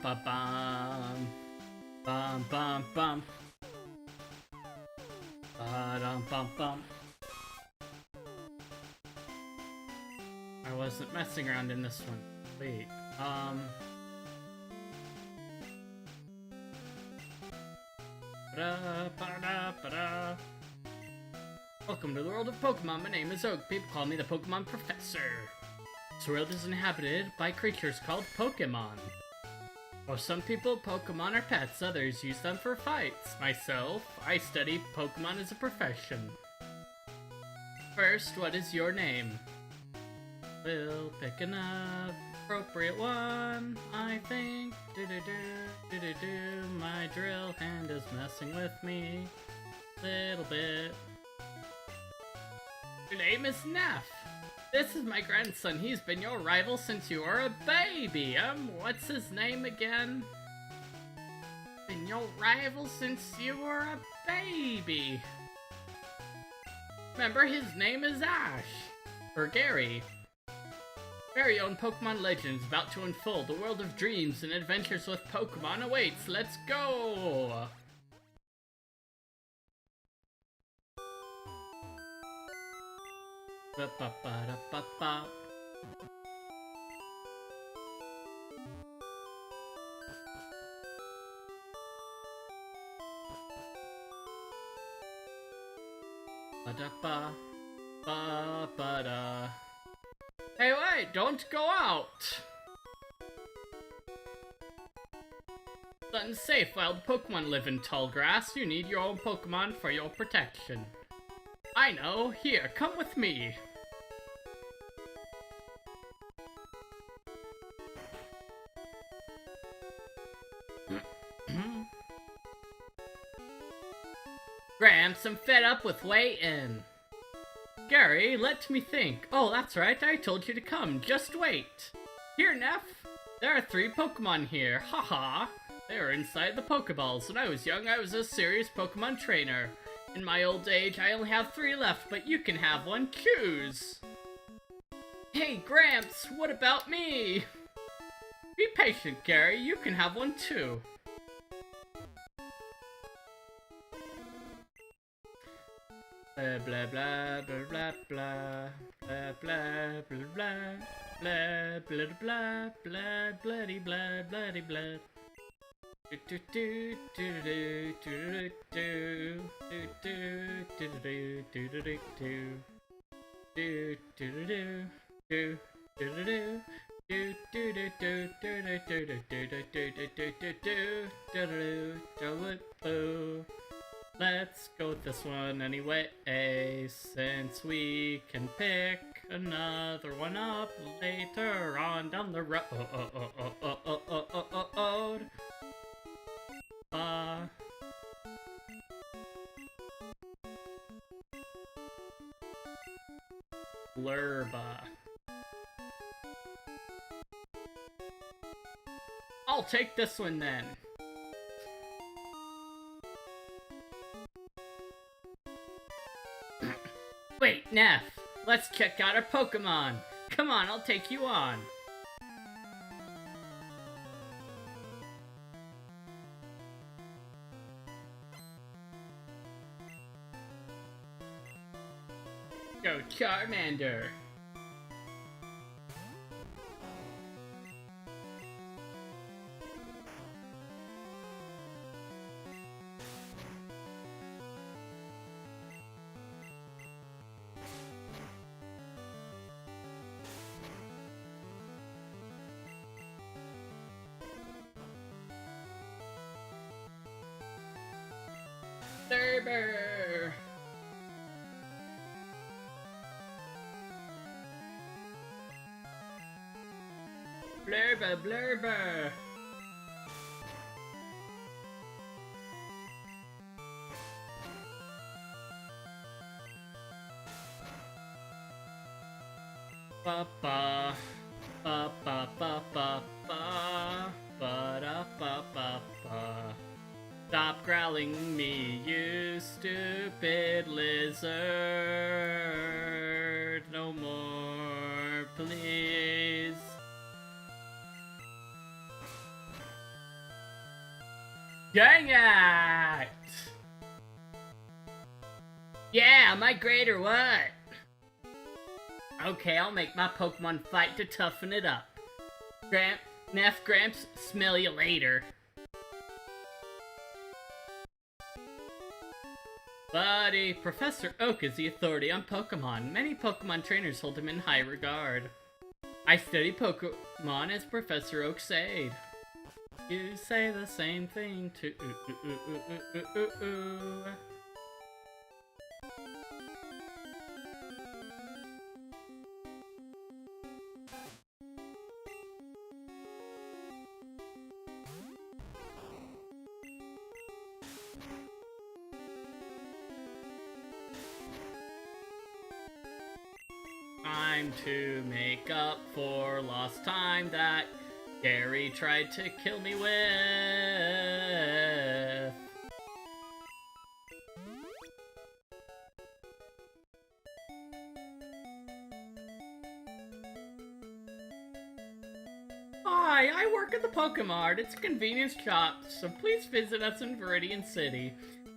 bum bum bum. Bum bum bum. Ba-dum bum bum. I wasn't messing around in this one. Wait, ba-da. Welcome to the world of Pokemon. My name is Oak. People call me the Pokemon Professor. This world is inhabited by creatures called Pokemon. For some people, Pokemon are pets. Others use them for fights. Myself, I study Pokemon as a profession. First, what is your name? We'll pick an appropriate one, I think. Do-do-do, my drill hand is messing with me. Little bit. Your name is Neff. This is my grandson. He's been your rival since you were a baby. What's his name again? Been your rival since you were a baby. Remember, his name is Ash. Or Gary. Very own Pokemon Legends about to unfold. The world of dreams and adventures with Pokemon awaits. Let's go! Ba-ba-ba-da-ba-ba. Ba-da-ba. Ba-ba-da. Hey, wait! Don't go out! It's unsafe. Wild Pokemon live in tall grass. You need your own Pokemon for your protection. I know. Here, come with me. Gramps, I'm fed up with waiting. Gary, let me think. Oh, that's right. I told you to come. Just wait. Here, Neff. There are 3 Pokemon here. Haha. They were inside the Pokeballs. When I was young, I was a serious Pokemon trainer. In my old age, I only have 3 left, but you can have one. Choose. Hey, Gramps, what about me? Be patient, Gary. You can have one too. Blah blah blah blah blah blah blah blah blah blah blah blah blah bloody blah bloody blah. Do do do do do do do do do do do do do do do do do do. Let's go with this one anyway, since we can pick another one up later on down the road. Blurba. I'll take this one then. Wait, Neff, let's check out our Pokemon. Come on, I'll take you on. Go Charmander. Blurber. Blurber, blurber. Ba ba ba ba ba ba ba ba da ba ba ba. Stop growling me, you stupid lizard. No more, please. Dang it! Yeah, am I great or what? Okay, I'll make my Pokemon fight to toughen it up. Neff Gramps, smell you later. Buddy, Professor Oak is the authority on Pokemon. Many Pokemon trainers hold him in high regard. I study Pokemon as Professor Oak said. You say the same thing too. Time to make up for lost time that Gary tried to kill me with. Hi, I work at the Pokemart. It's a convenience shop, so please visit us in Viridian City.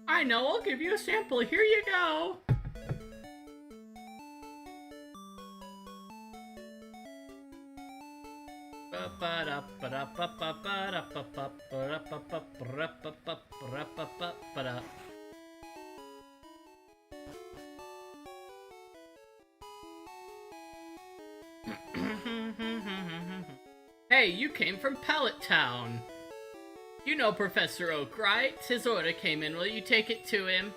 I know, I'll give you a sample. Here you go. Hey, you came from Pallet Town. You know Professor Oak, right? His order came in. Will you take it to him?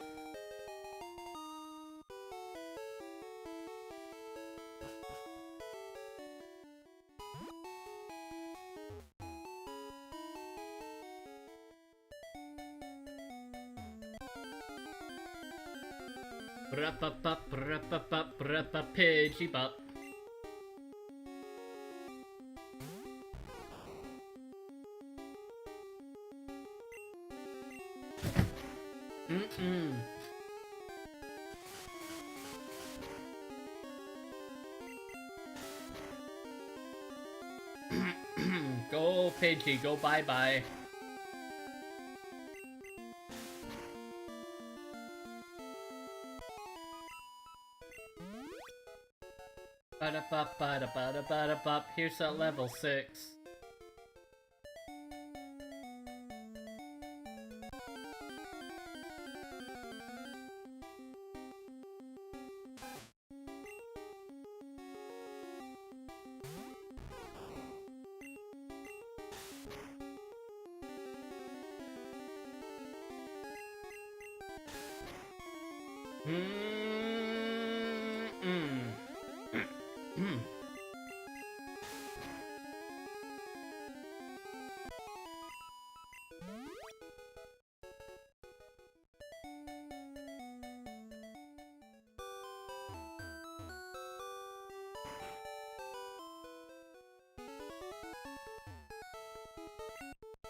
Pidgey bop. Go, Pidgey, go bye-bye. Ba-da-ba-ba-da-ba-da-ba-da-bop. Here's that level 6.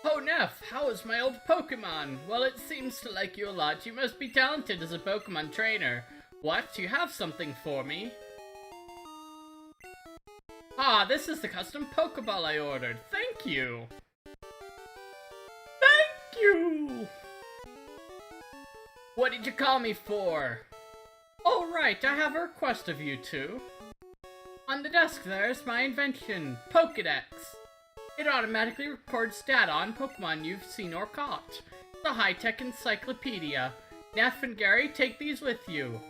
Oh, Neff, how is my old Pokemon? Well, it seems to like you a lot. You must be talented as a Pokemon trainer. What? You have something for me? Ah, this is the custom Pokeball I ordered. Thank you. Thank you! What did you call me for? Oh, right, I have a request of you two. On the desk there's my invention, Pokedex. It automatically records data on Pokemon you've seen or caught. The high-tech encyclopedia. Neff and Gary, take these with you.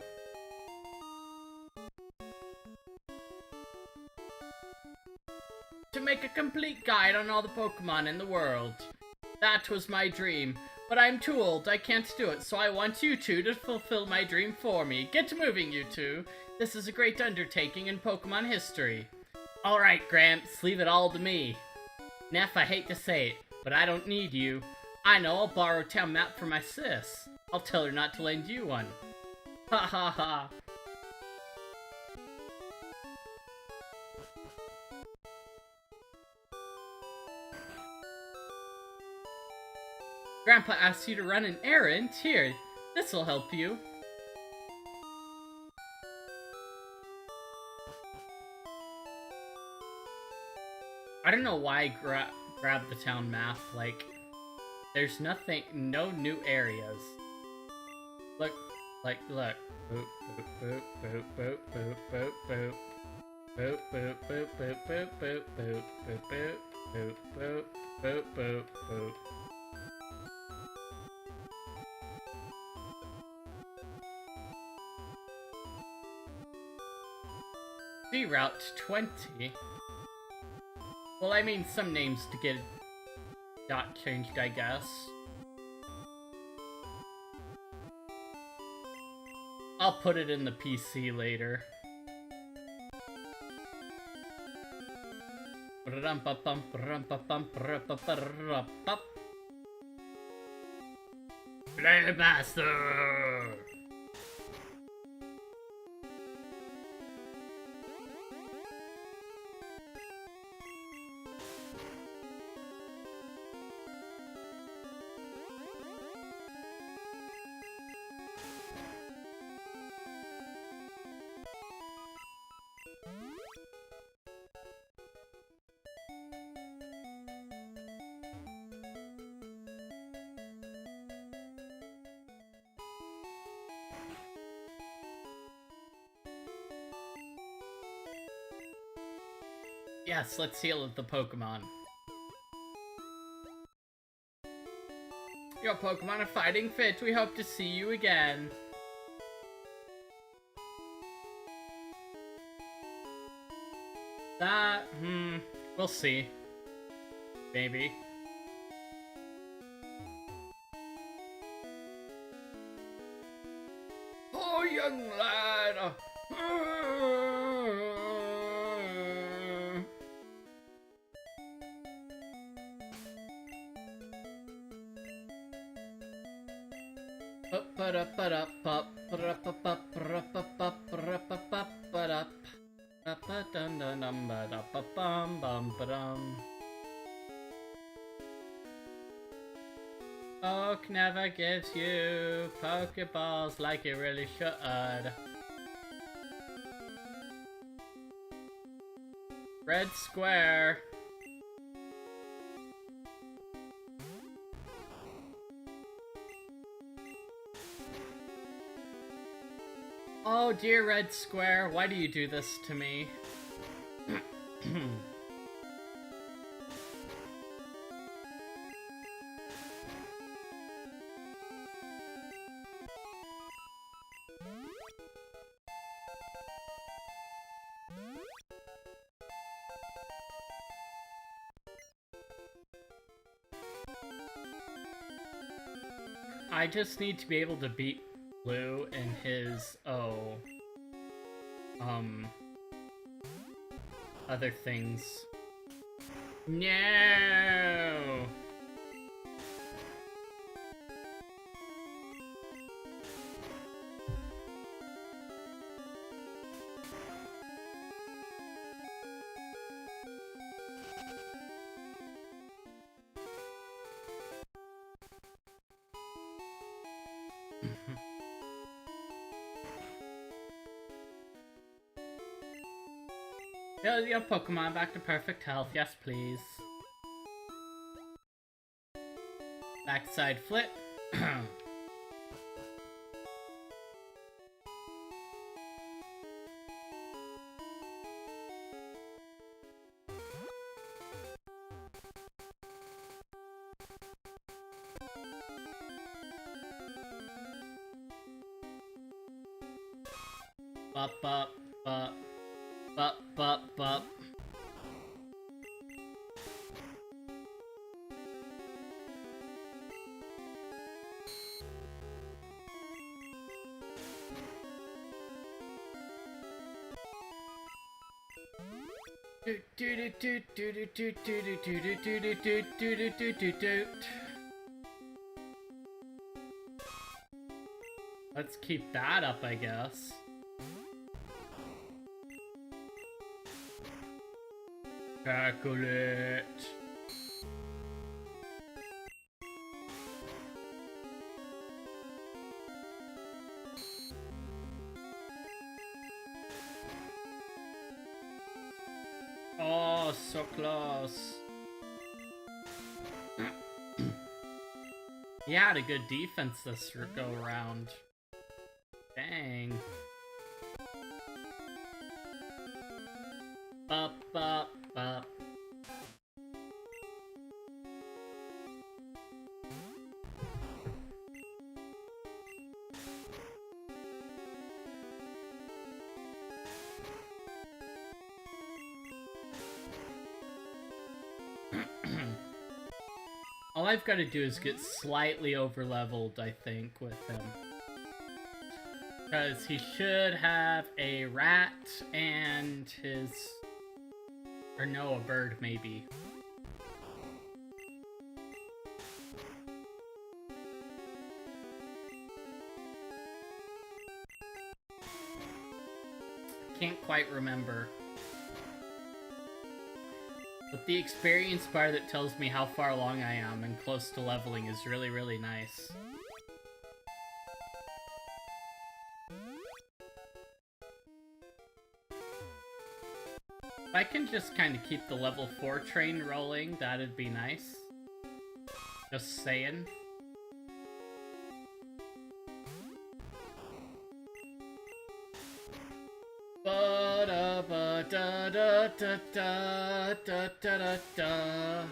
To make a complete guide on all the Pokemon in the world. That was my dream, but I'm too old, I can't do it, so I want you two to fulfill my dream for me. Get moving, you two. This is a great undertaking in Pokemon history. Alright, Gramps, leave it all to me. Neff, I hate to say it, but I don't need you. I know, I'll borrow a town map from my sis. I'll tell her not to lend you one. Ha ha ha. Grandpa asked you to run an errand. Here, this'll help you. I don't know why I grabbed the town map, like, There's nothing, no new areas. Look, look. Boop, boop, boop, boop, boop, boop, boop. Boop, boop, boop, boop, boop, boop, boop, boop, boop, boop, boop, boop, boop. See, Route 20. Well, I mean, some names to get got changed, I guess. I'll put it in the PC later. Playmaster! Yes, let's heal the Pokemon. Your Pokemon are fighting fit. We hope to see you again. That, we'll see. Maybe. Oh, young lad! Oak never gives you Pokeballs like it really should. Red square. Oh dear Red Square, why do you do this to me? I just need to be able to beat Blue and his, other things. No! Heal your Pokemon back to perfect health, yes please. Backside flip. Bop bop bop. Bop, bop, bop. Let's keep that up, I guess. Tackle it. Oh, so close. He had a good defense this go around. Dang. Up, up, up. All I've got to do is get slightly over-leveled, I think, with him. Because he should have a rat and his... Or no, a bird, maybe. Can't quite remember. But the experience bar that tells me how far along I am and close to leveling is really, really nice. If I can just kind of keep the level 4 train rolling, that'd be nice. Just saying. Ba-da-ba-da-da-da-da-da-da-da.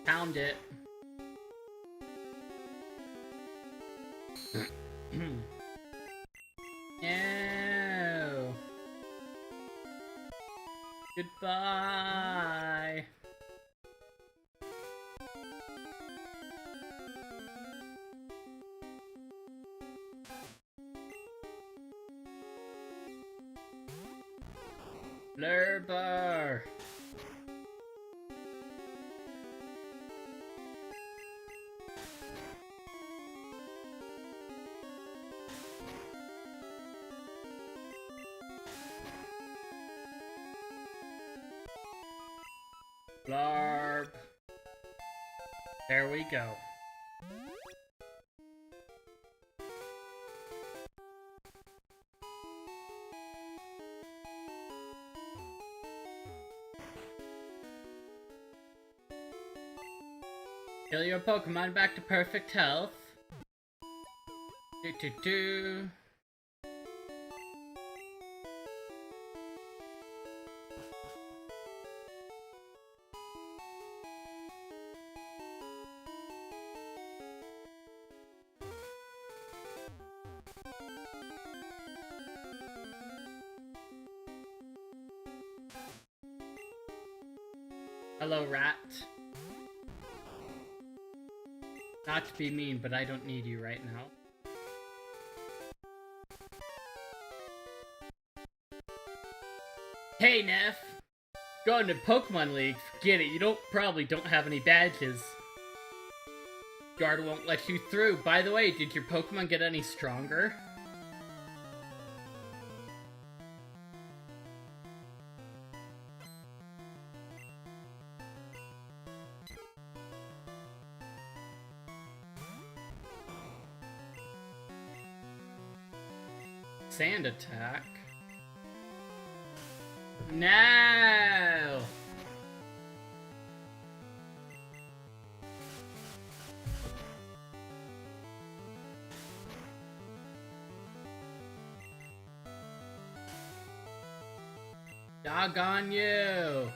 Pound it. No. Goodbye. Blurber. Blarb. There we go. Kill your Pokemon back to perfect health. Do. Hello, rat. Not to be mean, but I don't need you right now. Hey, Neff! Going to Pokemon League, forget it, you probably don't have any badges. Guard won't let you through. By the way, did your Pokemon get any stronger? Sand attack? No! Doggone you!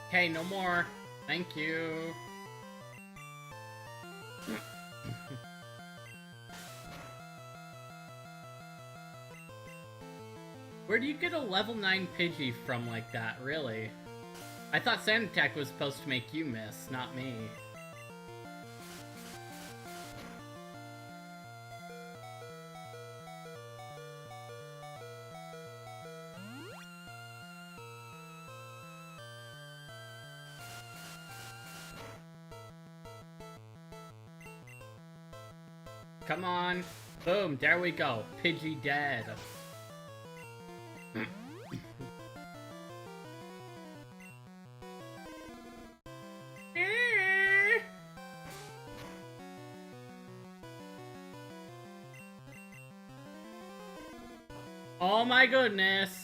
Okay, no more. Thank you. Where do you get a level 9 Pidgey from like that, really? I thought Sand Attack was supposed to make you miss, not me. Come on. Boom, there we go. Pidgey dead. Oh my goodness.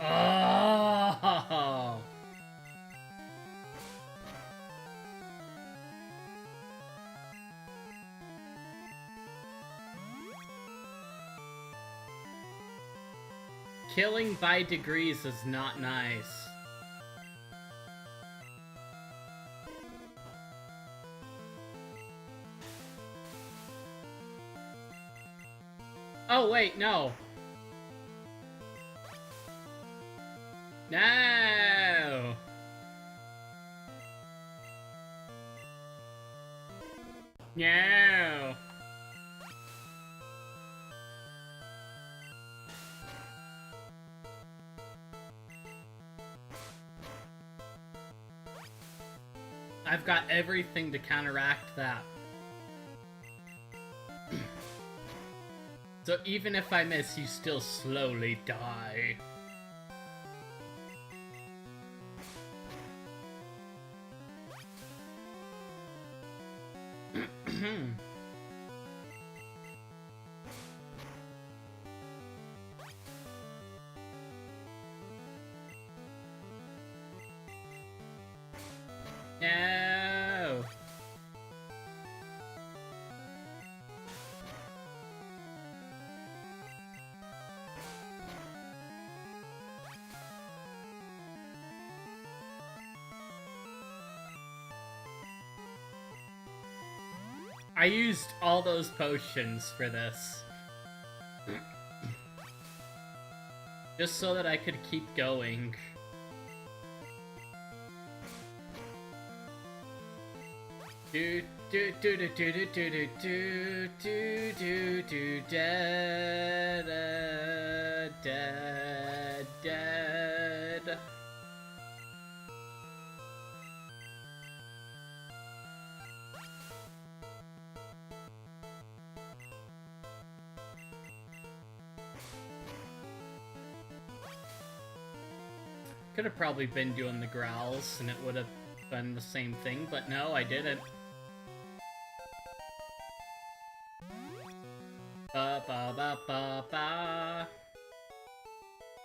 Oh. Killing by degrees is not nice. Oh wait, no. No! No! I've got everything to counteract that. So even if I miss, you still slowly die. No! I used all those potions for this. Just so that I could keep going. Do do do do do do do do do do do dead dead dead. Could have probably been doing the growls and it would have been the same thing, but no, I didn't. Ba ba ba ba ba.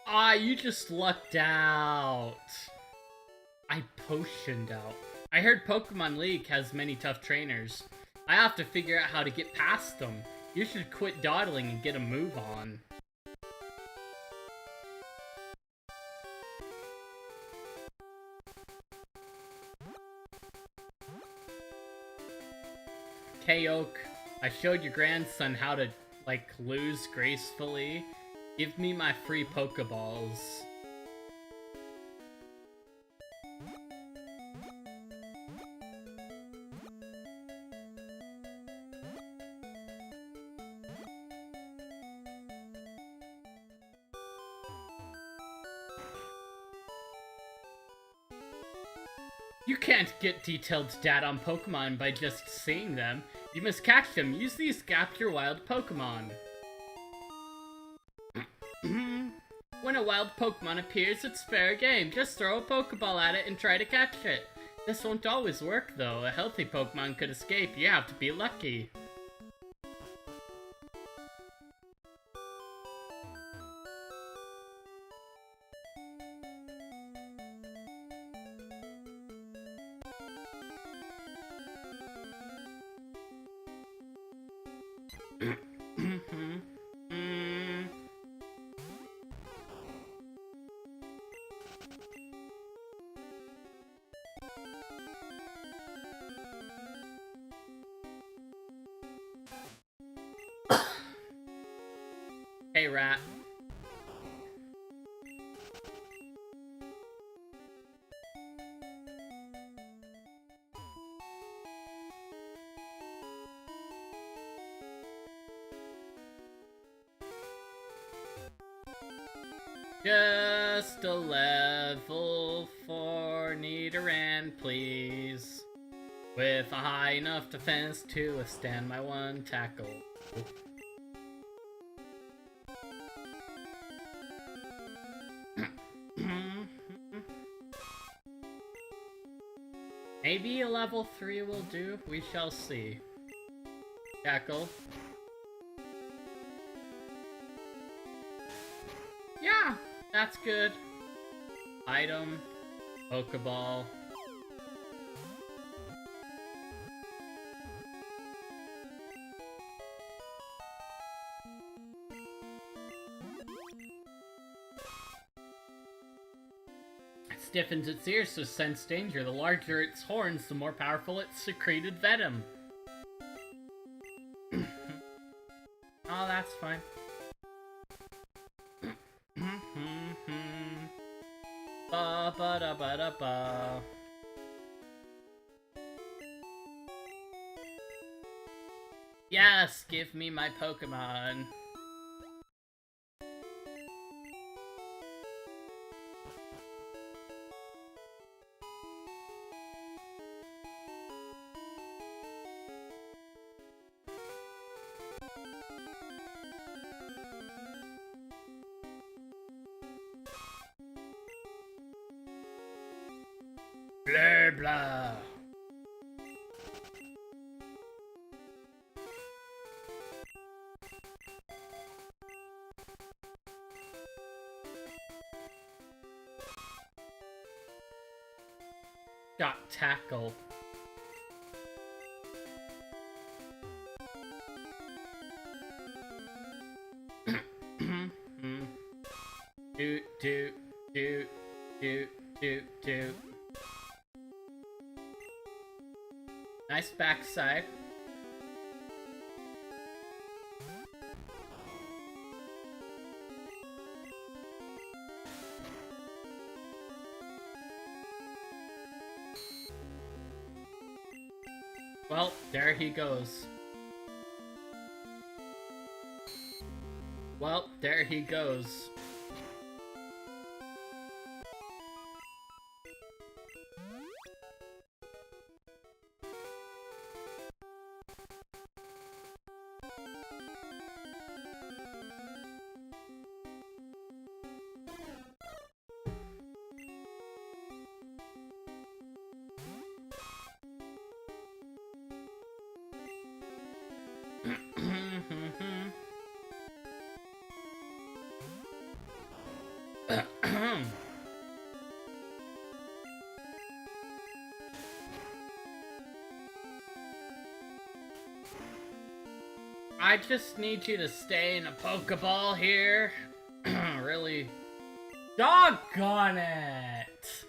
Ah, you just lucked out. I potioned out. I heard Pokemon League has many tough trainers. I have to figure out how to get past them. You should quit dawdling and get a move on. K-Oak, I showed your grandson how to, like, lose gracefully. Give me my free Pokeballs. You can't get detailed data on Pokemon by just seeing them. You must catch them. Use these to capture wild Pokemon. When a wild Pokemon appears, it's fair game. Just throw a Pokeball at it and try to catch it. This won't always work, though. A healthy Pokemon could escape. You have to be lucky. Hey, Rat. Just a level 4 Nidoran, please. With a high enough defense to withstand my one tackle. Maybe a level 3 will do, we shall see. Tackle. Yeah, that's good. Item. Pokeball. It stiffens its ears to sense danger. The larger its horns, the more powerful its secreted venom. Oh, that's fine. Ba ba da ba da ba. Yes, give me my Pokemon. Blah blah. Got tackle. do do do do do do. Nice backside. Well, there he goes. Well, there he goes. I just need you to stay in a Pokeball here. Really? Doggone it!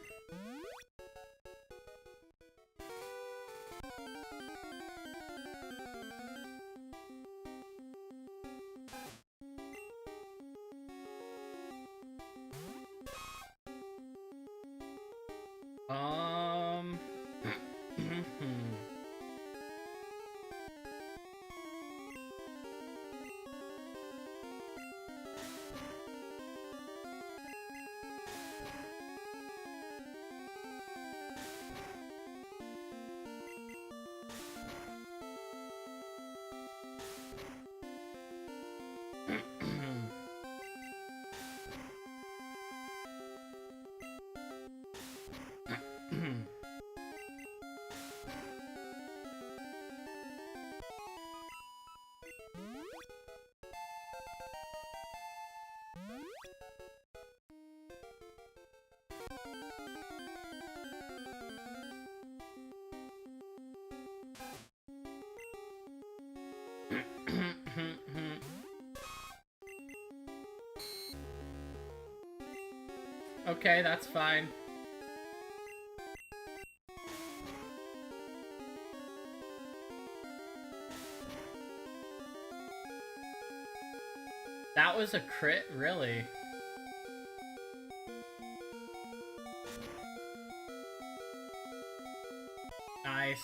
Okay, that's fine. That was a crit, really? Nice.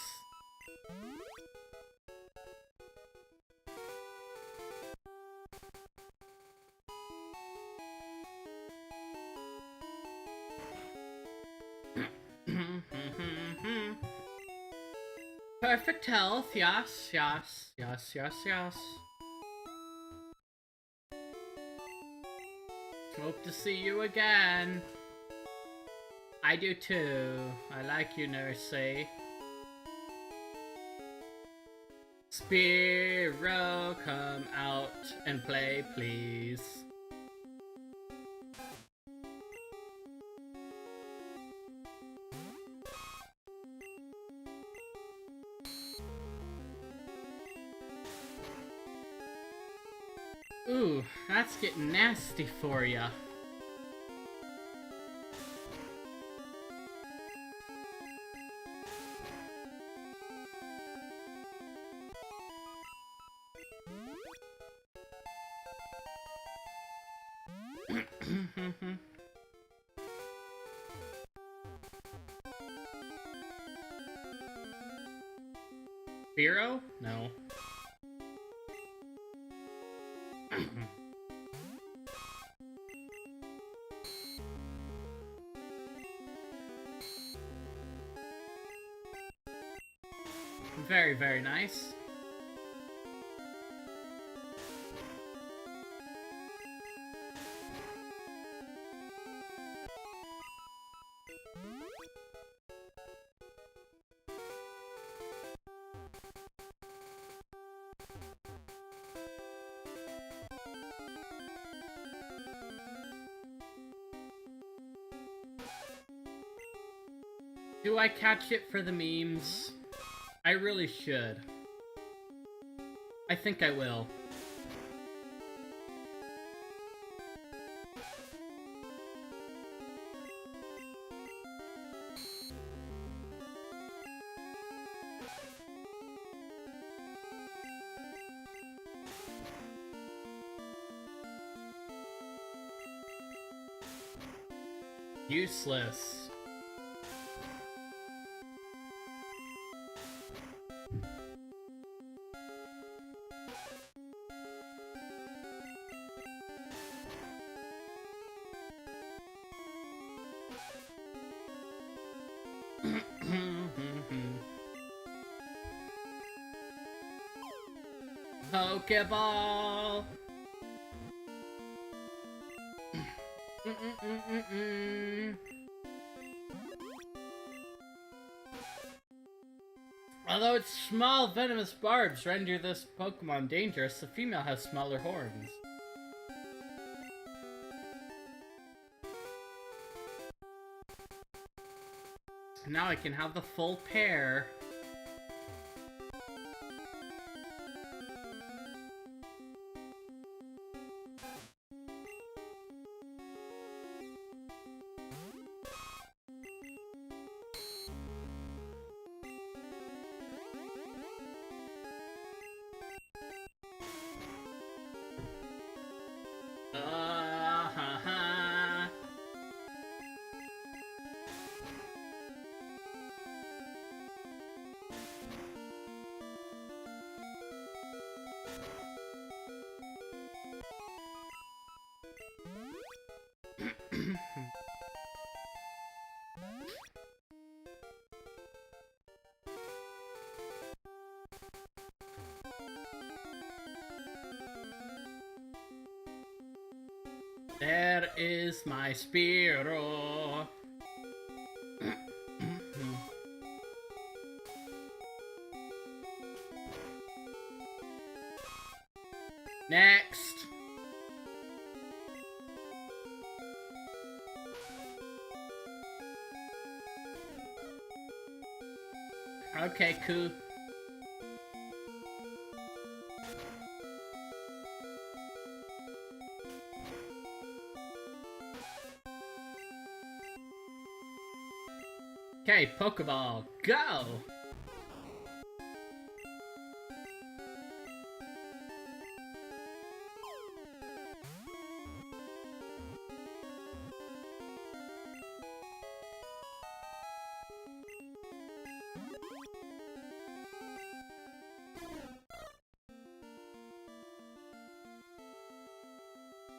Perfect health, yes, yes, yes, yes, yes. Hope to see you again. I do too. I like you, Nursey. Spiro, come out and play, please. Ooh, that's getting nasty for ya. Spiro? No. Very, very nice. Do I catch it for the memes? I really should. I think I will. Useless. Pokeball! Although its small venomous barbs render this Pokemon dangerous, the female has smaller horns. Now I can have the full pair. There is my Spiro. Next. Okay, cool. Okay, Pokeball, go!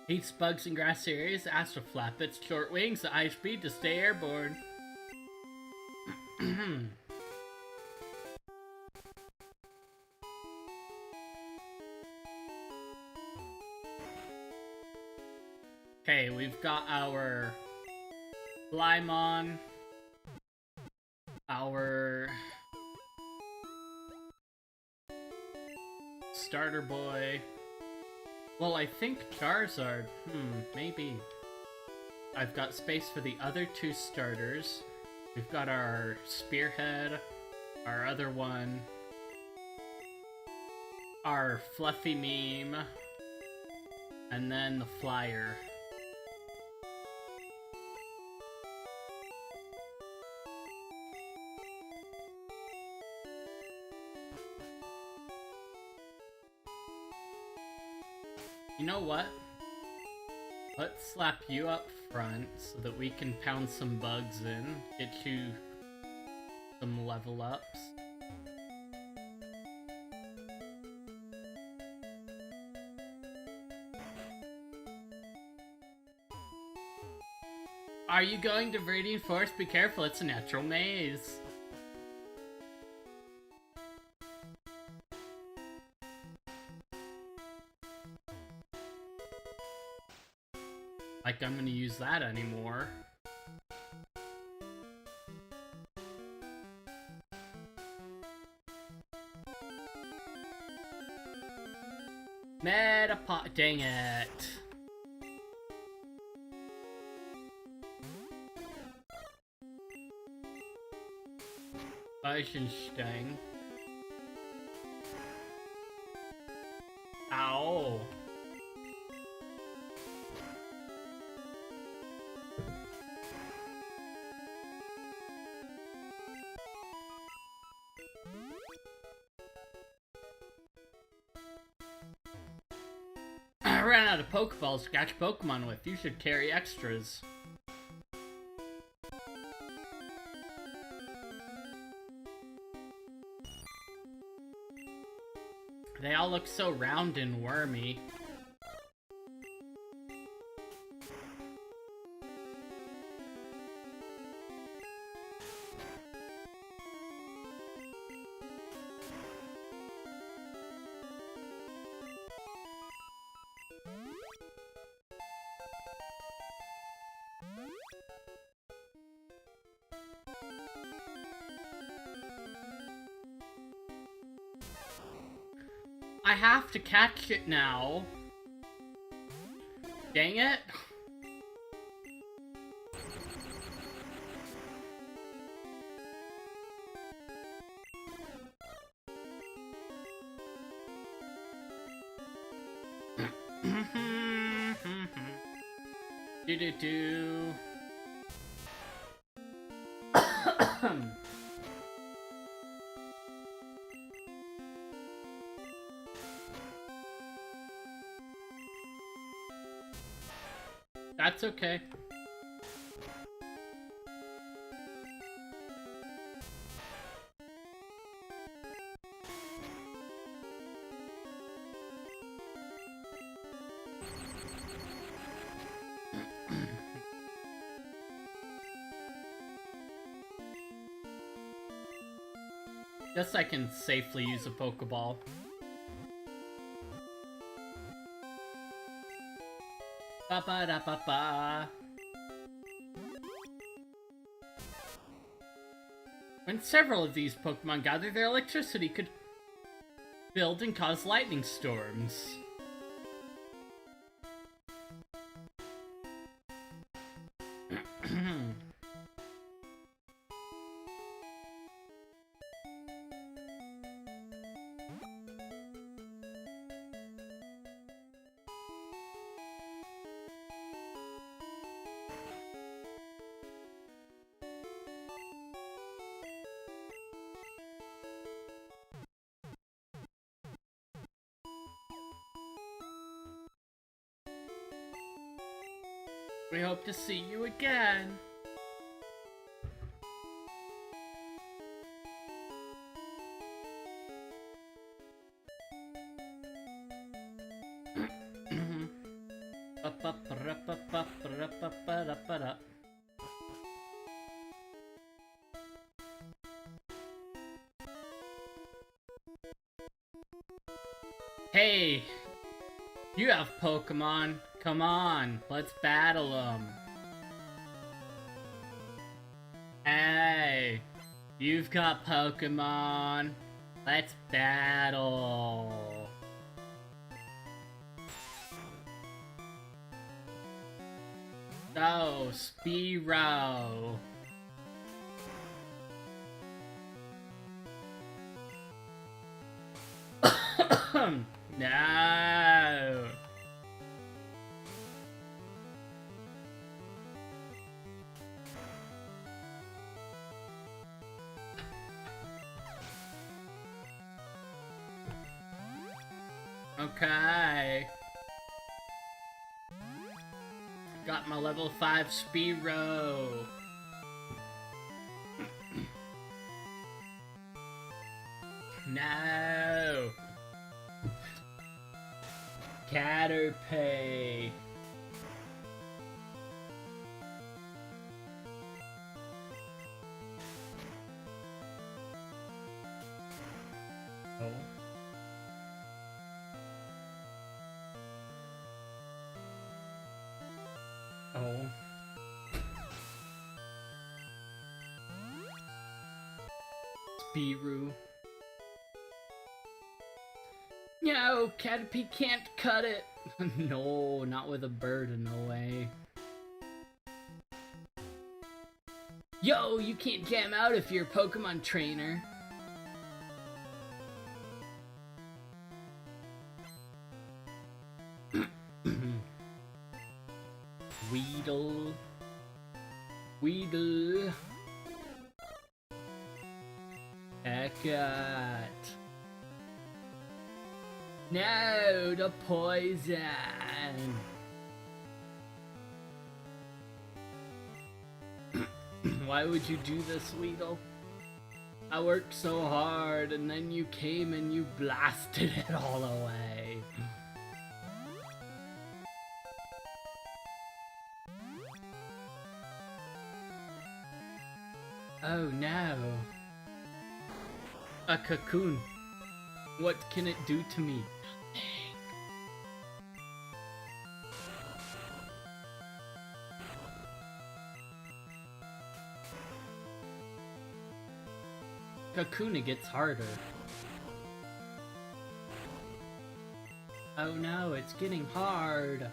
Eats bugs and grass areas, has to flap its short wings at high speed to stay airborne. Okay, we've got our Blymon, our Starter Boy. Well, I think Charizard. Maybe. I've got space for the other two starters. We've got our Spearhead, our other one, our Fluffy Meme, and then the Flyer. You know what? Let's slap you up front so that we can pound some bugs in, get you some level ups. Are you going to Viridian Forest? Be careful, it's a natural maze. Like I'm gonna use that anymore. Metapod, dang it. Eisenstein. Ow. I ran out of Pokeballs to catch Pokemon with. You should carry extras. They all look so round and wormy. I have to catch it now. Dang it. Do. That's okay. Guess I can safely use a Pokeball. Ba-ba-da-ba-ba. When several of these Pokemon gather, their electricity could build and cause lightning storms. We hope to see you again. Hey, you have Pokemon. Come on, let's battle them. Hey, you've got Pokemon. Let's battle. So, Spearow. No. Okay. Got my level 5 Spearow. No. Caterpie. Oh. Oh. Spearow. No, Caterpie can't cut it. No, not with a bird, no way. Yo, you can't jam out if you're a Pokemon trainer. Weedle. Weedle. Hecate. No, the poison. Why would you do this, Weedle? I worked so hard and then you came and you blasted it all away. Oh no. A cocoon. What can it do to me? Kakuna gets harder. Oh no, it's getting hard.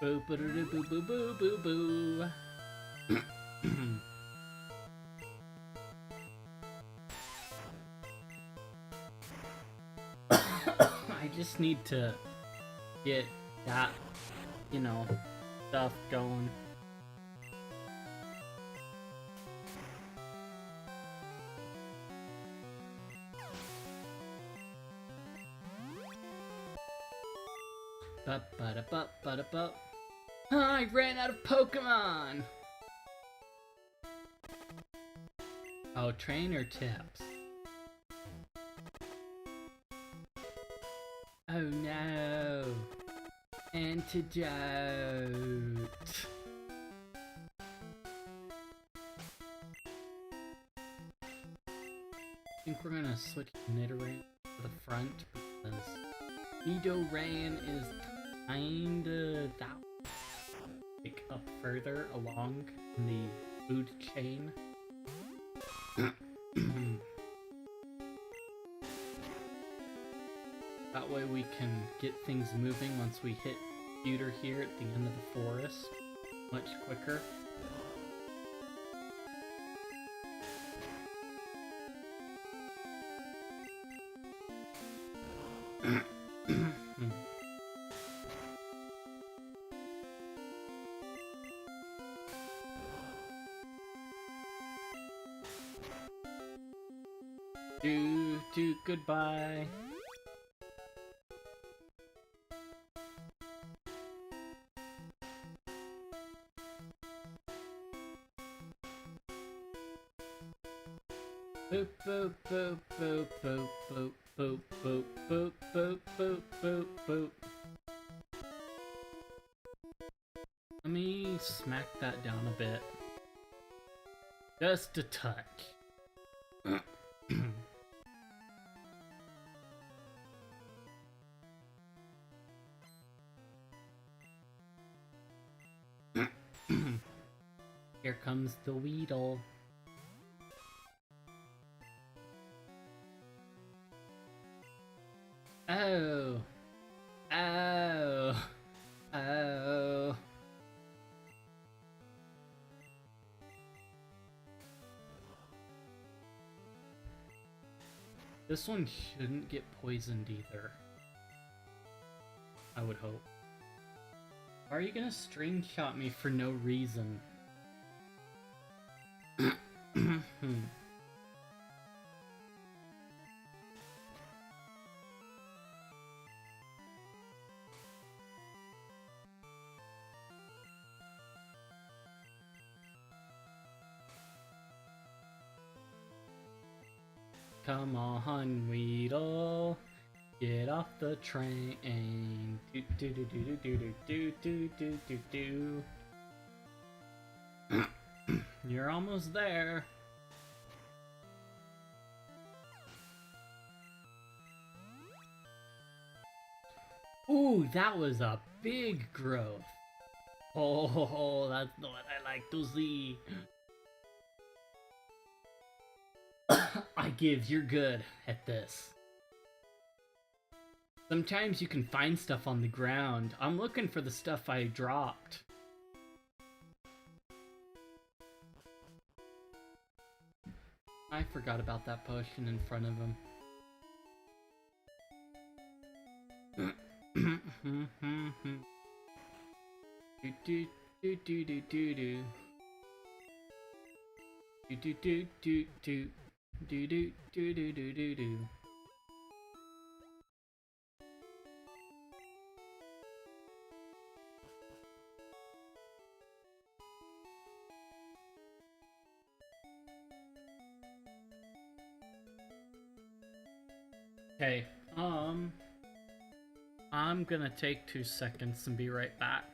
Boo boo boo boo boo boo boo boo. I just need to get that, you know, stuff going. Ba-ba-da-ba-ba-da-ba. I ran out of Pokemon! Oh, trainer tips. Oh no! Antidote! I think we're gonna switch Nidoran to the front because Nidoran is kinda that like up further along in the food chain. That way we can get things moving once we hit Pewter here at the end of the forest much quicker. Goodbye. Boop boop boop boop boop boop boop boop boop boop boop boop boop. Let me smack that down a bit. Just a touch. Here comes the Weedle. Oh. Oh. Oh. This one shouldn't get poisoned either. I would hope. Why are you gonna string shot me for no reason? Come on, Weedle. Get off the train. Do do do do do do do do do do do. You're almost there. Ooh, that was a big growth. Oh, that's what I like to see. I give, you're good at this. Sometimes you can find stuff on the ground. I'm looking for the stuff I dropped. I forgot about that potion in front of him. Do do do do do do. Do do do do do. Do do do do do do do. Okay, I'm gonna take 2 seconds and be right back.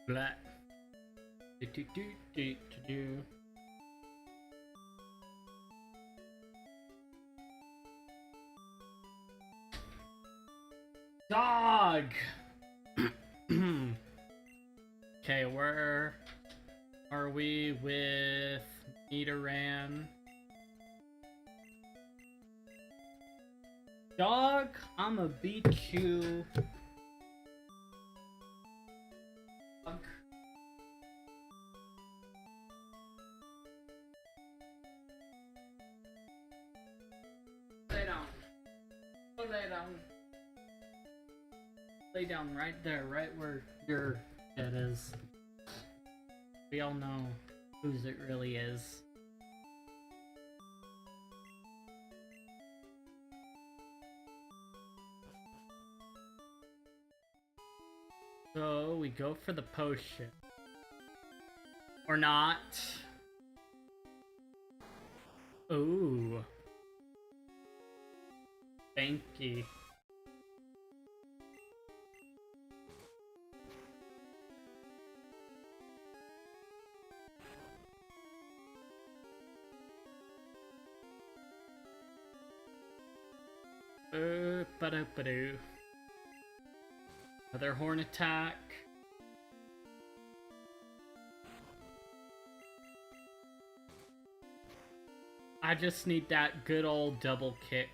Blah. Do, do, do, do, do, do. Dog! Okay, where are we with Nidoran? Dog, I'ma beat you. Dog. Lay down. Go lay down. Lay down right there, right where your head is. We all know whose it really is. So we go for the potion. Or not. Ooh. Thank you. Ba-do-ba-do. Another horn attack. I just need that good old double kick.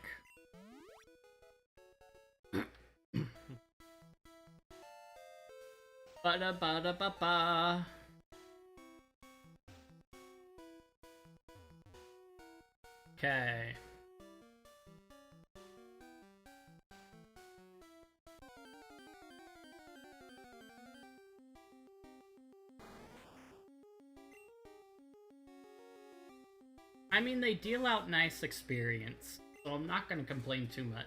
Ba-da-ba-da-ba-ba. Okay. I mean, they deal out nice experience, so I'm not gonna complain too much.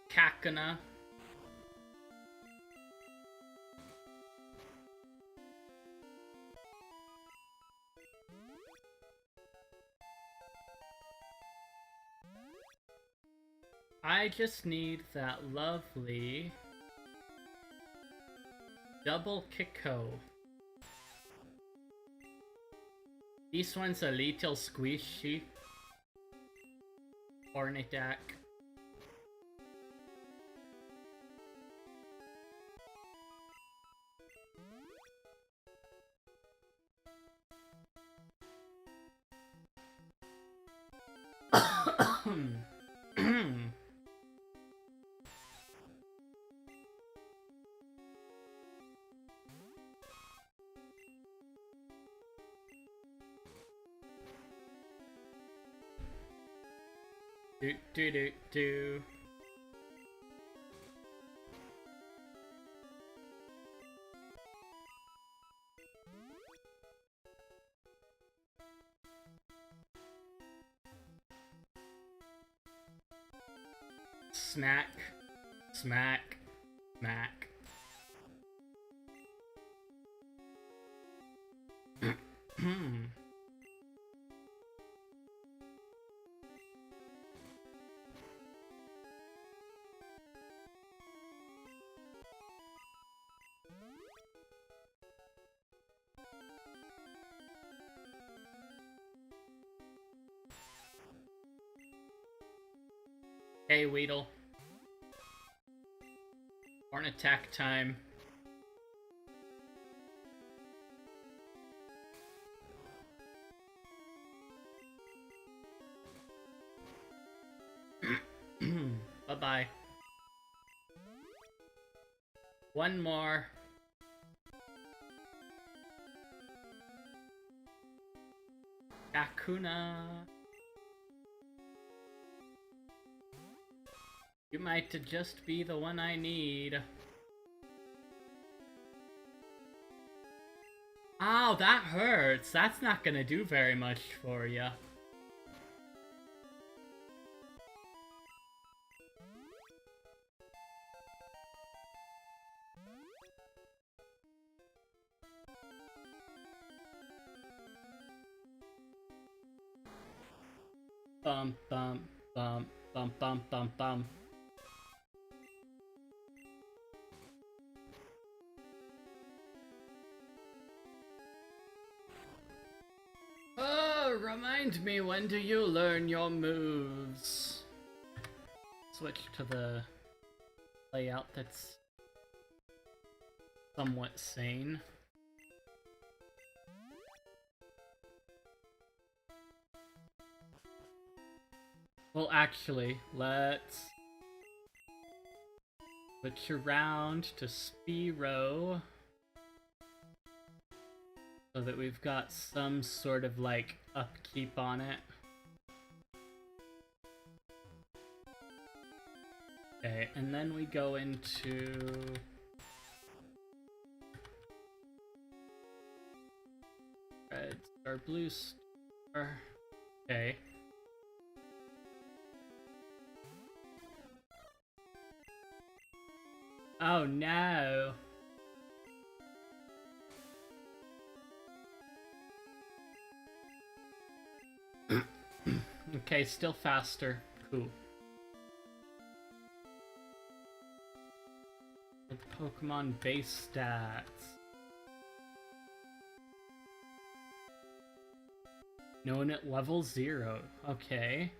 Kakuna. I just need that lovely double Kiko. This one's a little squishy. Hornetack. Do do do do. Smack, smack, smack. Hey, Weedle. Horn attack time. Bye-bye. One more. Kakuna. You might just be the one I need. Ow, that hurts. That's not gonna do very much for ya. bum bum bum bum bum bum bum. Oh, remind me, when do you learn your moves? Switch to the layout that's somewhat sane. Well, actually, let's switch around to Spearow so that we've got some sort of like upkeep on it. Okay, and then we go into Red Star, Bluestar. Okay. Oh no! Okay, still faster. Cool. With Pokemon base stats. Known at level 0. Okay.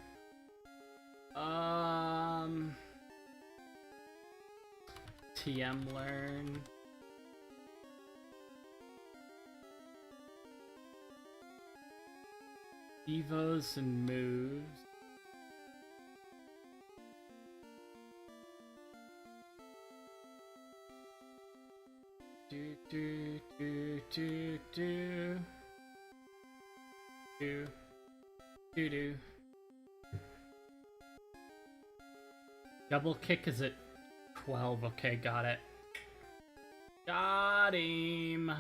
TM learn. Evos and moves. Do. Double kick is at 12. Okay, got it. Got him.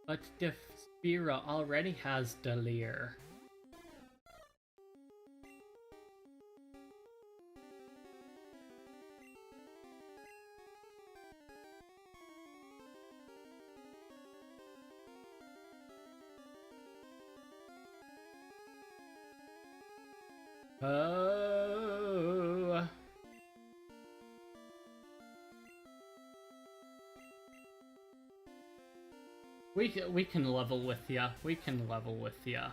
But Defira already has Delir. Oh. We can level with ya. We can level with ya.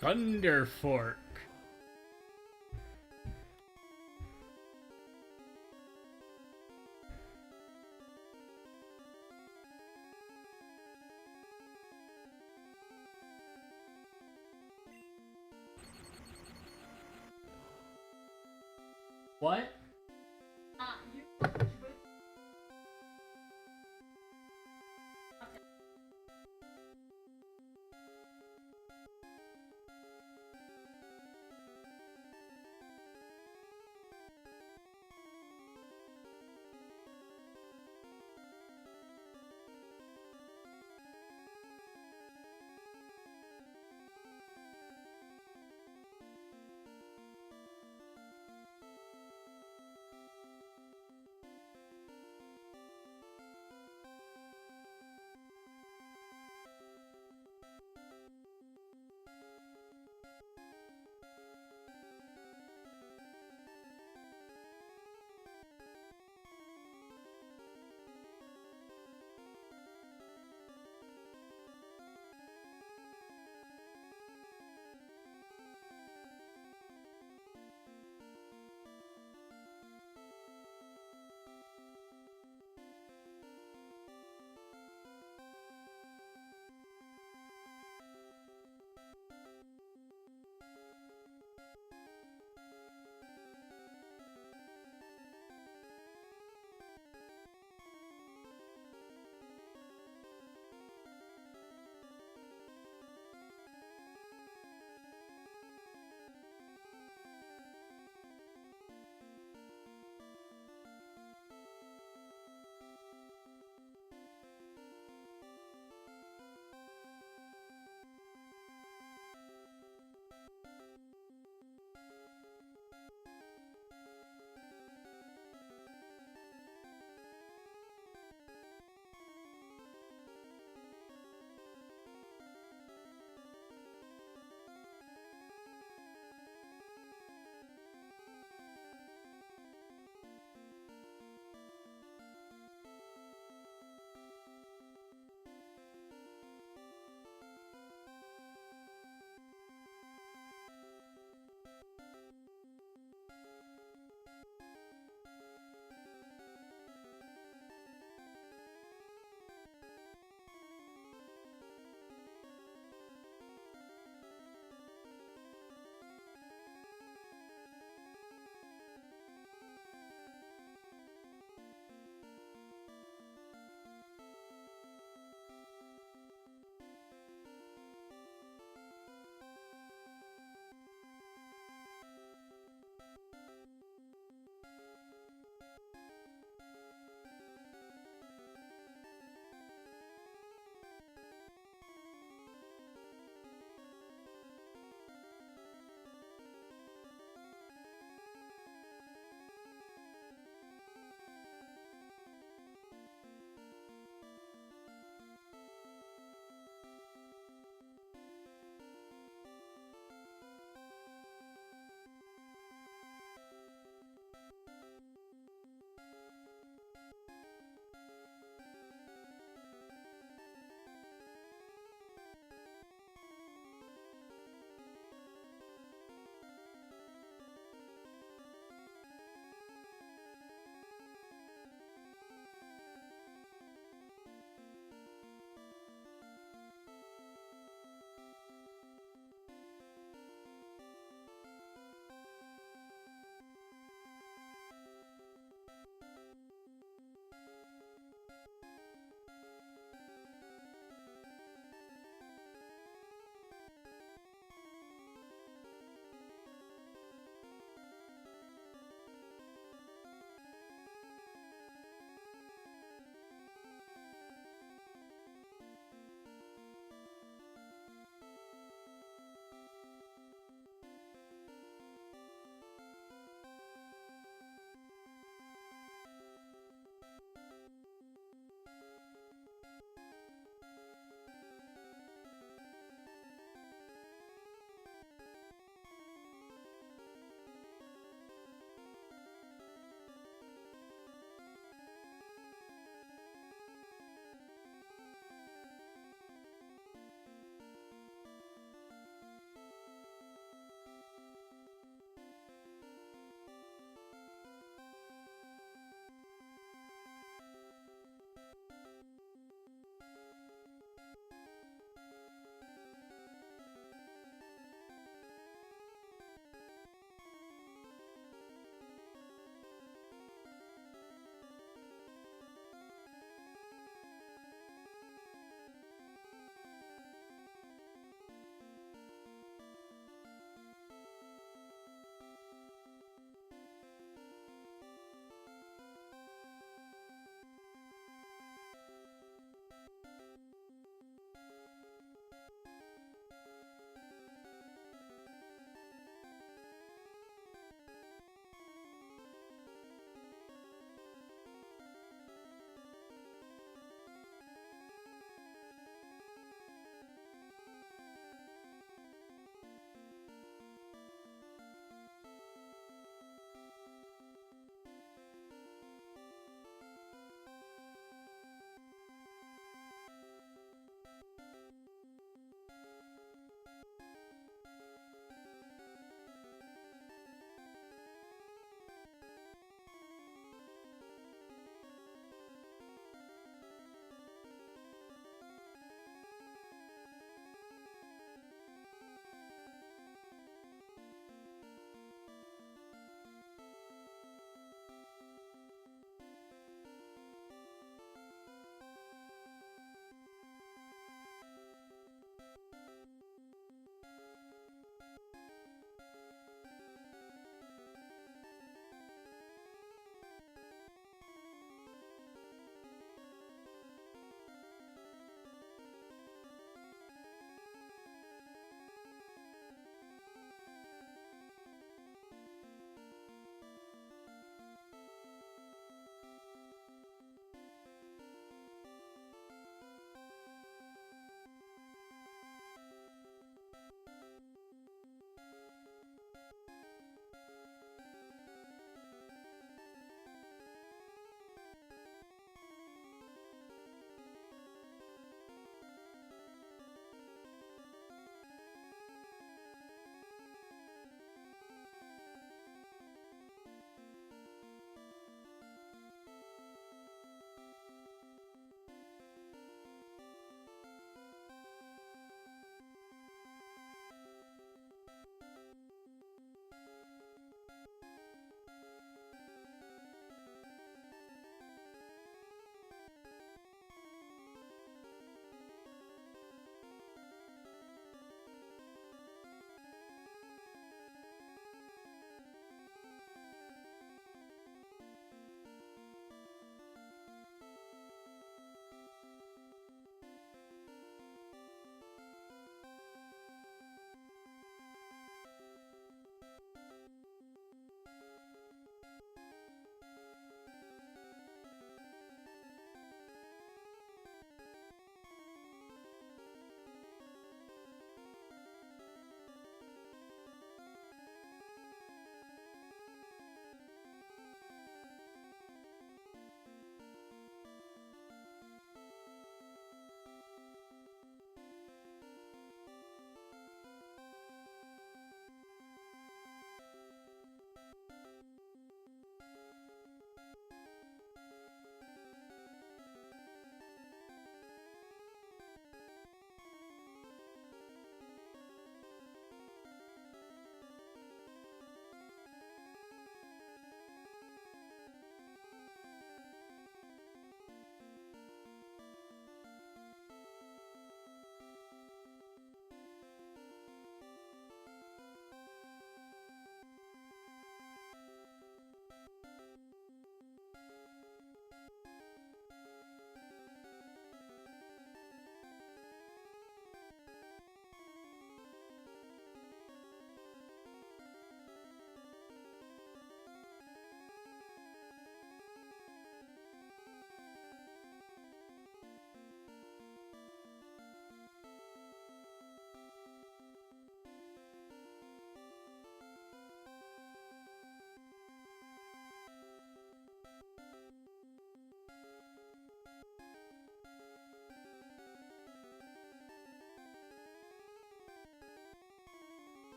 Thunder Fork. What?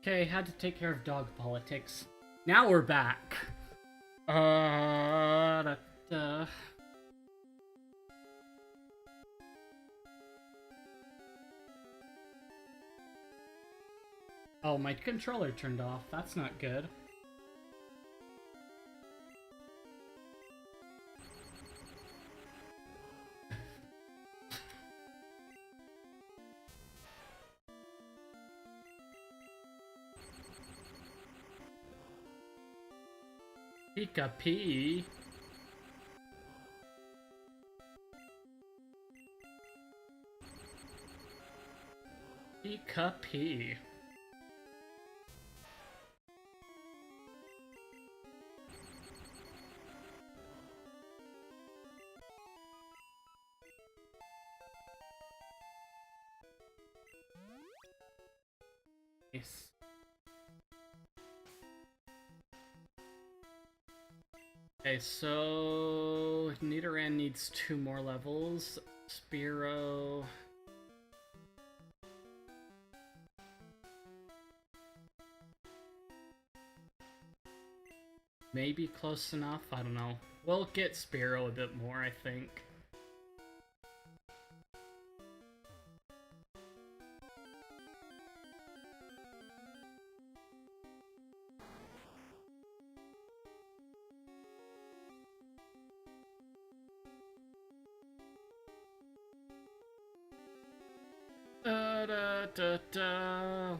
Okay, had to take care of dog politics. Now we're back. Da, da. Oh, my controller turned off. That's not good. Pika-pee. Pika-pee. Nice. Okay, so Nidoran needs 2 more levels. Spearow. Maybe close enough? I don't know. We'll get Spearow a bit more, I think.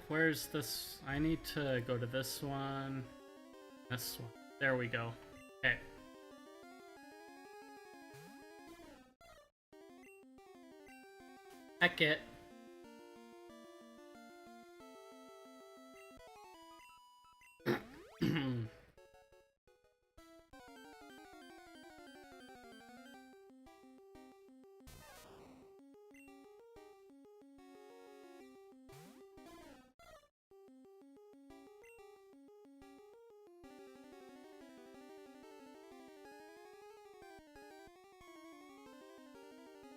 Where's this? I need to go to this one. This one. There we go. Okay. Heck it.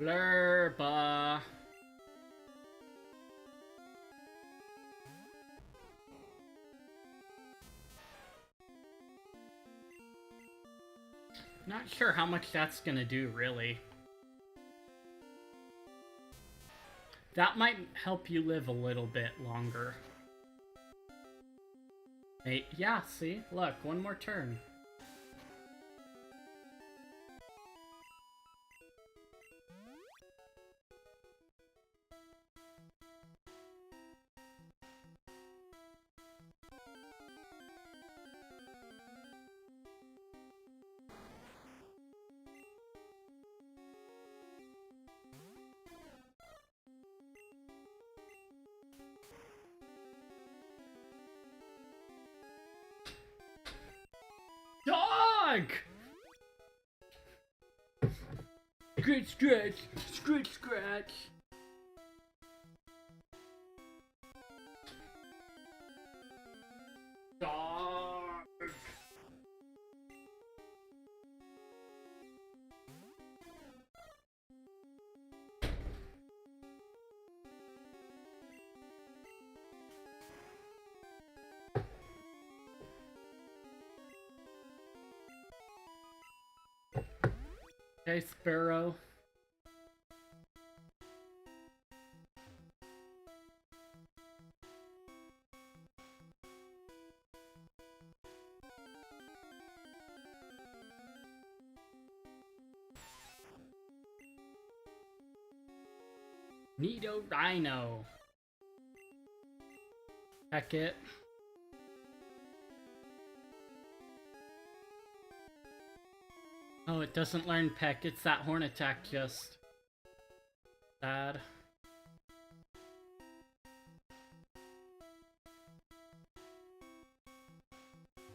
Blurba. Not sure how much that's gonna do, really. That might help you live a little bit longer. Hey, yeah, see? Look, one more turn. Dog! Scratch, scratch, scratch, scratch. Dog! Hey, Sparrow. Nido Rhino. Heck it. Oh, it doesn't learn Peck. It's that horn attack just. Sad.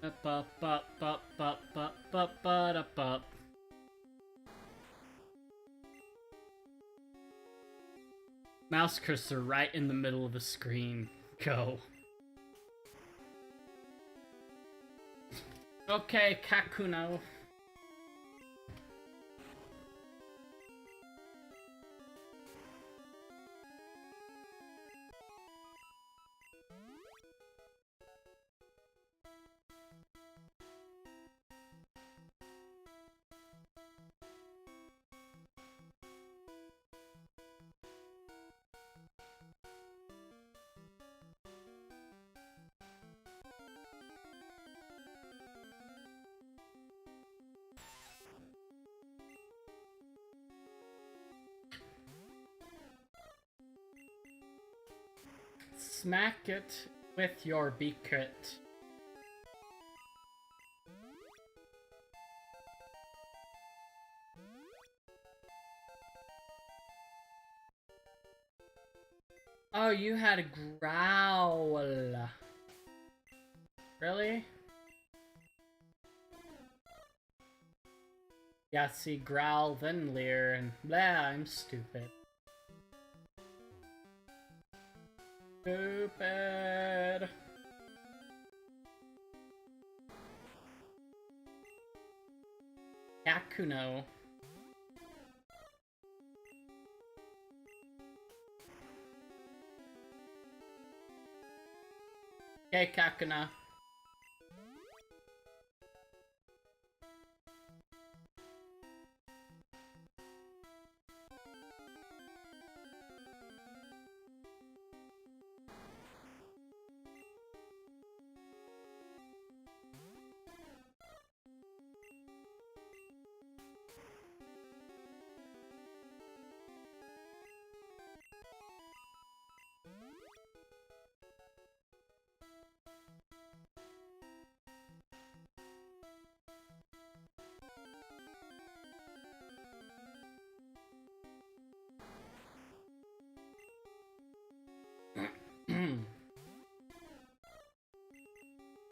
Up, up, up, up, up, up, up, up, up. Mouse cursor right in the middle of the screen. Go. Okay, Kakuno. smack it with your beakit. Oh, you had a growl. Really? Yeah, see, growl, then leer, and blah, I'm stupid. Stupid. Yakuno. Okay, Kakuna.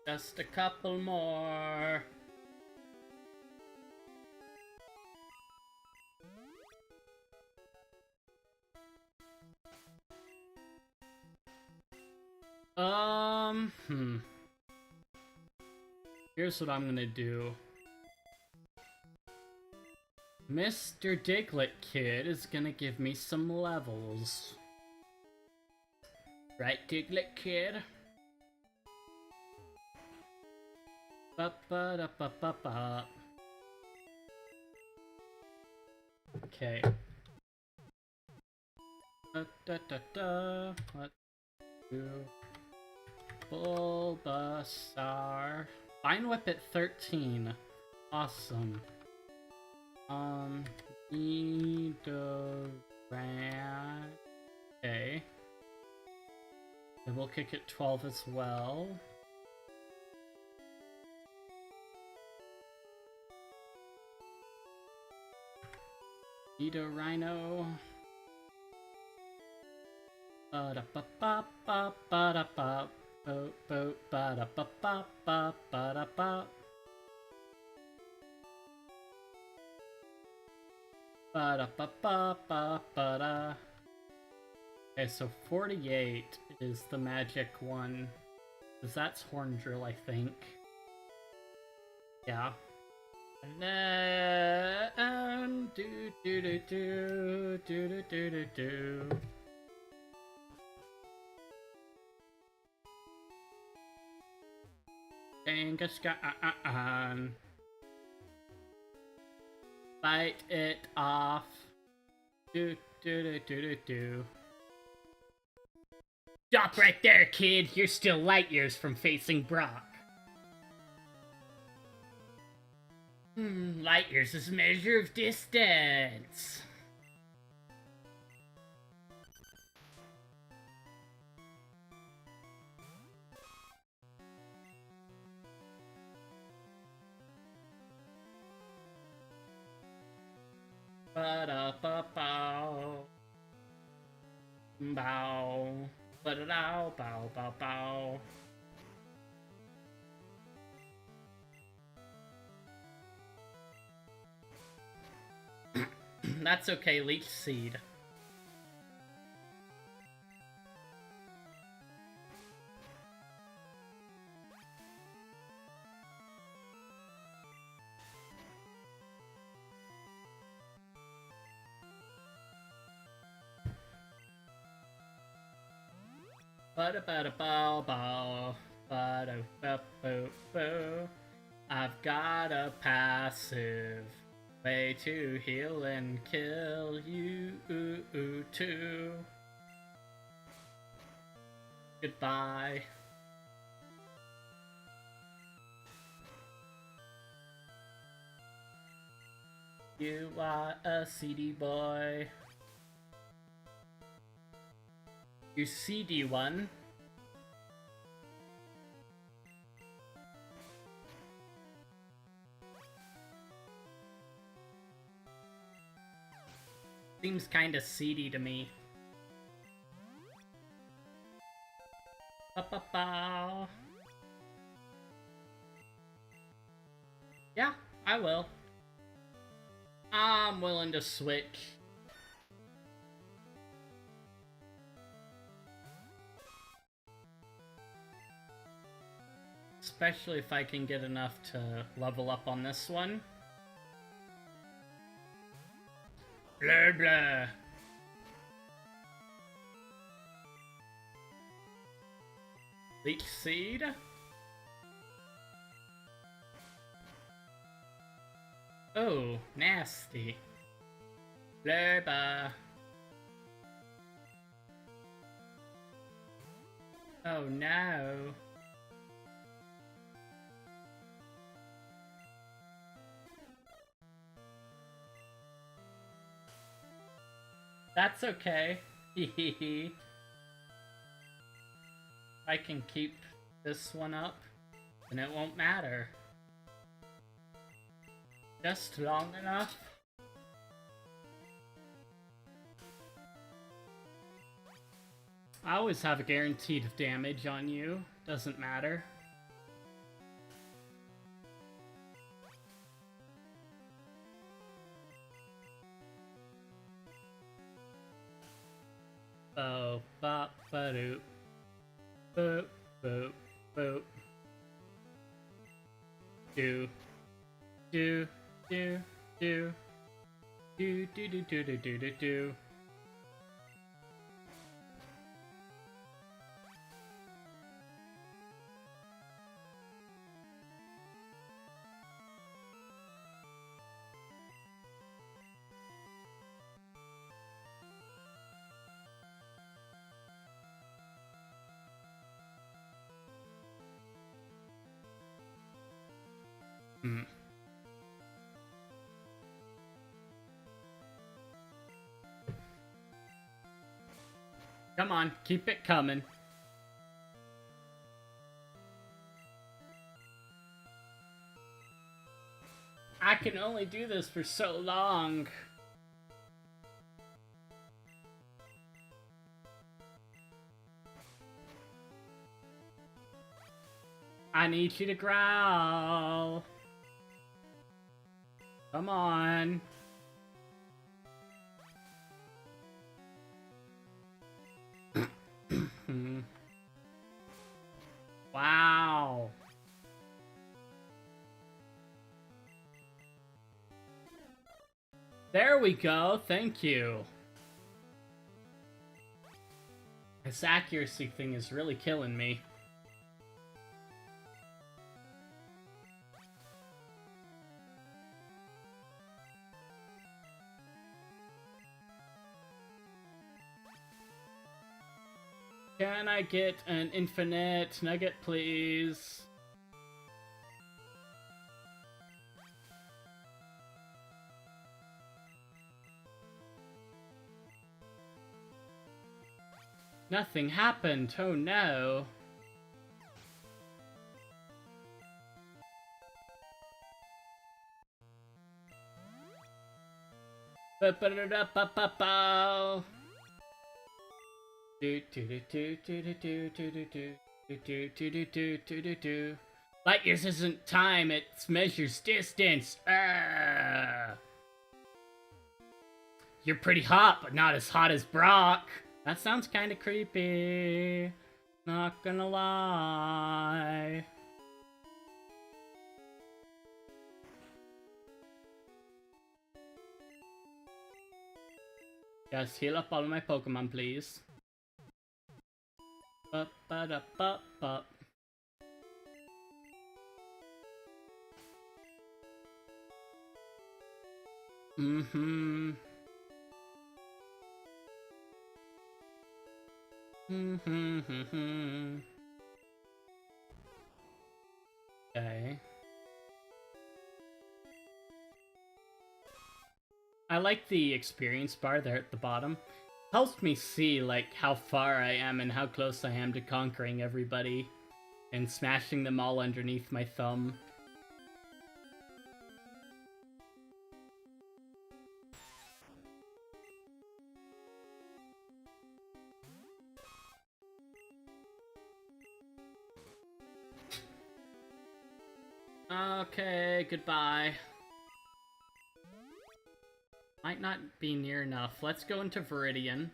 Just a couple more. Here's what I'm gonna do. Mr. Diglett Kid is gonna give me some levels. Right, Diglett Kid? Ba-ba-da-ba-ba-ba. Okay. Da-da-da-da. Let's do Bulbasaur. Fine Whip at 13. Awesome. Nidoran. Okay. Double Kick at 12 as well. Nidorino. Ba-da-ba-ba-ba-ba-da-ba. Ba-da-ba-ba-ba-ba-ba-da-ba. Ba-da-ba-ba-ba-ba-da. Okay, so 48 is the magic one. Because that's Horn Drill, I think. Yeah. And then... do-do-do-do, do-do-do-do-do. Kangaskhan. Bite it off. Do do do do do do. Stop right there, kid. You're still light years from facing Brock. Light years is a measure of distance. Ba-da-ba-bow. Bow. Ba-da-dow, bow, bow, bow. That's okay, Leech Seed. Ba-da-ba-da-bow-bow. Ba-da-ba-boo-boo. I've got a passive way to heal and kill you too. Goodbye. You are a CD boy. You CD one. Seems kinda seedy to me. Ba-ba-ba. Yeah, I will. I'm willing to switch. Especially if I can get enough to level up on this one. Blah blah. Leech Seed. Oh, nasty. Blah blah. Oh no. That's okay. Hehehe. I can keep this one up, and it won't matter. Just long enough. I always have a guaranteed damage on you. Doesn't matter. Oh, bop, ba-doop. Boop, boop, boop. Do. Do, do, do. Do, do, do, do, do, do, do, do. Hmm. Come on, keep it coming. I can only do this for so long. I need you to growl. Come on. Wow. There we go, thank you. This accuracy thing is really killing me. Can I get an infinite nugget, please? Nothing happened, oh no. Ba-ba-da-da-ba-ba-ba. Do do do do do do do do do do do do do do do do. Light years isn't time, it measures distance. You're pretty hot, but not as hot as Brock. That sounds kind of creepy. Not gonna lie. Just heal up all of my Pokemon, please. Up, ba da ba ba. Mm-hmm. Mm-hmm. Okay. I like the experience bar there at the bottom. Helps me see, like, how far I am and how close I am to conquering everybody and smashing them all underneath my thumb. Okay, goodbye. Might not be near enough. Let's go into Viridian.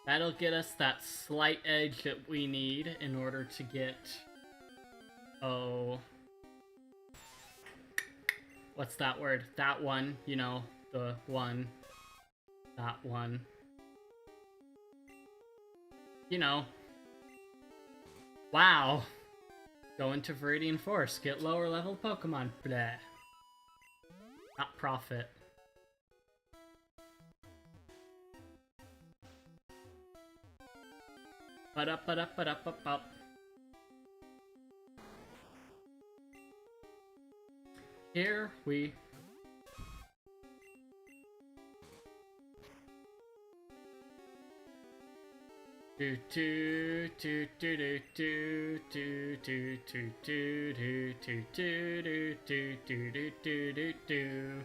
That'll get us that slight edge that we need in order to get... Oh... What's that word? That one, you know, the one. That one. You know. Wow. Go into Viridian Forest, get lower level Pokemon. Bleh. Not profit. Ba-da-ba-da-ba-da-ba-ba. Here we do do do do do do do do do do do do do do do do do do.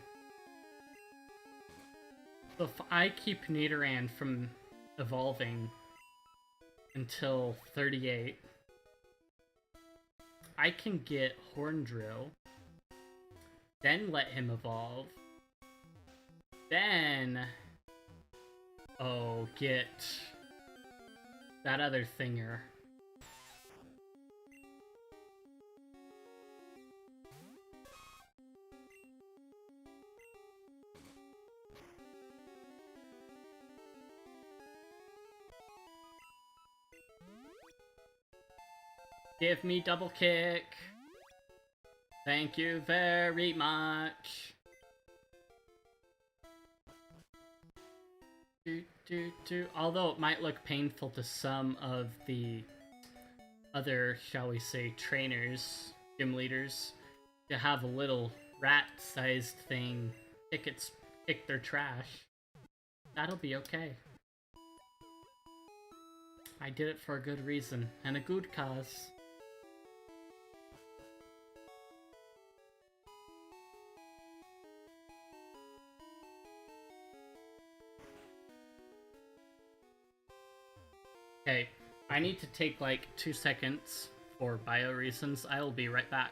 So if I keep Nidoran from evolving until 38, I can get Horndrill. Then let him evolve. Then... Oh, get... that other thinger. Give me double kick. Thank you very much. Although it might look painful to some of the other, shall we say, trainers, gym leaders, to have a little rat-sized thing pick their trash. That'll be okay. I did it for a good reason, and a good cause. Okay, I need to take like 2 seconds for bio reasons. I will be right back.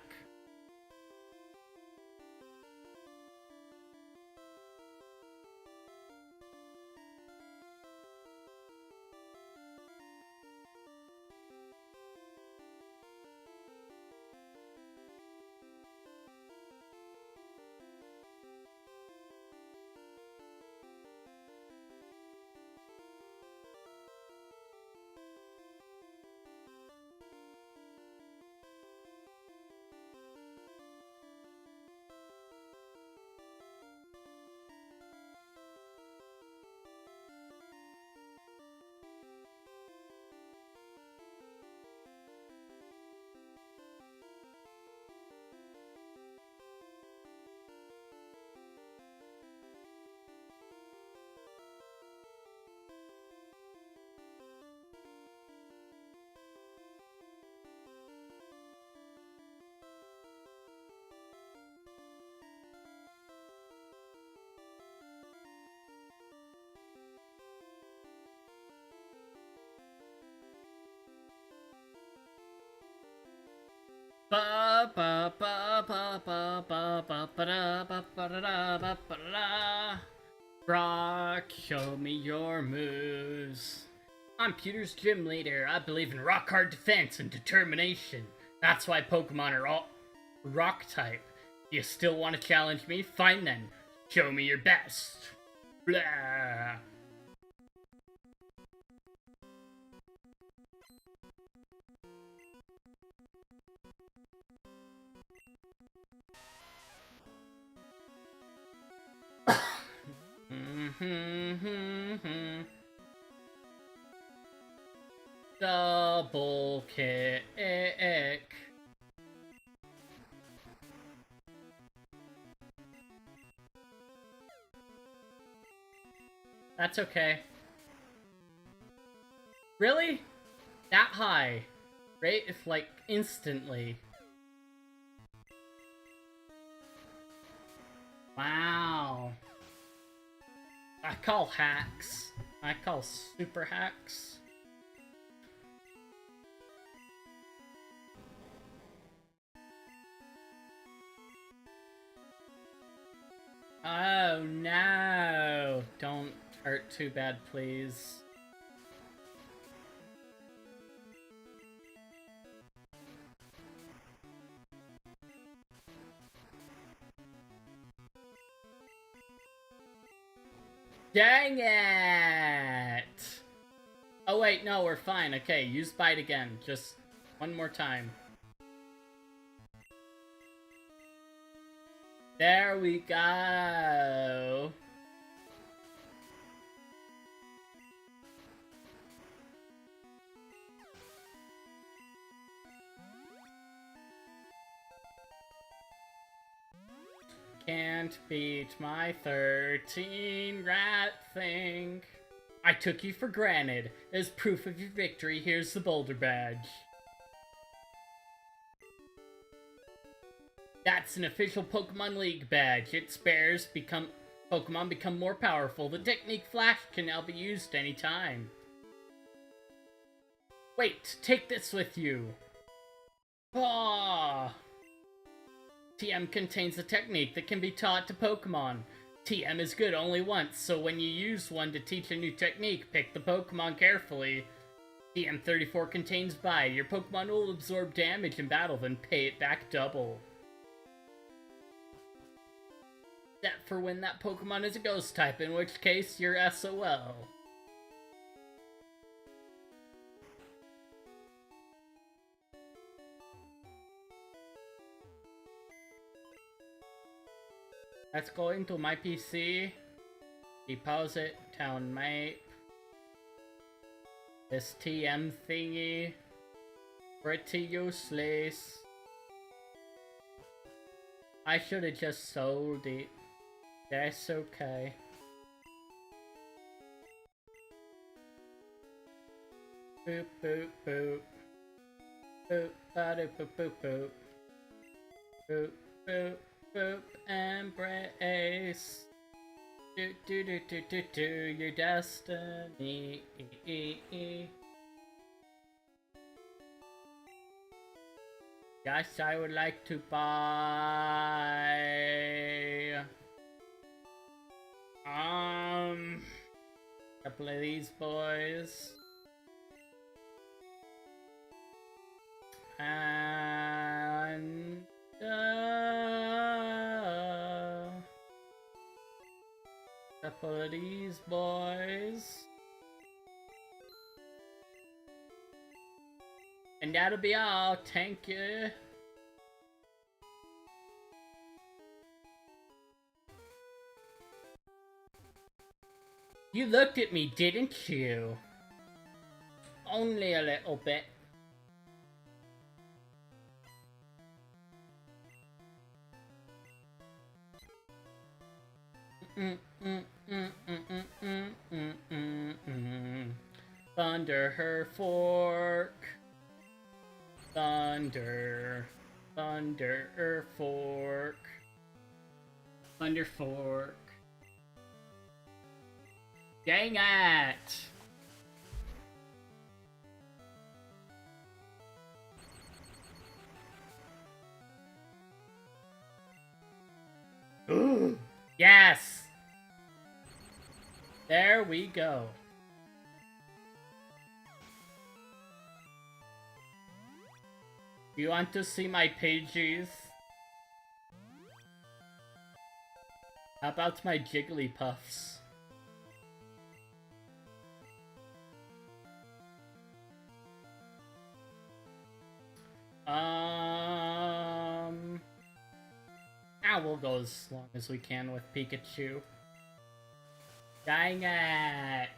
Ba ba ba ba ba ba ba ba da ba ba da da ba ba da da. Brock, show me your moves. I'm Pewter's gym leader. I believe in rock hard defense and determination. That's why Pokemon are all rock type. You still want to challenge me? Fine then. Show me your best. Blah. Double kick. That's okay. Really? That high? Right? If like instantly. Wow. I call hacks. I call super hacks. Oh no! Don't hurt too bad, please. Dang it! Oh wait, no, we're fine. Okay, use bite again. Just one more time. There we go. Can't beat my 13 rat thing. I took you for granted. As proof of your victory, here's the boulder badge. That's an official Pokemon League badge. Its bearers Pokemon become more powerful. The technique Flash can now be used anytime. Wait, take this with you. Ah. TM contains a technique that can be taught to Pokemon. TM is good only once, so when you use one to teach a new technique, pick the Pokemon carefully. TM34 contains Bite. Your Pokemon will absorb damage in battle, then pay it back double. Except for when that Pokemon is a Ghost type, in which case you're SOL. Let's go into my PC, deposit town map, this TM thingy, pretty useless. I should have just sold it. That's okay. Boop boop boop. Boop ba doop boop boop boop. Boop boop. Boop, embrace. Do your destiny. Yes, I would like to buy a couple of these boys. And couple of these boys. And that'll be all. Thank you. You looked at me, didn't you? Only a little bit. Thunder her fork. Thunder fork. Thunder fork. Dang it! Yes! There we go. You want to see my pages? How about my Jigglypuffs? We'll go as long as we can with Pikachu. Dang it!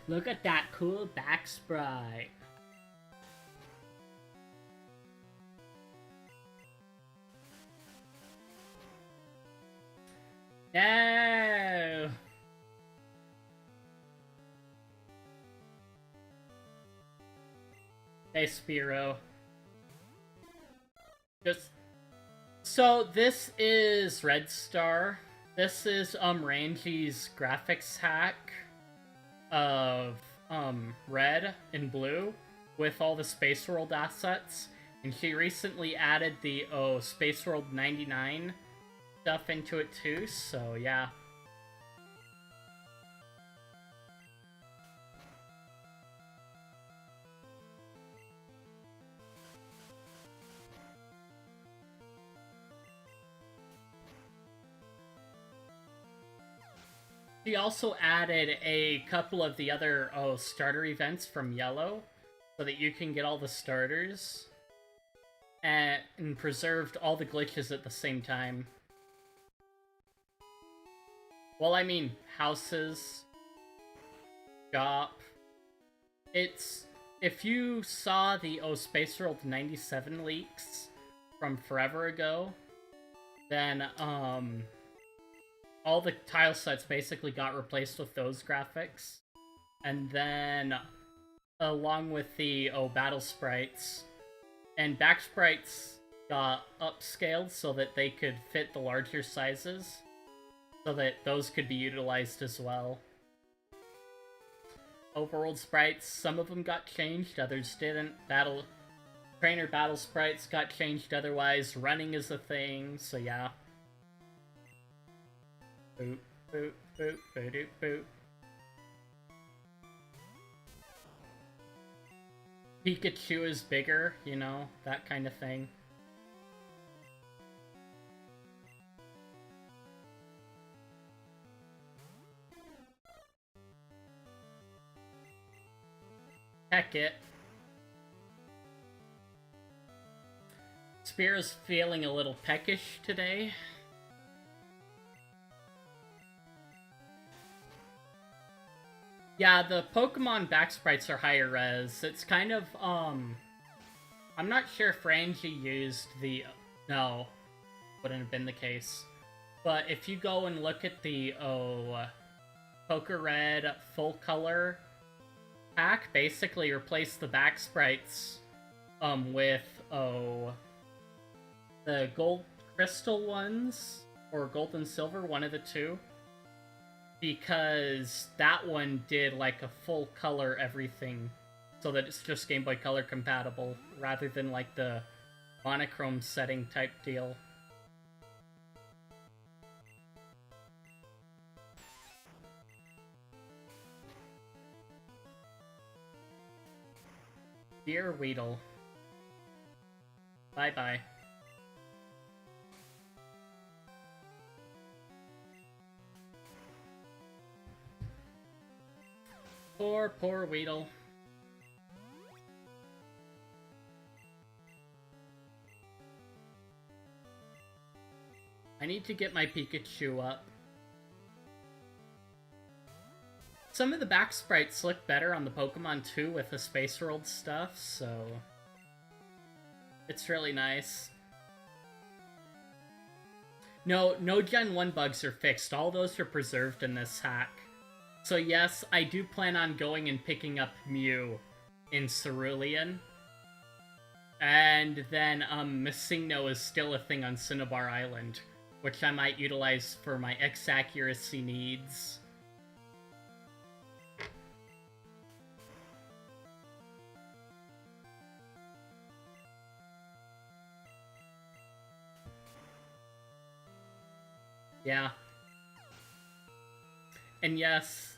Look at that cool back sprite. No! Hey, Spiro. Just So this is Red Star. This is Ranji's graphics hack of red and blue with all the Space World assets. And she recently added the Space World 99 stuff into it too, so yeah. She also added a couple of the other starter events from Yellow, so that you can get all the starters, and preserved all the glitches at the same time. Well, I mean, houses, shop. It's... If you saw the Space World 97 leaks from forever ago, then, all the tile sets basically got replaced with those graphics. And then, along with the, battle sprites, and back sprites got upscaled so that they could fit the larger sizes, so that those could be utilized as well. Overworld sprites, some of them got changed, others didn't. Trainer battle sprites got changed otherwise. Running is a thing, so yeah. Boop, boop, boop, boop, boop. Pikachu is bigger, you know, that kind of thing. Heck it. Spear is feeling a little peckish today. Yeah, the Pokemon back sprites are higher res. It's kind of, I'm not sure if Ranji used the... No, wouldn't have been the case. But if you go and look at the, Poker Red full color pack, basically replace the back sprites, with, the gold crystal ones, or gold and silver, one of the two. Because that one did like a full color everything, so that it's just Game Boy Color compatible, rather than like the monochrome setting type deal. Dear Weedle. Bye-bye. Poor Weedle. I need to get my Pikachu up. Some of the back sprites look better on the Pokemon too with the Space World stuff, so... It's really nice. No Gen 1 bugs are fixed. All those are preserved in this hack. So yes, I do plan on going and picking up Mew in Cerulean. And then, Missingno is still a thing on Cinnabar Island, which I might utilize for my X-accuracy needs. Yeah. And yes...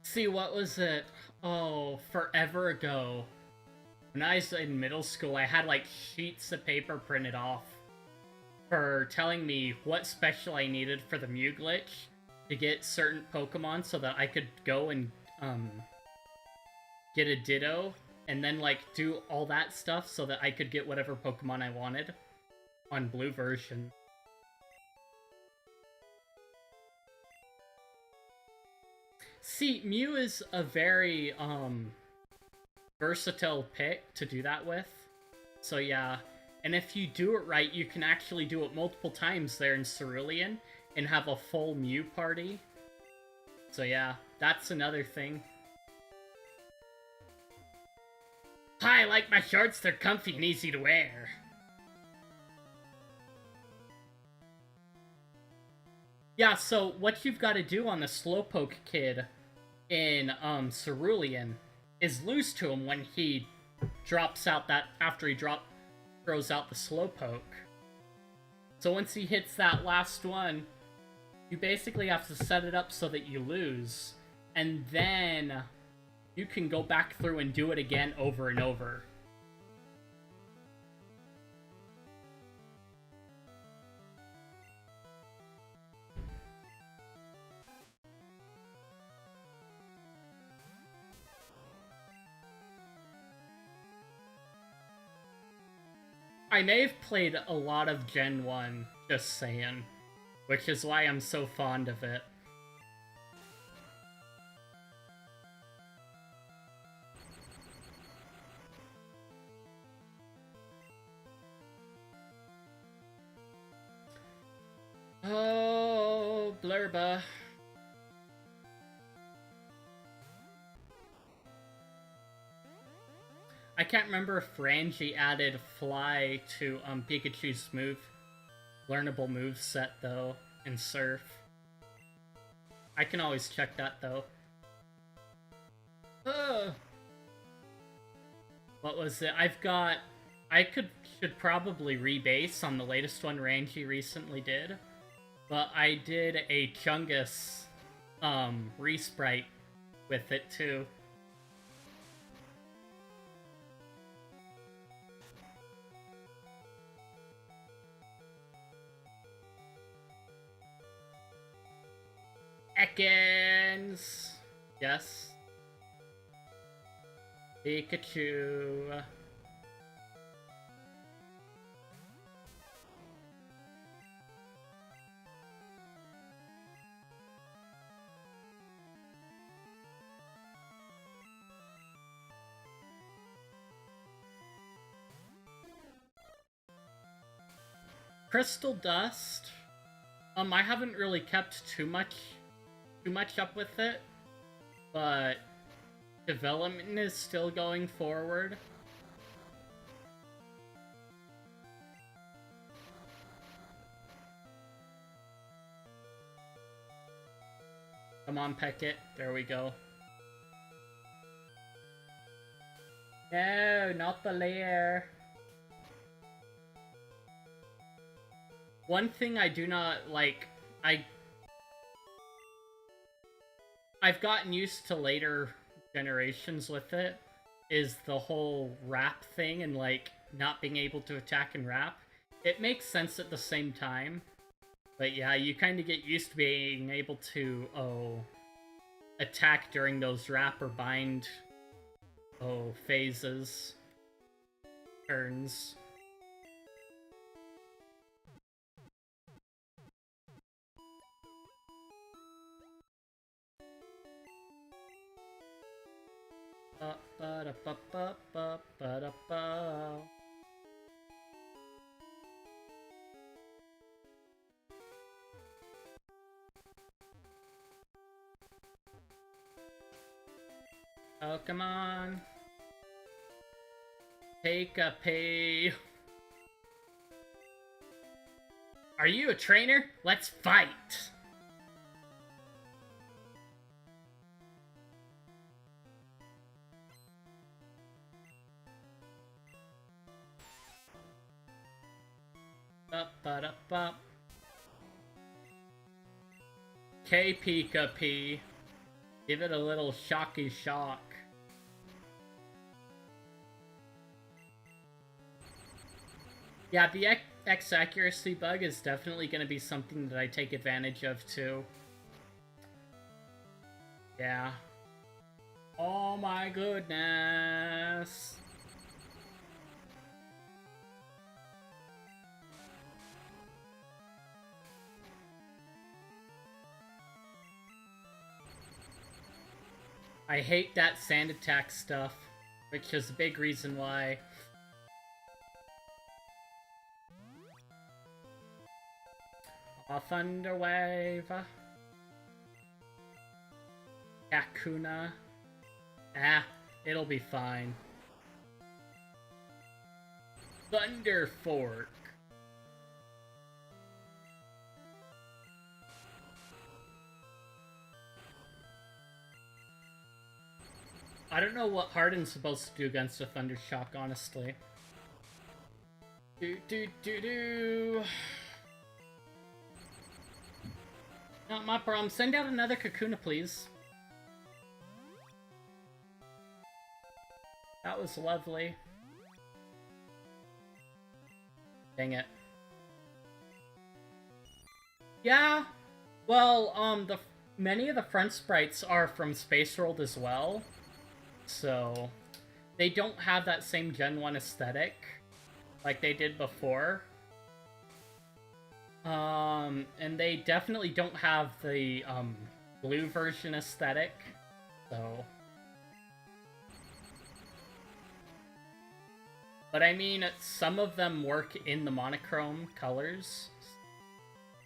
See, what was it? Oh, forever ago. When I was in middle school, I had, like, sheets of paper printed off for telling me what special I needed for the Mew glitch to get certain Pokemon so that I could go and, get a Ditto, and then, like, do all that stuff so that I could get whatever Pokemon I wanted on Blue version. See, Mew is a very, versatile pick to do that with. So yeah, and if you do it right, you can actually do it multiple times there in Cerulean and have a full Mew party. So yeah, that's another thing. I like my shorts, they're comfy and easy to wear. Yeah, so what you've got to do on the Slowpoke kid in Cerulean is lose to him when he drops out that after he throws out the Slowpoke. So once he hits that last one, you basically have to set it up so that you lose, and then you can go back through and do it again over and over. I may have played a lot of Gen 1, just saying, which is why I'm so fond of it. Oh, Blurba. I can't remember if Ranji added Fly to Pikachu's learnable move set though in Surf. I can always check that though. What was it? Should probably rebase on the latest one Ranji recently did, but I did a Chungus resprite with it too. Ekans! Yes. Pikachu. Crystal Dust. I haven't really kept too much up with it, but development is still going forward. Come on, peck it. There we go. No, not the lair. One thing I do not like, I've gotten used to later generations with it, is the whole wrap thing and like not being able to attack and wrap. It makes sense at the same time, but yeah, you kind of get used to being able to attack during those wrap or bind phases, turns. Oh, come on. Take a pay. Are you a trainer? Let's fight! Ba-ba-da-ba. Okay, Pika P. Give it a little shocky shock. Yeah, the X accuracy bug is definitely going to be something that I take advantage of too. Yeah. Oh my goodness. I hate that sand attack stuff, which is a big reason why. A Thunder Wave. Kakuna. Ah, it'll be fine. Thunder Fork. I don't know what Harden's supposed to do against a Thunder Shock, honestly. Do. Not my problem. Send out another Kakuna, please. That was lovely. Dang it. Yeah. Well, many of the front sprites are from Space World as well. So, they don't have that same Gen 1 aesthetic like they did before. And they definitely don't have the, blue version aesthetic. So... But I mean, some of them work in the monochrome colors.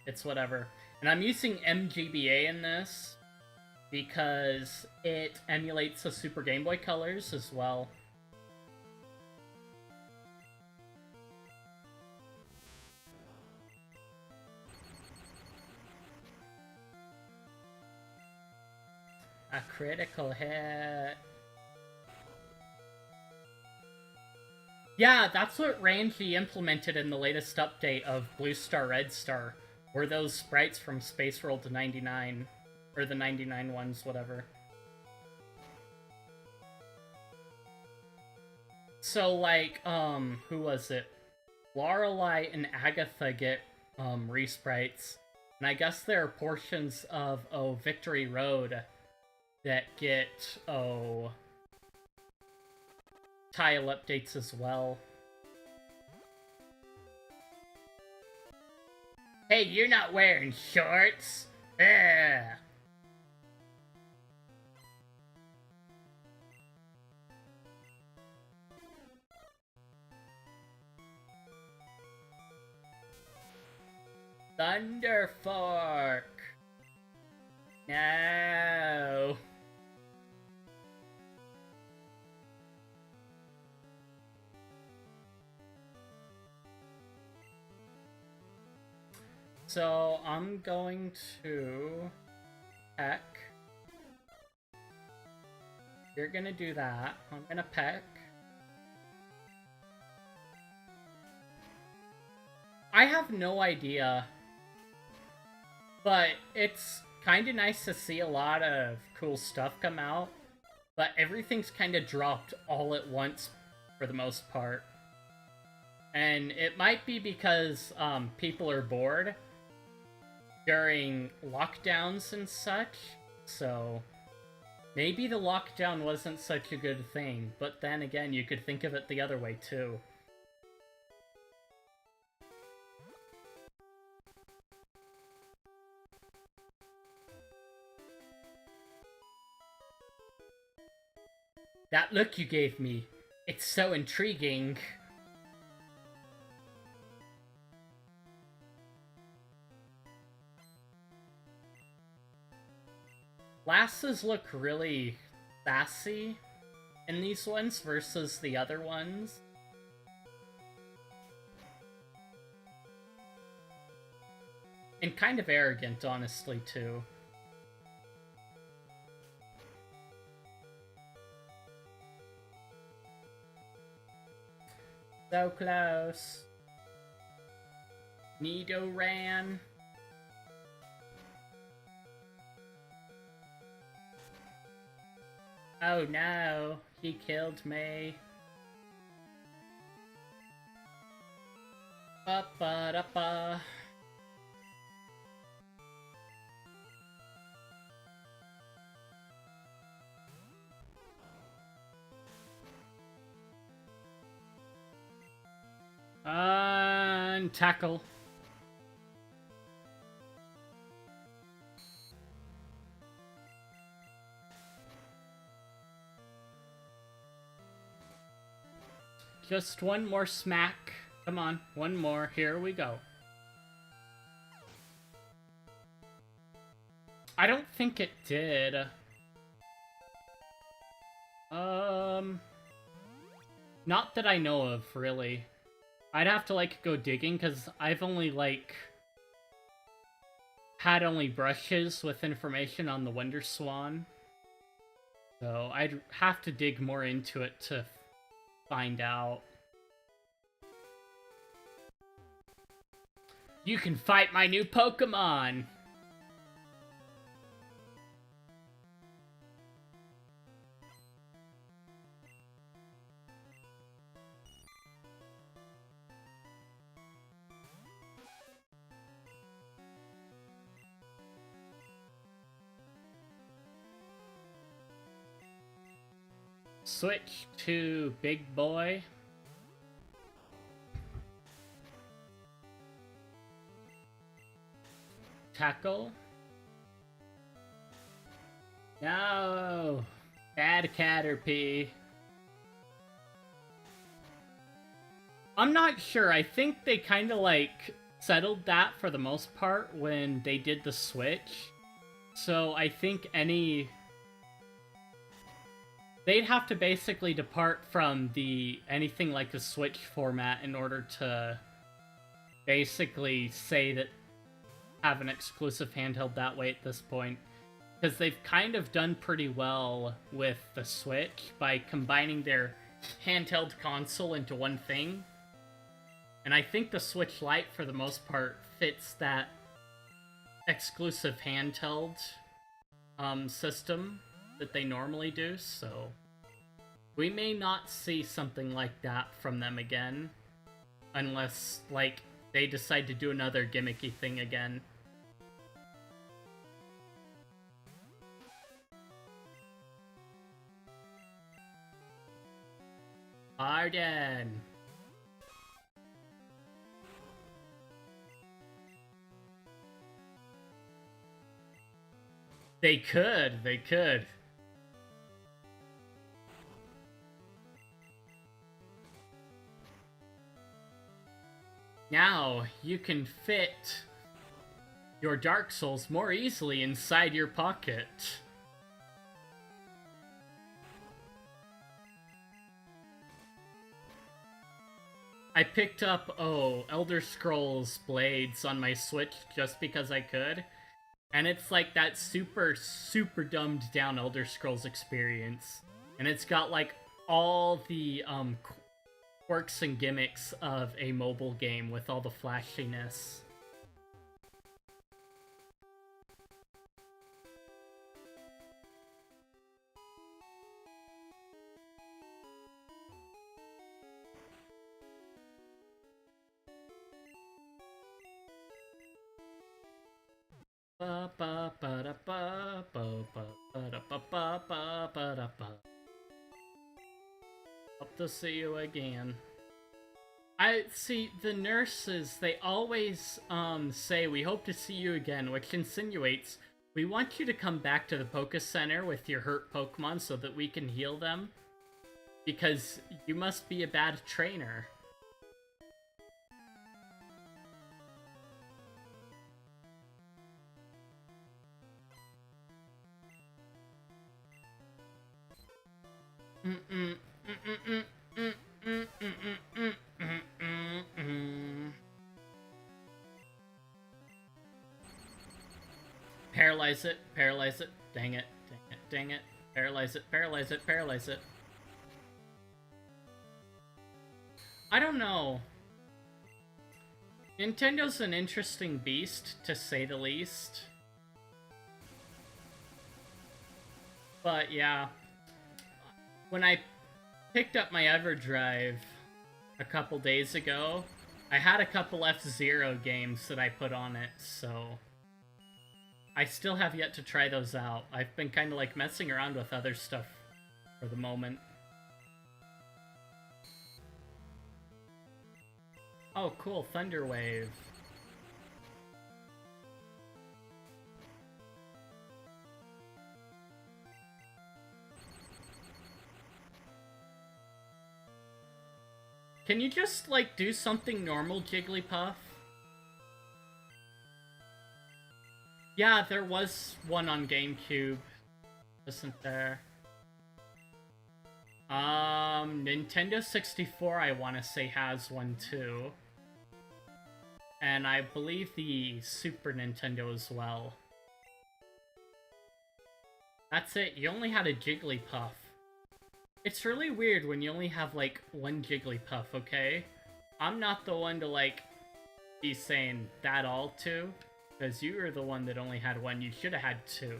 It's whatever. And I'm using MGBA in this because it emulates the Super Game Boy colors as well. A critical hit. Yeah, that's what Ranji implemented in the latest update of Bluestar, Redstar, were those sprites from Space World to 99. Or the 99 ones, whatever. So, like, who was it? Lorelei and Agatha get, resprites. And I guess there are portions of, Victory Road that get, tile updates as well. Hey, you're not wearing shorts! Ugh. Thunder Fork! No! So, I'm going to peck. You're gonna do that. I'm gonna peck. I have no idea. But it's kinda nice to see a lot of cool stuff come out. But everything's kinda dropped all at once for the most part. And it might be because people are bored during lockdowns and such, so maybe the lockdown wasn't such a good thing, but then again, you could think of it the other way too. That look you gave me, it's so intriguing. Lasses look really sassy in these ones versus the other ones. And kind of arrogant, honestly, too. So close. Nidoran. Oh no, he killed me. Ba-ba-da-ba. And tackle. Just one more smack. Come on, one more. Here we go. I don't think it did. Not that I know of, really. I'd have to, like, go digging, because I've only, like, had only brushes with information on the Wonder Swan. So I'd have to dig more into it to find out. You can fight my new Pokemon! Switch to Big Boy. Tackle. No! Bad Caterpie. I'm not sure. I think they kind of, like, settled that for the most part when they did the Switch. So I think they'd have to basically depart from anything like the Switch format in order to basically say that have an exclusive handheld that way at this point. Because they've kind of done pretty well with the Switch by combining their handheld console into one thing. And I think the Switch Lite, for the most part, fits that exclusive handheld system that they normally do, so we may not see something like that from them again, unless, like, they decide to do another gimmicky thing again. Arden! They could. Now, you can fit your Dark Souls more easily inside your pocket. I picked up, Elder Scrolls Blades on my Switch just because I could. And it's like that super, super dumbed down Elder Scrolls experience. And it's got like all the quirks and gimmicks of a mobile game with all the flashiness. Hope to see you again. I see the nurses, they always say we hope to see you again, which insinuates we want you to come back to the Poké Center with your hurt Pokemon so that we can heal them. Because you must be a bad trainer. Paralyze it, paralyze it, dang it, dang it, dang it. Paralyze it, paralyze it, paralyze it. I don't know. Nintendo's an interesting beast, to say the least. But yeah, when I picked up my EverDrive a couple days ago, I had a couple F-Zero games that I put on it, so I still have yet to try those out. I've been kind of like messing around with other stuff for the moment. Oh, cool, Thunder Wave. Can you just, like, do something normal, Jigglypuff? Yeah, there was one on GameCube. Isn't there? Nintendo 64, I want to say, has one too. And I believe the Super Nintendo as well. That's it, you only had a Jigglypuff. It's really weird when you only have, like, one Jigglypuff, okay? I'm not the one to, like, be saying that all to, because you were the one that only had one. You should have had two.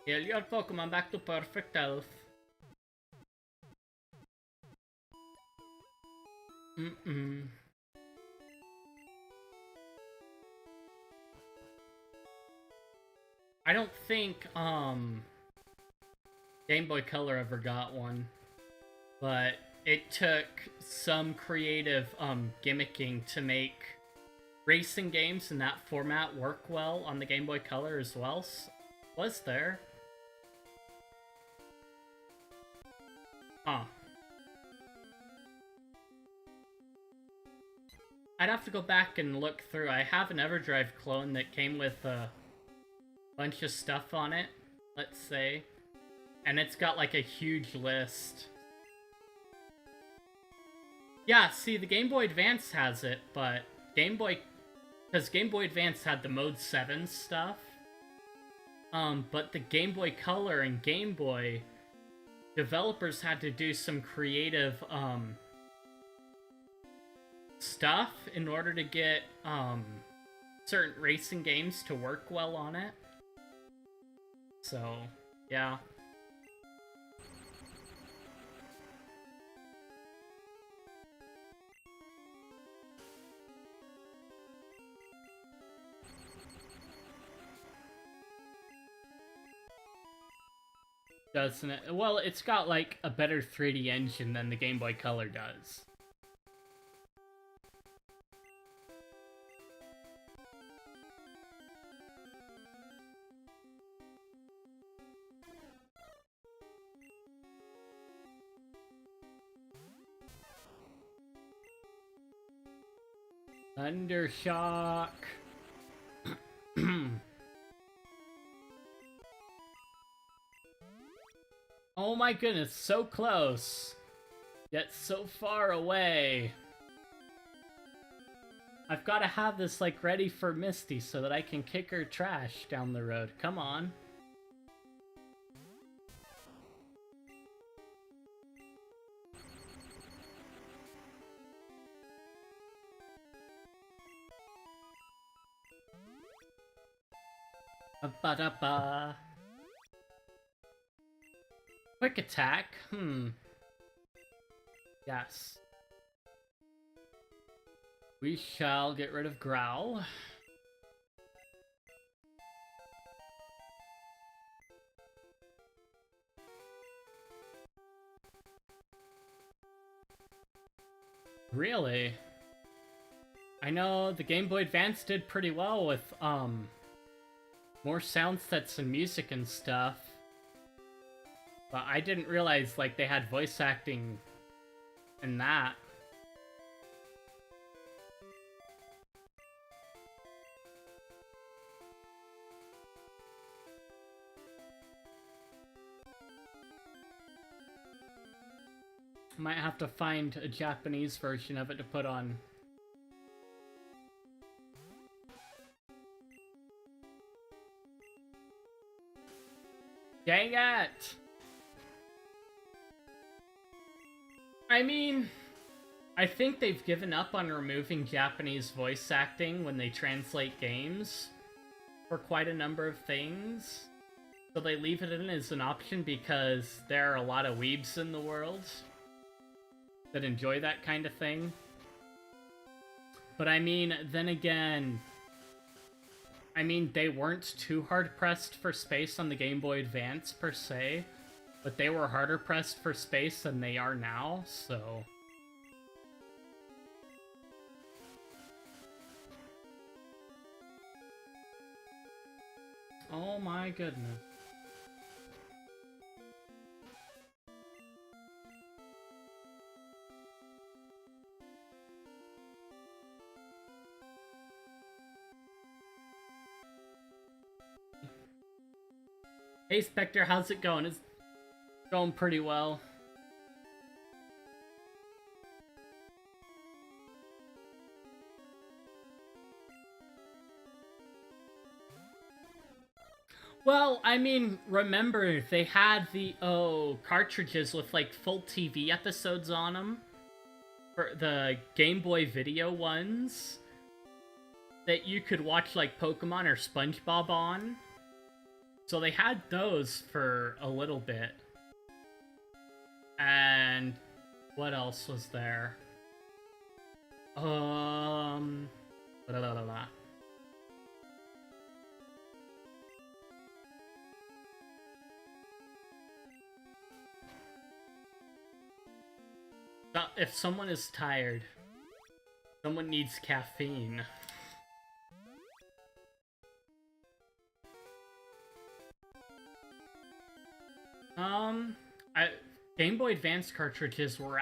Heal your Pokemon back to perfect health. I don't think, Game Boy Color ever got one. But it took some creative, gimmicking to make racing games in that format work well on the Game Boy Color as well. Was there? Huh. I'd have to go back and look through. I have an EverDrive clone that came with a bunch of stuff on it, let's say. And it's got like a huge list. Yeah, see, the Game Boy Advance has it, but because Game Boy Advance had the Mode 7 stuff. But the Game Boy Color and Game Boy, developers had to do some creative, stuff in order to get, certain racing games to work well on it. So, yeah. Doesn't it? Well, it's got, like, a better 3D engine than the Game Boy Color does. Thundershock. Oh my goodness, so close, yet so far away. I've got to have this, like, ready for Misty so that I can kick her trash down the road. Come on. Ba-da-ba. Quick attack? Yes. We shall get rid of Growl. Really? I know the Game Boy Advance did pretty well with, more sound sets and music and stuff. But I didn't realize, like, they had voice acting in that. Might have to find a Japanese version of it to put on. Dang it! I mean, I think they've given up on removing Japanese voice acting when they translate games for quite a number of things. So they leave it in as an option because there are a lot of weebs in the world that enjoy that kind of thing. But I mean, then again, I mean, they weren't too hard-pressed for space on the Game Boy Advance, per se. But they were harder pressed for space than they are now, so... Oh my goodness. Hey Spectre, how's it going? It's going pretty well. Well, I mean, remember, they had the, cartridges with, like, full TV episodes on them. For the Game Boy Video ones. That you could watch, like, Pokemon or SpongeBob on. So they had those for a little bit. And what else was there? Blah, blah, blah, blah. If someone is tired, someone needs caffeine. Game Boy Advance cartridges were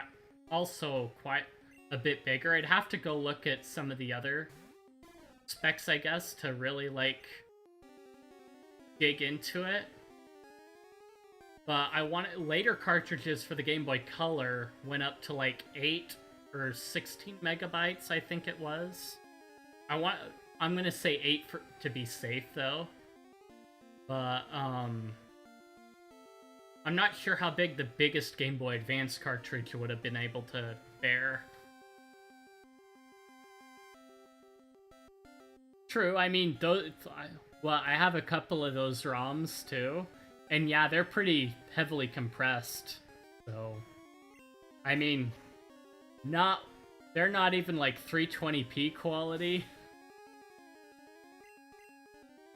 also quite a bit bigger. I'd have to go look at some of the other specs, I guess, to really, like, dig into it. But later cartridges for the Game Boy Color went up to, like, 8 or 16 megabytes, I think it was. I'm gonna say 8 to be safe, though. But, I'm not sure how big the biggest Game Boy Advance cartridge would have been able to bear. True, I mean, I have a couple of those ROMs, too. And yeah, they're pretty heavily compressed. So, I mean, they're not even, like, 320p quality.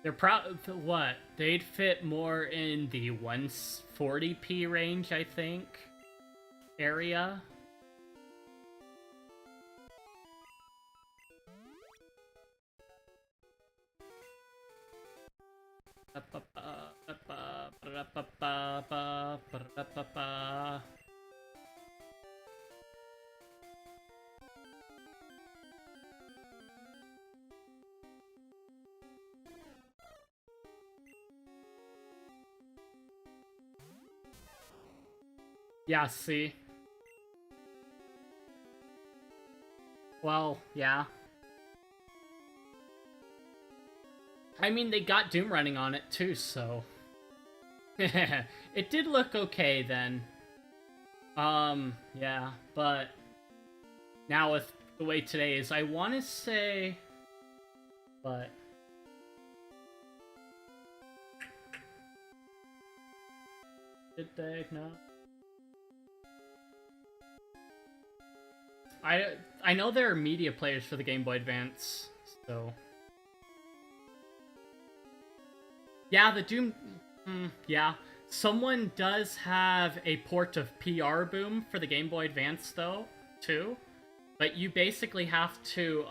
They're they'd fit more in the 140p range, I think, area. Yeah, see? Well, yeah. I mean, they got Doom running on it, too, so... It did look okay, then. Yeah, but... Now with the way today is, I want to say... But... Did they? No. I know there are media players for the Game Boy Advance, so... Yeah, the Doom... yeah. Someone does have a port of PR Boom for the Game Boy Advance, though, too. But you basically have to,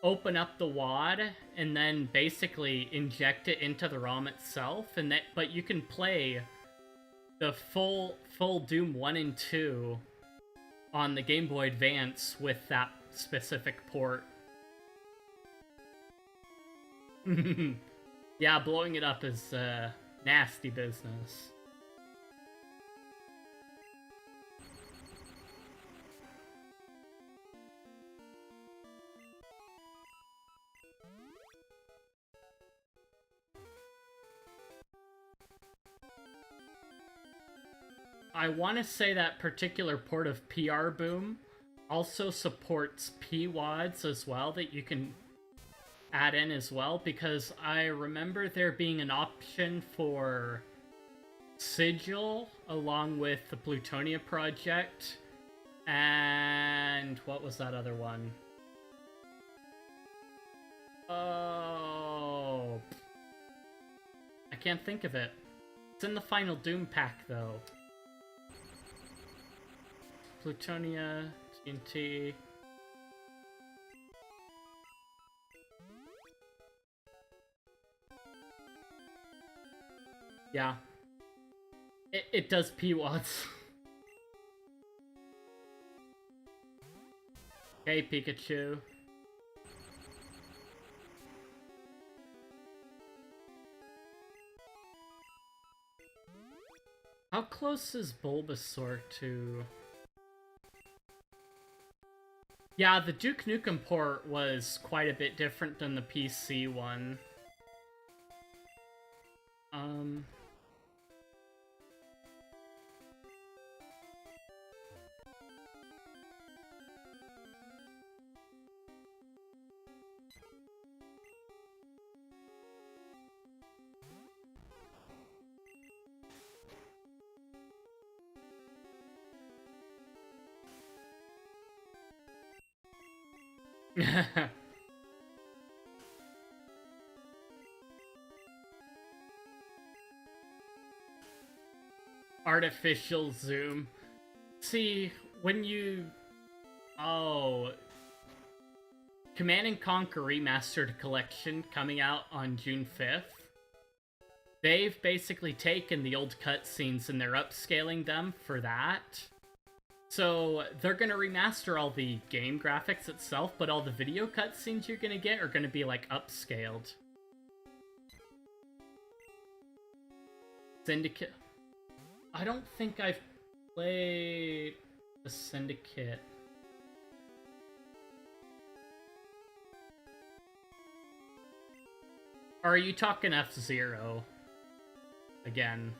open up the WAD and then basically inject it into the ROM itself, but you can play the full Doom 1 and 2 on the Game Boy Advance with that specific port. Yeah, blowing it up is nasty business. I want to say that particular port of PR Boom also supports PWADs as well that you can add in as well, because I remember there being an option for Sigil along with the Plutonia project, and what was that other one? Oh, I can't think of it. It's in the final Doom pack, though. Plutonia, TNT... Yeah. It does PWADs. Hey, Pikachu. How close is Bulbasaur to... Yeah, the Duke Nukem port was quite a bit different than the PC one. Artificial zoom. See, when you... Oh... Command & Conquer Remastered Collection coming out on June 5th. They've basically taken the old cutscenes and they're upscaling them for that. So they're gonna remaster all the game graphics itself, but all the video cutscenes you're gonna get are gonna be like upscaled. Syndicate. I don't think I've played the Syndicate. Or are you talking F-Zero? Again.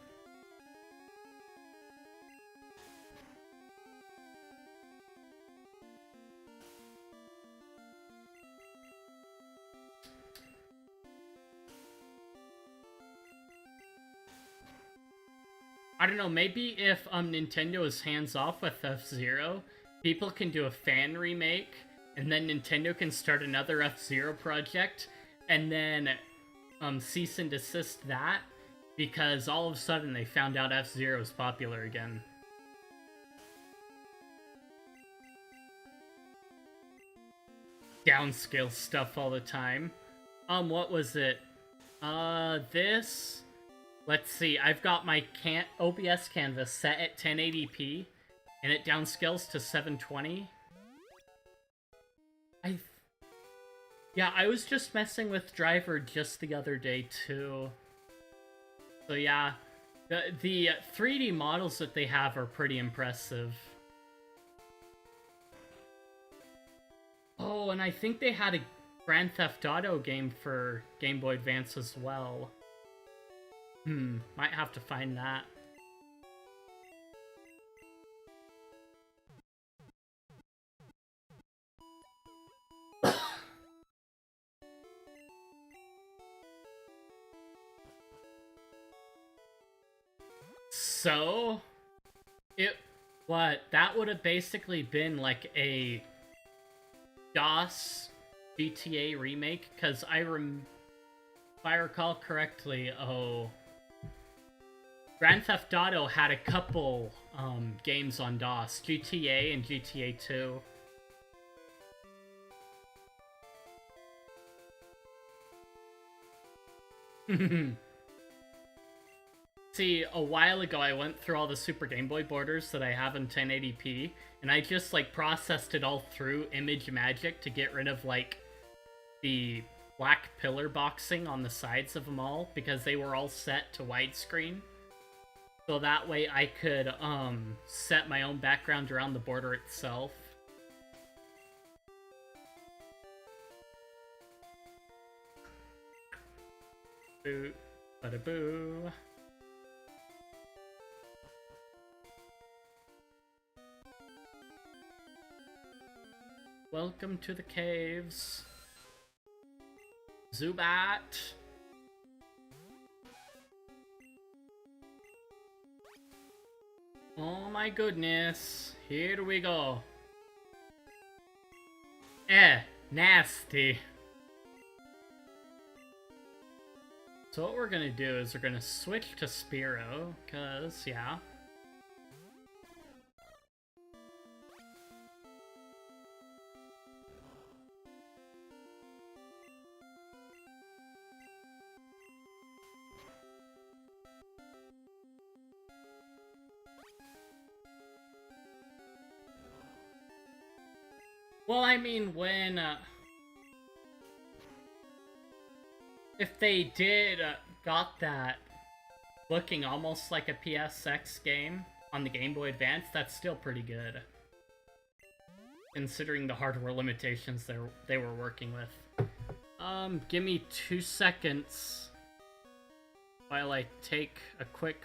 I don't know, maybe if Nintendo is hands-off with F-Zero, people can do a fan remake, and then Nintendo can start another F-Zero project, and then cease and desist that, because all of a sudden they found out F-Zero is popular again. Downscale stuff all the time. What was it? This... Let's see, I've got my OBS canvas set at 1080p, and it downscales to 720. Yeah, I was just messing with Driver just the other day, too. So yeah, the 3D models that they have are pretty impressive. Oh, and I think they had a Grand Theft Auto game for Game Boy Advance as well. Might have to find that. So, that would have basically been like a DOS GTA remake, because if I recall correctly, Grand Theft Auto had a couple games on DOS, GTA and GTA 2. See, a while ago I went through all the Super Game Boy borders that I have in 1080p, and I just like processed it all through Image Magic to get rid of like the black pillar boxing on the sides of them all, because they were all set to widescreen. So that way I could set my own background around the border itself. Boo, bada boo. Welcome to the caves, Zubat. Oh my goodness, here we go. Nasty. So what we're gonna do is we're gonna switch to Spearow, cause yeah. Well, I mean, when, if they did, got that looking almost like a PSX game on the Game Boy Advance, that's still pretty good, considering the hardware limitations they were working with. Give me 2 seconds while I take a quick...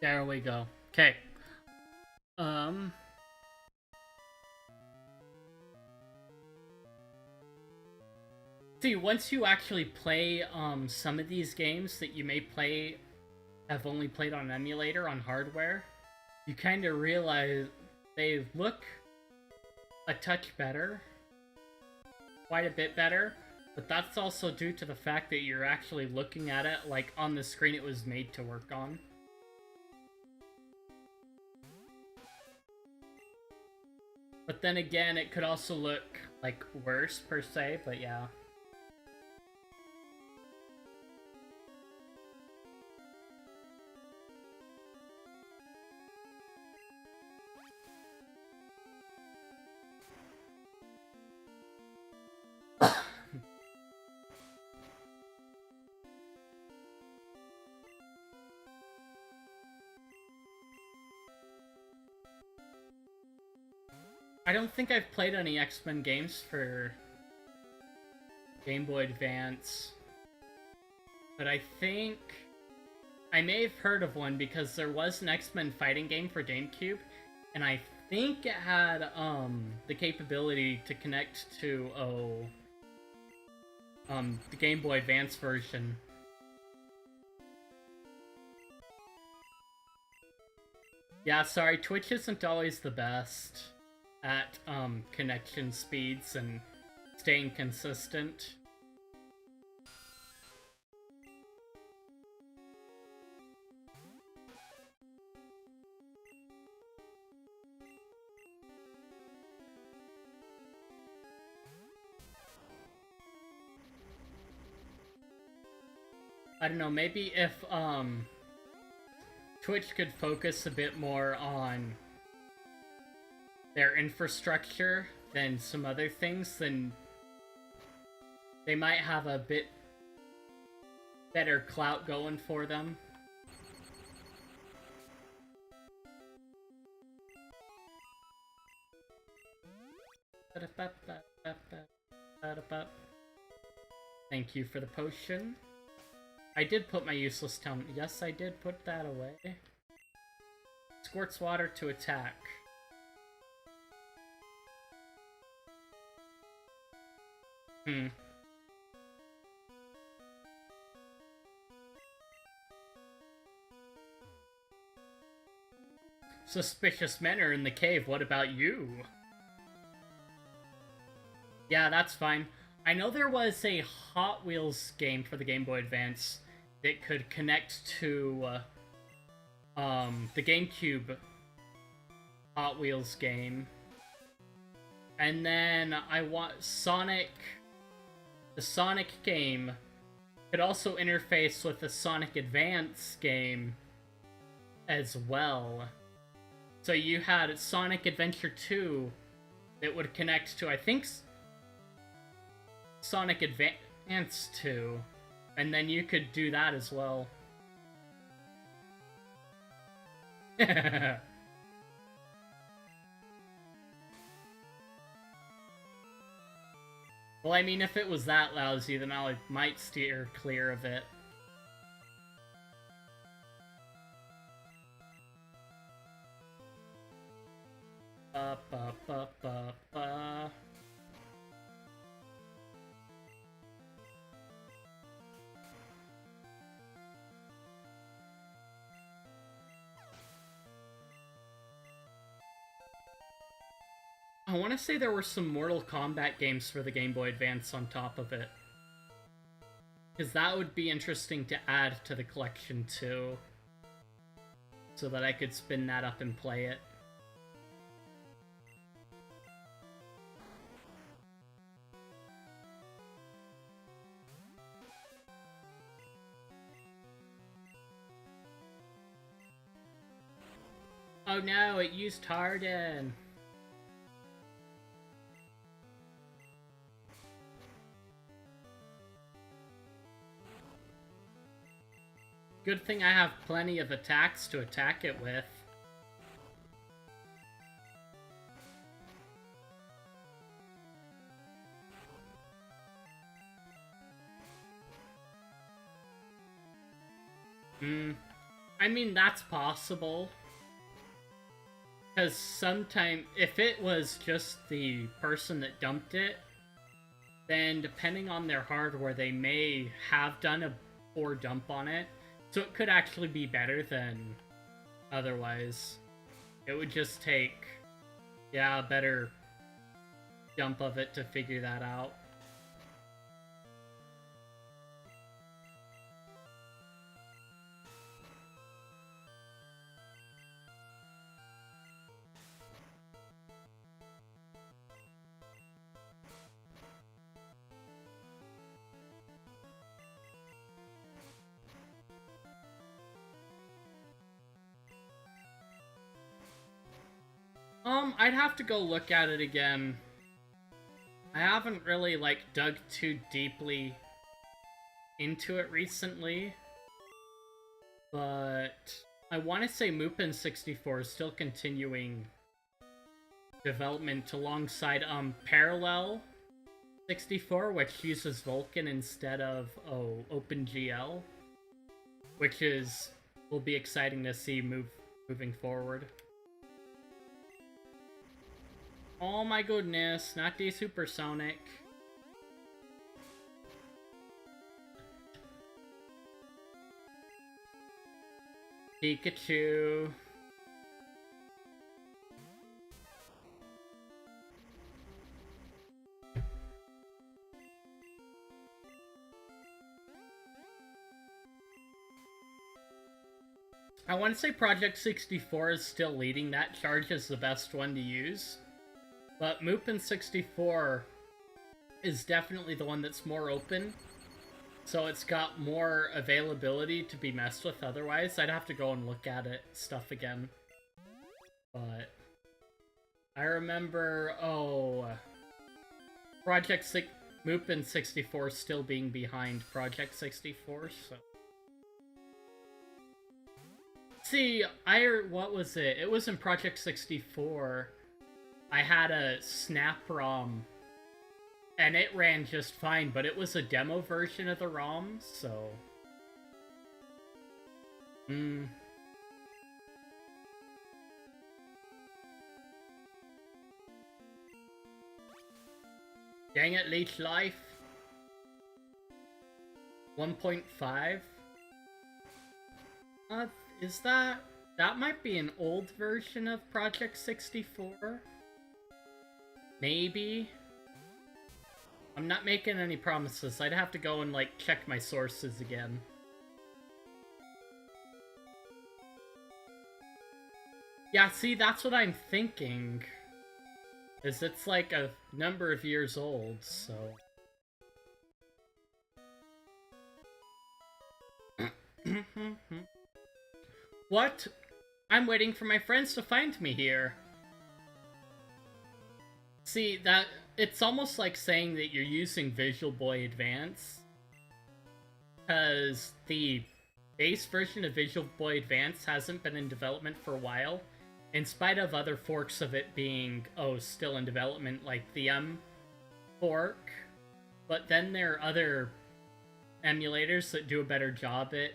There we go. Okay. See, once you actually play some of these games that you may have only played on emulator on hardware, you kind of realize they look a touch better, quite a bit better, but that's also due to the fact that you're actually looking at it like on the screen it was made to work on. But then again, it could also look like worse per se, but yeah. I don't think I've played any X-Men games for Game Boy Advance, but I think I may have heard of one because there was an X-Men fighting game for GameCube, and I think it had the capability to connect to the Game Boy Advance version. Yeah, sorry, Twitch isn't always the best at connection speeds and staying consistent. I don't know, maybe if Twitch could focus a bit more on their infrastructure than some other things, then they might have a bit better clout going for them. Thank you for the potion. I did put my useless town. Yes, I did put that away. Squirts water to attack. Suspicious men are in the cave. What about you? Yeah, that's fine. I know there was a Hot Wheels game for the Game Boy Advance that could connect to the GameCube Hot Wheels game. And then I want Sonic. The Sonic game could also interface with the Sonic Advance game as well. So you had Sonic Adventure 2 that would connect to, I think, Sonic Advance 2. And then you could do that as well. Well, I mean, if it was that lousy, then I might steer clear of it. Ba, ba, ba, ba, ba. I want to say there were some Mortal Kombat games for the Game Boy Advance on top of it. Because that would be interesting to add to the collection too. So that I could spin that up and play it. Oh no, it used Harden. Good thing I have plenty of attacks to attack it with. I mean, that's possible. Because sometimes, if it was just the person that dumped it, then depending on their hardware, they may have done a poor dump on it. So it could actually be better than otherwise. It would just take, yeah, a better dump of it to figure that out. I'd have to go look at it again. I haven't really, like, dug too deeply into it recently. But I want to say Mupen 64 is still continuing development alongside, Parallel 64, which uses Vulkan instead of, OpenGL. Which will be exciting to see moving forward. Oh my goodness, not the Supersonic. Pikachu. I want to say Project 64 is still leading that charge as the best one to use. But Mupen 64 is definitely the one that's more open. So it's got more availability to be messed with otherwise. I'd have to go and look at stuff again. But I remember, Mupen 64 still being behind Project 64, so. See, what was it? It was in Project 64. I had a Snap ROM, and it ran just fine, but it was a demo version of the ROM, so... Dang it, Leech Life. 1.5? Is that... That might be an old version of Project 64? Maybe? I'm not making any promises. I'd have to go and, like, check my sources again. Yeah, see, that's what I'm thinking. is it's like a number of years old, so... What? I'm waiting for my friends to find me here. See, that... It's almost like saying that you're using Visual Boy Advance. Because the base version of Visual Boy Advance hasn't been in development for a while, in spite of other forks of it being, still in development, like the fork. But then there are other emulators that do a better job at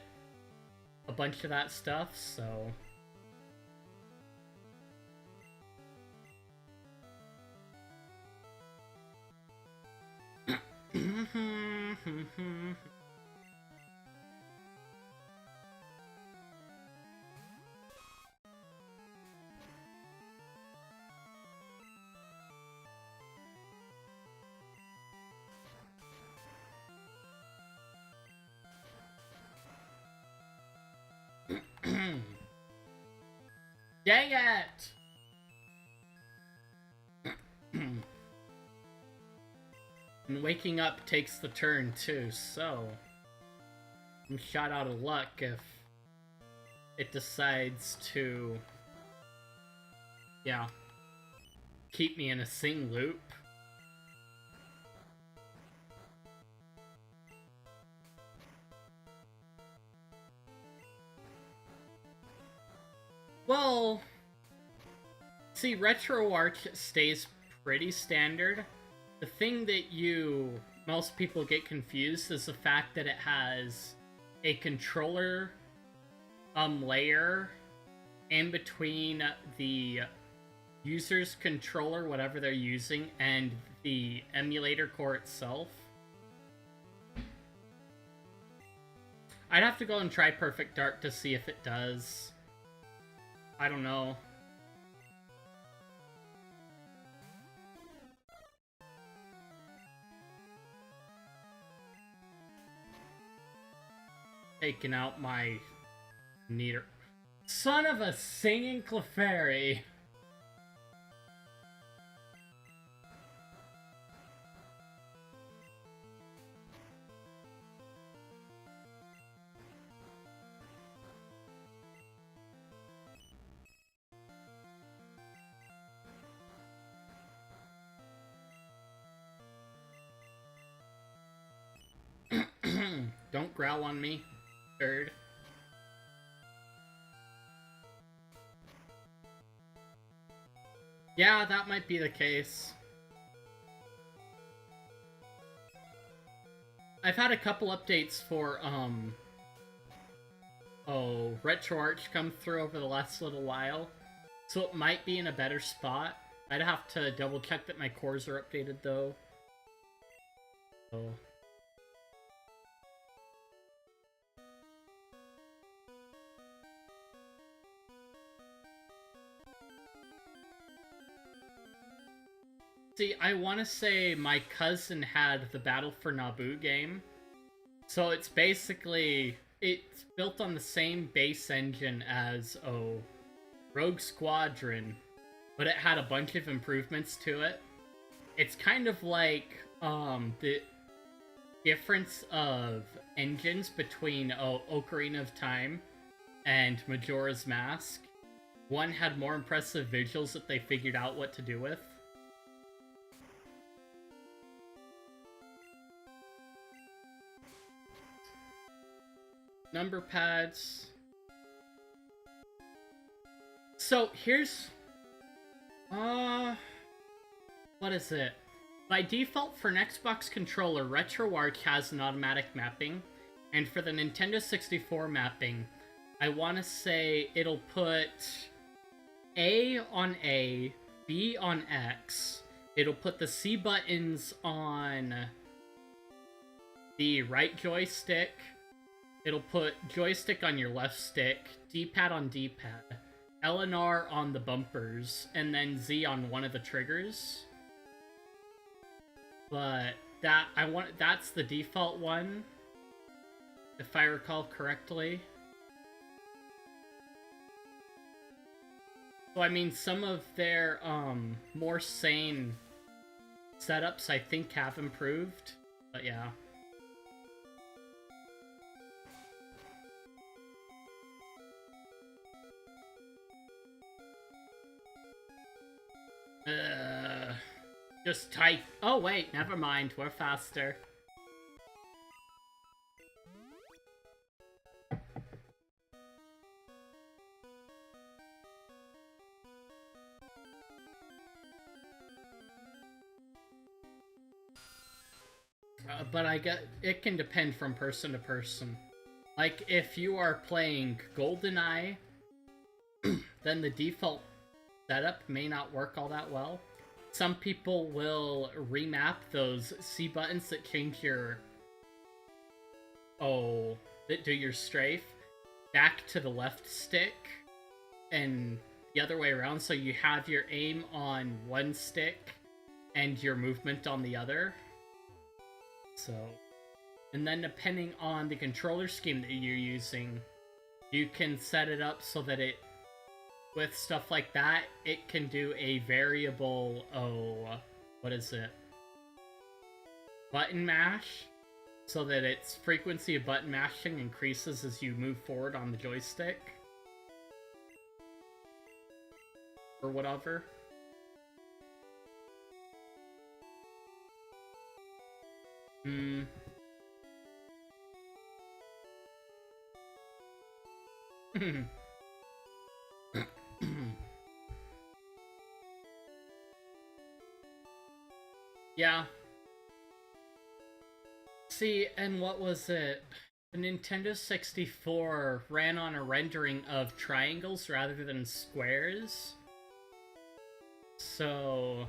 a bunch of that stuff, so... Dang it! And waking up takes the turn too, so... I'm shot out of luck if it decides to... yeah. Keep me in a sing loop. Well... See, RetroArch stays pretty standard. The thing that most people get confused is the fact that it has a controller layer in between the user's controller, whatever they're using, and the emulator core itself. I'd have to go and try Perfect Dark to see if it does. I don't know. Taking out my neater. Son of a singing Clefairy! Don't growl on me, bird. Yeah, that might be the case. I've had a couple updates for, RetroArch come through over the last little while, so it might be in a better spot. I'd have to double check that my cores are updated, though. So... See, I want to say my cousin had the Battle for Naboo game. So it's basically... It's built on the same base engine as, Rogue Squadron. But it had a bunch of improvements to it. It's kind of like, the difference of engines between, Ocarina of Time and Majora's Mask. One had more impressive visuals that they figured out what to do with. Number pads. So here's what is it? By default for an Xbox controller, RetroArch has an automatic mapping, and for the Nintendo 64 mapping, I want to say it'll put A on A, B on X. It'll put the C buttons on the right joystick. It'll put joystick on your left stick, D-pad on D-pad, L and R on the bumpers, and then Z on one of the triggers. But that's the default one, if I recall correctly. So I mean, some of their more sane setups I think have improved, but yeah. Just type. Oh wait, never mind. We're faster. But I get it can depend from person to person. Like if you are playing GoldenEye, then the default setup may not work all that well. Some people will remap those C buttons that change your that do your strafe back to the left stick and the other way around, so you have your aim on one stick and your movement on the other. So, and then depending on the controller scheme that you're using, you can set it up so that it, with stuff like that, it can do a variable, what is it? Button mash, so that its frequency of button mashing increases as you move forward on the joystick. Or whatever. Yeah. See, and what was it? The Nintendo 64 ran on a rendering of triangles rather than squares. So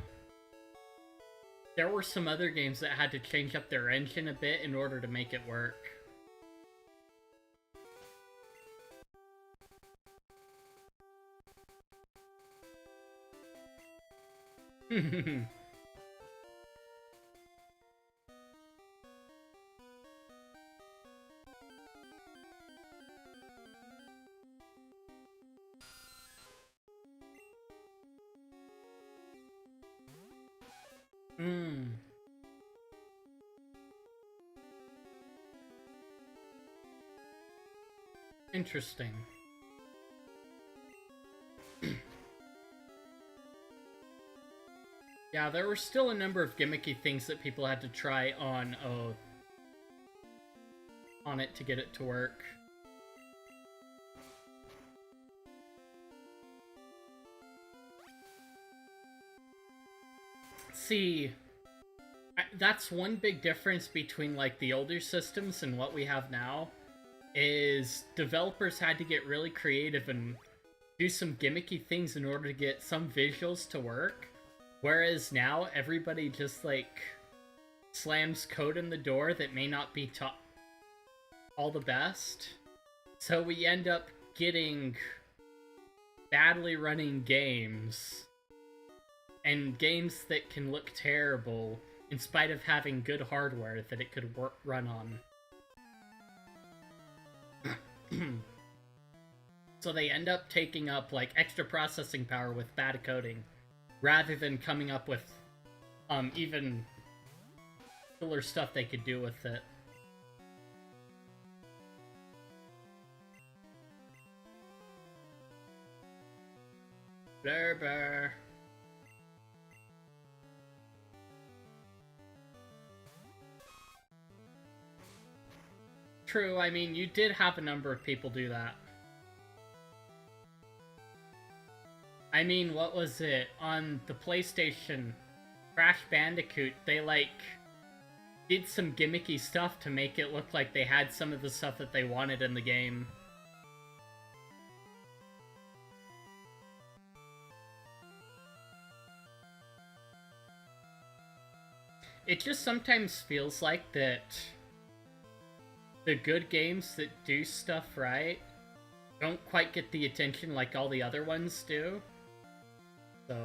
there were some other games that had to change up their engine a bit in order to make it work. Interesting. Yeah, there were still a number of gimmicky things that people had to try on it to get it to work. See, that's one big difference between like the older systems and what we have now, is developers had to get really creative and do some gimmicky things in order to get some visuals to work. Whereas now, everybody just, like, slams code in the door that may not be all the best. So we end up getting badly running games. And games that can look terrible, in spite of having good hardware that it could run on. So they end up taking up, like, extra processing power with bad coding, rather than coming up with even cooler stuff they could do with it. Blur. True, I mean, you did have a number of people do that. I mean, what was it? On the PlayStation, Crash Bandicoot, they, like, did some gimmicky stuff to make it look like they had some of the stuff that they wanted in the game. It just sometimes feels like that the good games that do stuff right don't quite get the attention like all the other ones do. So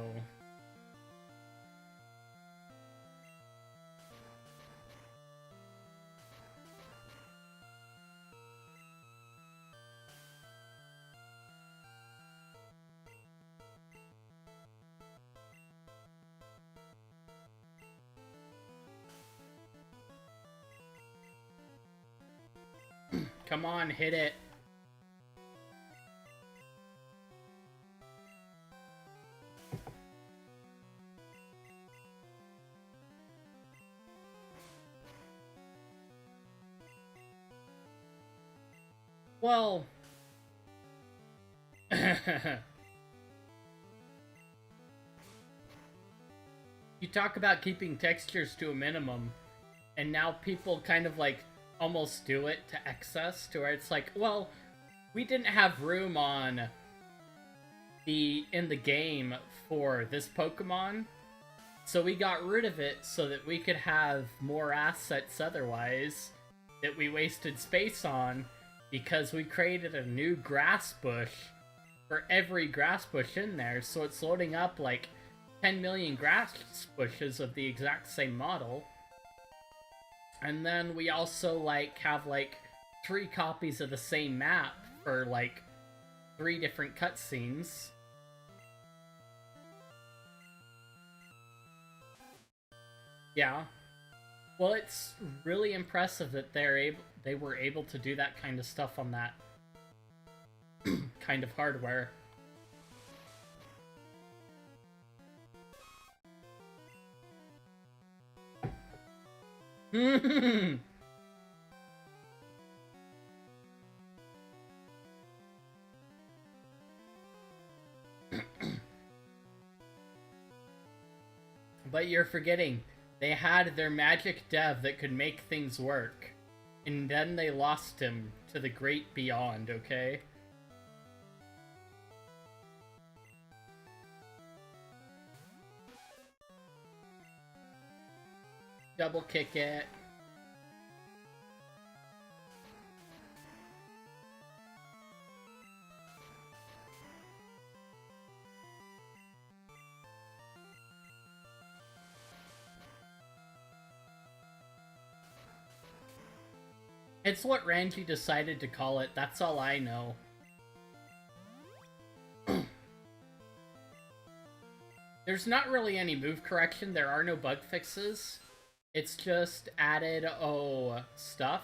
Come on, hit it. Well... You talk about keeping textures to a minimum, and now people kind of like almost do it to excess, to where it's like, well, we didn't have room in the game for this Pokemon, so we got rid of it so that we could have more assets otherwise that we wasted space on, because we created a new grass bush for every grass bush in there, so it's loading up like 10 million grass bushes of the exact same model. And then we also like have like 3 copies of the same map for like 3 different cutscenes. Yeah. Well, it's really impressive that they were able to do that kind of stuff on that kind of hardware. But you're forgetting, they had their magic dev that could make things work, and then they lost him to the great beyond, okay? Double kick it. It's what Ranji decided to call it, that's all I know. There's not really any move correction, there are no bug fixes. It's just added, stuff.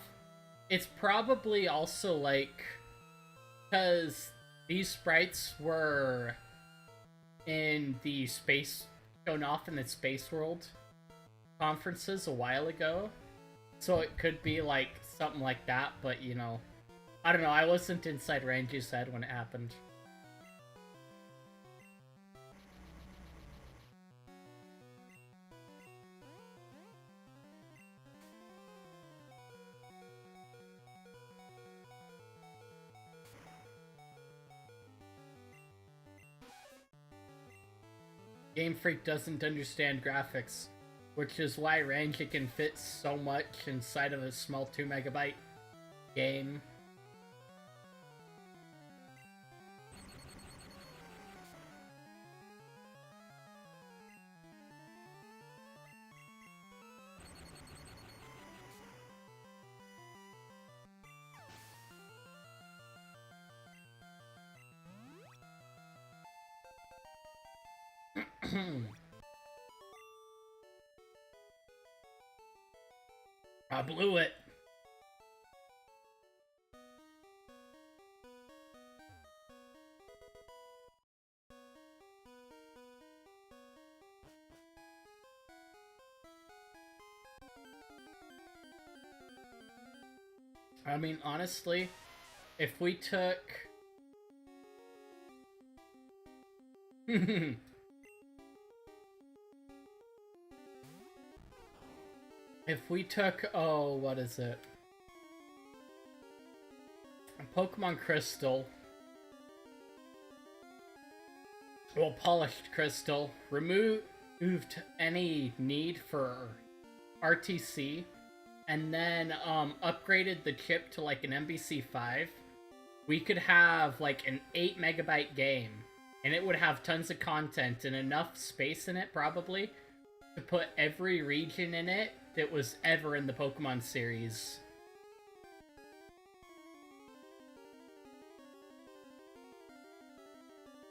It's probably also, like, because these sprites were in the space, shown off in the Space World conferences a while ago. So it could be, like, something like that, but, you know, I don't know, I wasn't inside Ranji's head when it happened. Game Freak doesn't understand graphics, which is why Ranji can fit so much inside of a small 2 megabyte game. I blew it. I mean, honestly, if we took... If we took, what is it? Pokemon Crystal. Well, Polished Crystal. Removed any need for RTC. And then, upgraded the chip to, like, an MBC5. We could have, like, an 8 megabyte game. And it would have tons of content and enough space in it, probably, to put every region in it that was ever in the Pokemon series.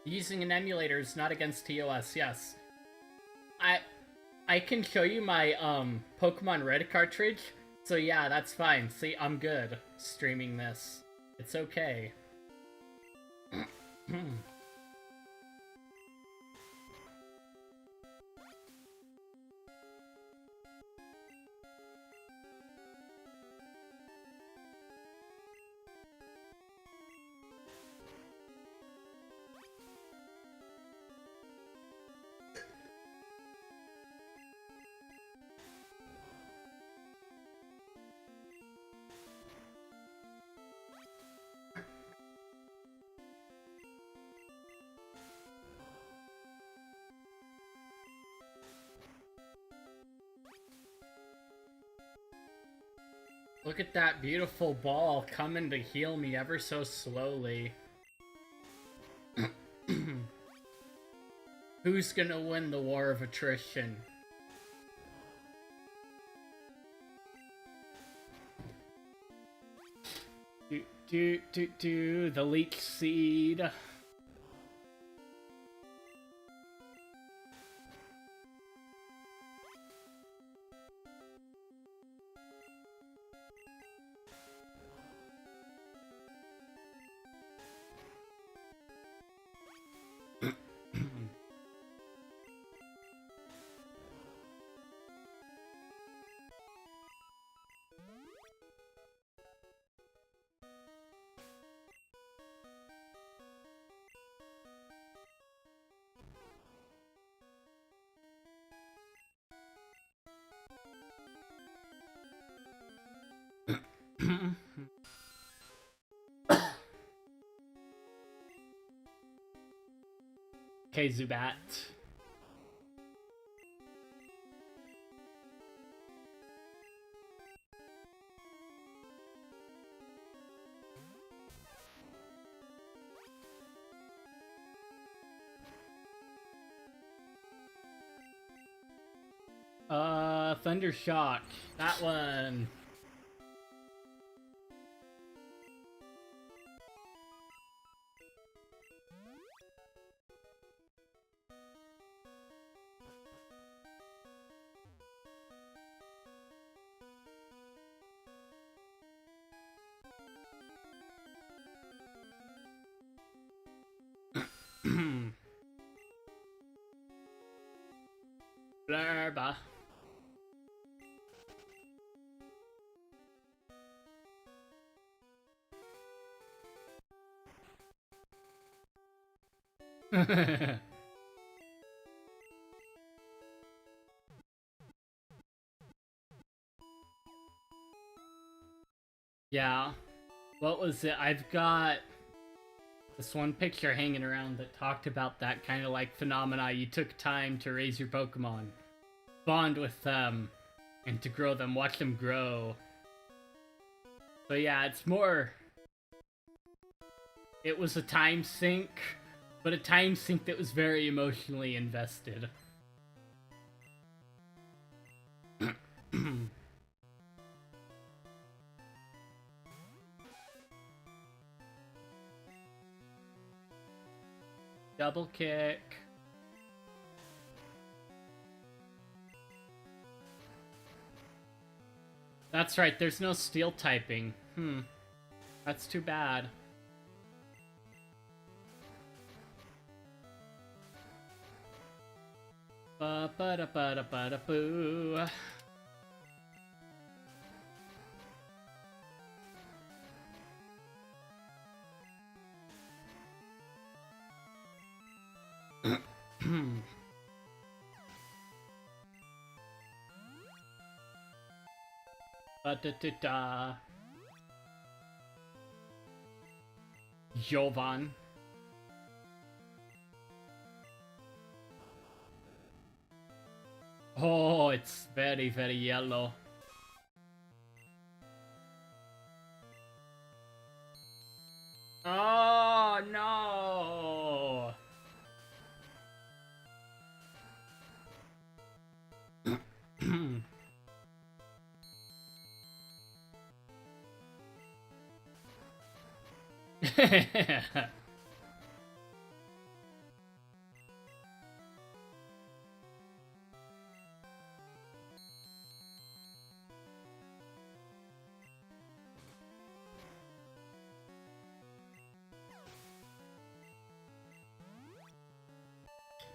Using an emulator is not against TOS, yes. I can show you my Pokemon Red cartridge. So yeah, that's fine. See, I'm good streaming this. It's okay. Look at that beautiful ball coming to heal me ever so slowly. Who's gonna win the war of attrition? The leech seed. Okay, Zubat. Thunder Shock. That one. Blurba. Yeah. What was it? I've got this one picture hanging around that talked about that kind of like phenomena. You took time to raise your Pokemon, bond with them, and to grow them, watch them grow. So yeah, it's more... It was a time sink, but a time sink that was very emotionally invested. Double kick. That's right, there's no steel typing. That's too bad. Ba ba da ba da ba da boo. Ba-da-da-da. Jovan. Oh, it's very, very yellow. Oh, no!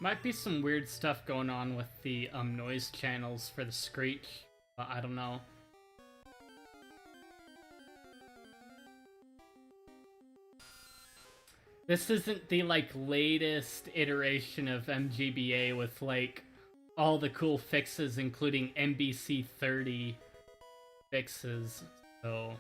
Might be some weird stuff going on with the noise channels for the Screech, but I don't know. This isn't the, like, latest iteration of MGBA with, like, all the cool fixes, including MBC 30 fixes, so...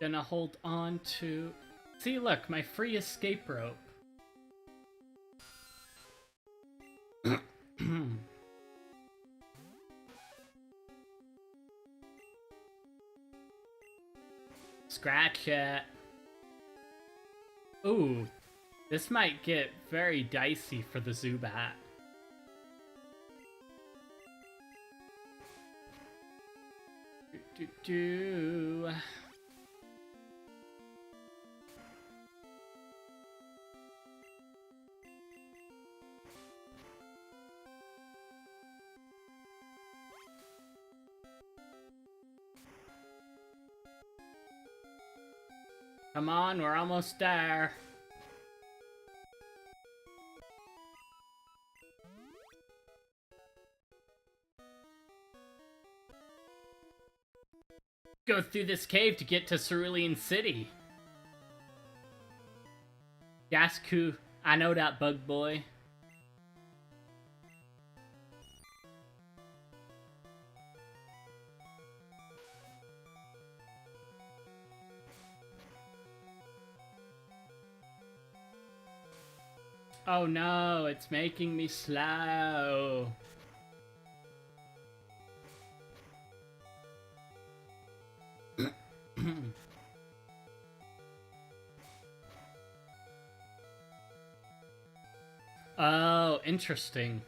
Gonna hold on to... See, look, my free escape rope. Scratch it. Ooh, this might get very dicey for the Zubat. Do. Come on, we're almost there. Go through this cave to get to Cerulean City. Gasku, I know that, bug boy. Oh no, it's making me slow. Oh, interesting.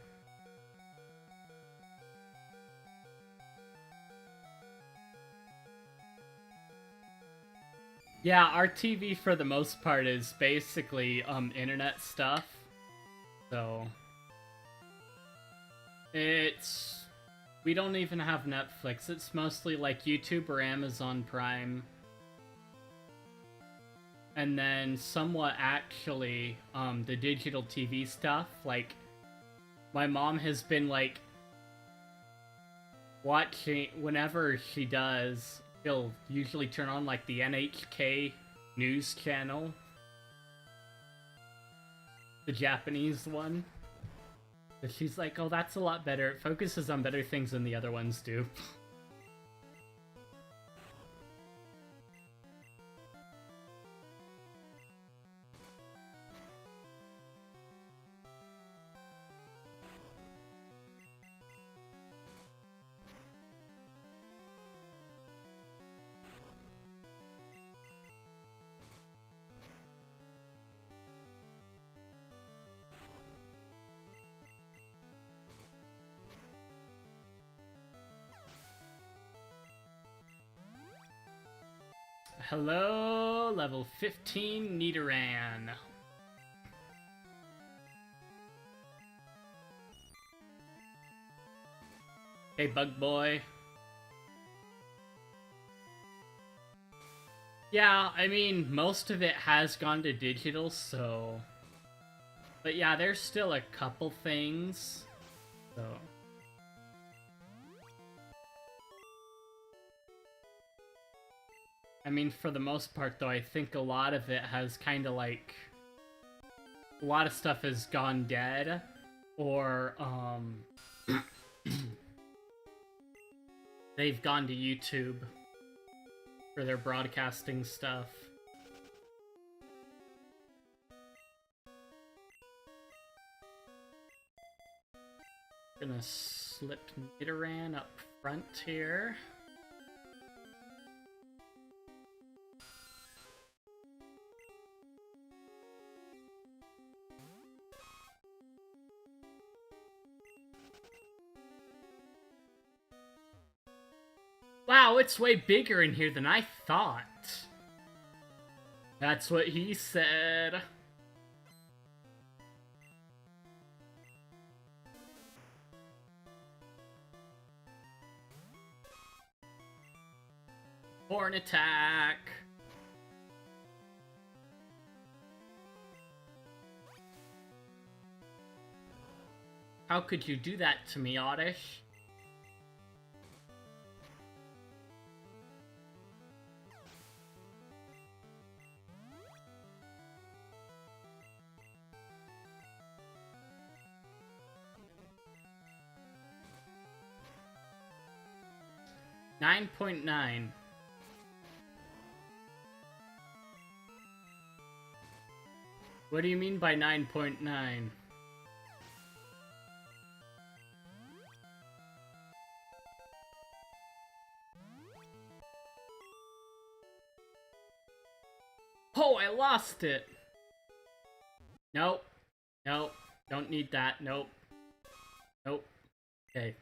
Yeah, our TV for the most part is basically internet stuff. So we don't even have Netflix. It's mostly like YouTube or Amazon Prime. And then somewhat actually the digital TV stuff. Like my mom has been like watching whenever she does, she'll usually turn on like the NHK news channel. The Japanese one. But she's like, oh, that's a lot better. It focuses on better things than the other ones do. Hello, level 15 Nidoran. Hey, bug boy. Yeah, I mean, most of it has gone to digital, so... But yeah, there's still a couple things, so... I mean, for the most part, though, I think a lot of it has kind of, like... A lot of stuff has gone dead, or, they've gone to YouTube for their broadcasting stuff. Gonna slip Nidoran up front here. Wow, it's way bigger in here than I thought. That's what he said. Horn attack! How could you do that to me, Oddish? $9.9. What do you mean by 9.9? Oh, I lost it! Nope. Nope. Don't need that. Nope. Nope. Okay.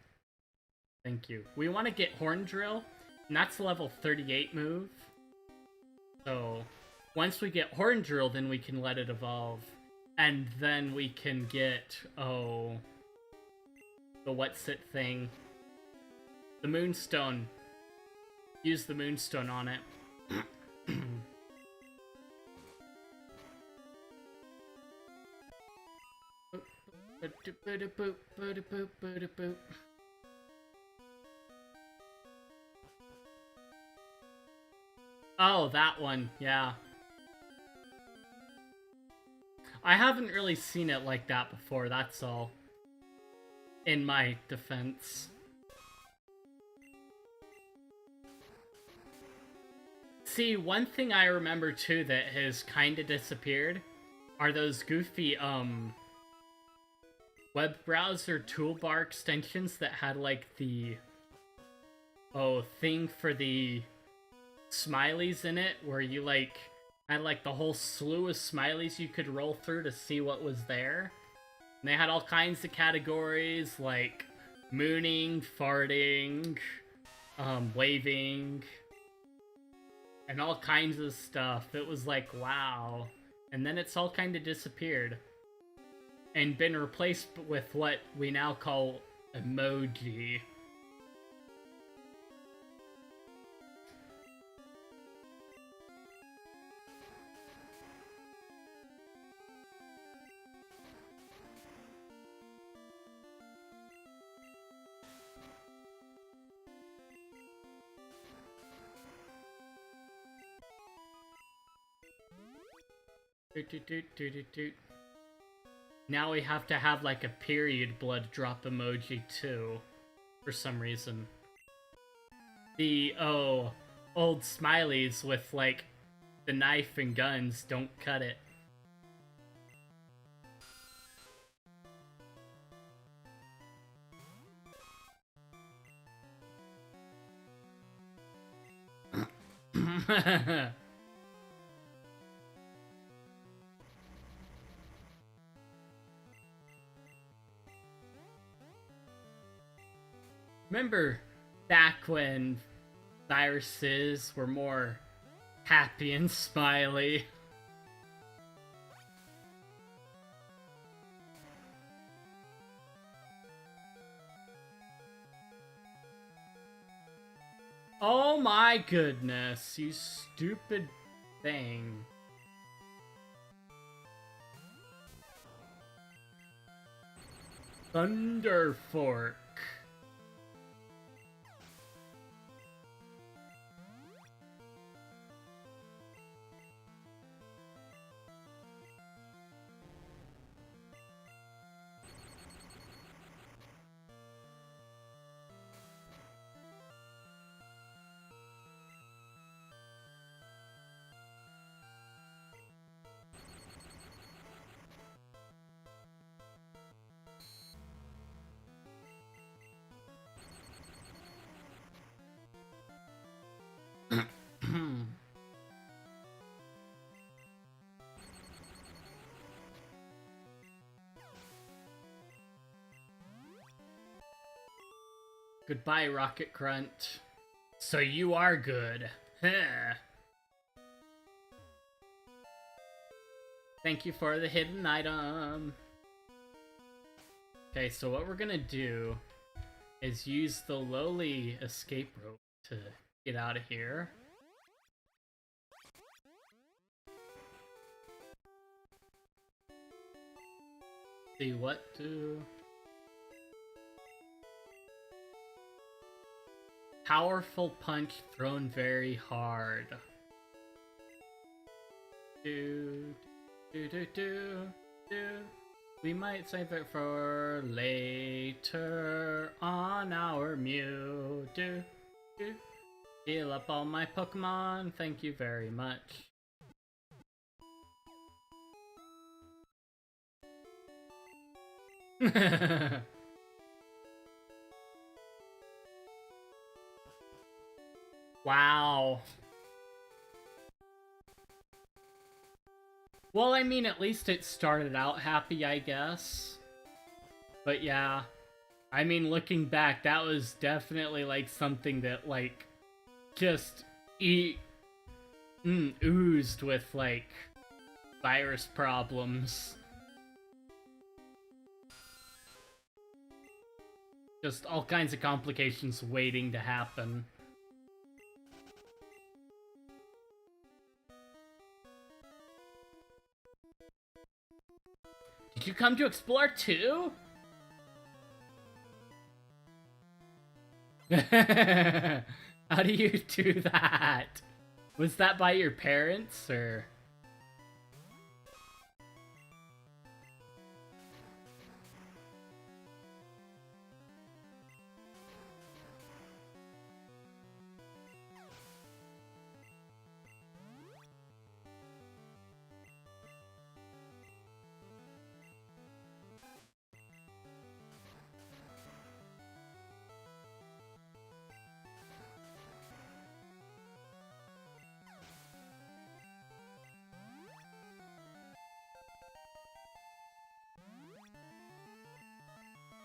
Thank you. We want to get Horn Drill, and that's level 38 move. So, once we get Horn Drill, then we can let it evolve. And then we can get, the what's it thing? The Moonstone. Use the Moonstone on it. Oh, that one, yeah. I haven't really seen it like that before, that's all. In my defense. See, one thing I remember too that has kinda disappeared are those goofy, web browser toolbar extensions that had, like, the, thing for the smileys in it, where you, like, had, like, the whole slew of smileys you could roll through to see what was there. And they had all kinds of categories, like mooning, farting, waving, and all kinds of stuff. It was like, wow. And then it's all kind of disappeared. And been replaced with what we now call emoji. Now we have to have, like, a period blood drop emoji, too. For some reason. The, old smileys with, like, the knife and guns don't cut it. Remember back when viruses were more happy and smiley? Oh my goodness, you stupid thing. Thunder Fork. Goodbye, Rocket Grunt. So you are good. Thank you for the hidden item. Okay, so what we're gonna do is use the lowly escape rope to get out of here. See what do. Powerful punch thrown very hard. Do, do, do, do, do. We might save it for later on our Mew. Do, do. Heal up all my Pokemon. Thank you very much. Wow. Well, I mean, at least it started out happy, I guess. But yeah. I mean, looking back, that was definitely, like, something that, like, just oozed with, like, virus problems. Just all kinds of complications waiting to happen. Did you come to explore too? How do you do that? Was that by your parents, or?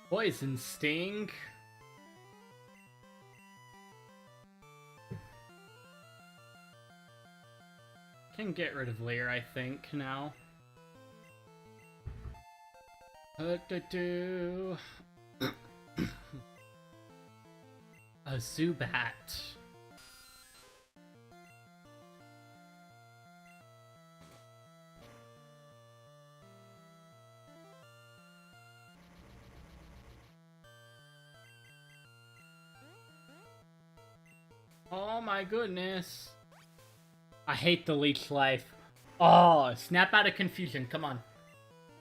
Poison Sting? Can get rid of Leer, I think, now. A Zubat. Oh my goodness. I hate the leech life. Oh, snap out of confusion. Come on.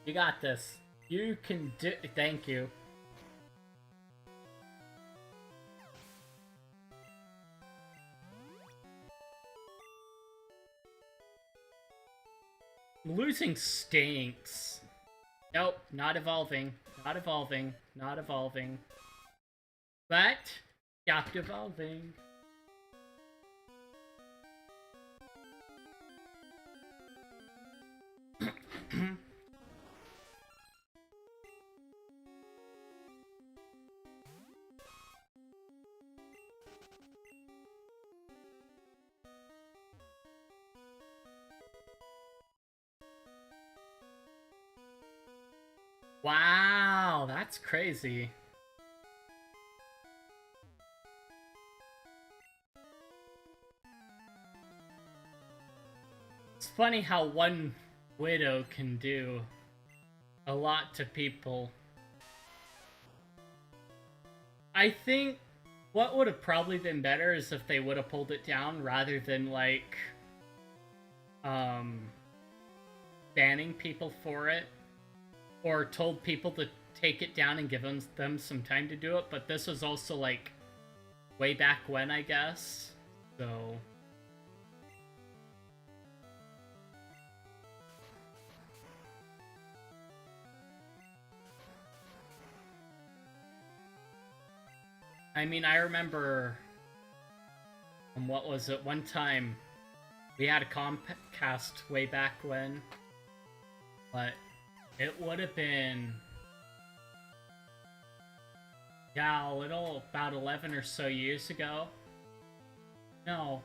You got this. You can do. Thank you. Losing stinks. Nope, not evolving. Not evolving. Not evolving. But, stopped evolving. Wow, that's crazy. It's funny how one widow can do a lot to people. I think what would have probably been better is if they would have pulled it down rather than, like, banning people for it. Or told people to take it down and give them some time to do it, but this was also, like, way back when, I guess. So... I mean, I remember... what was it? One time, we had a Comcast way back when, but... it would have been... yeah, about 11 or so years ago. No.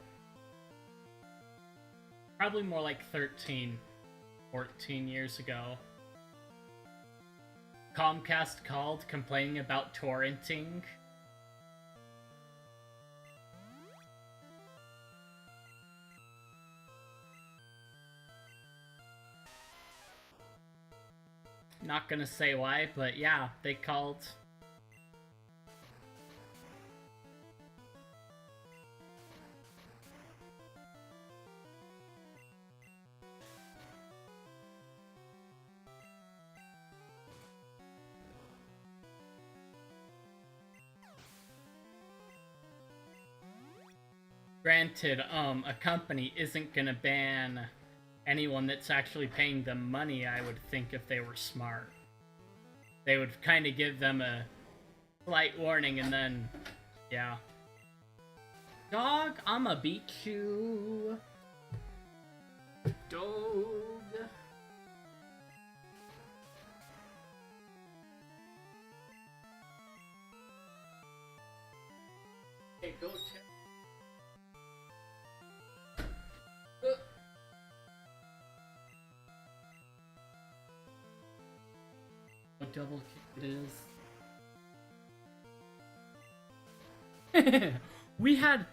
Probably more like 13, 14 years ago. Comcast called complaining about torrenting. Not gonna say why, but yeah, they called. Granted, a company isn't gonna ban anyone that's actually paying them money, I would think, if they were smart. They would kind of give them a slight warning and then, yeah. Dog, I'ma beat you. Dog. Hey, go double kick it is. We had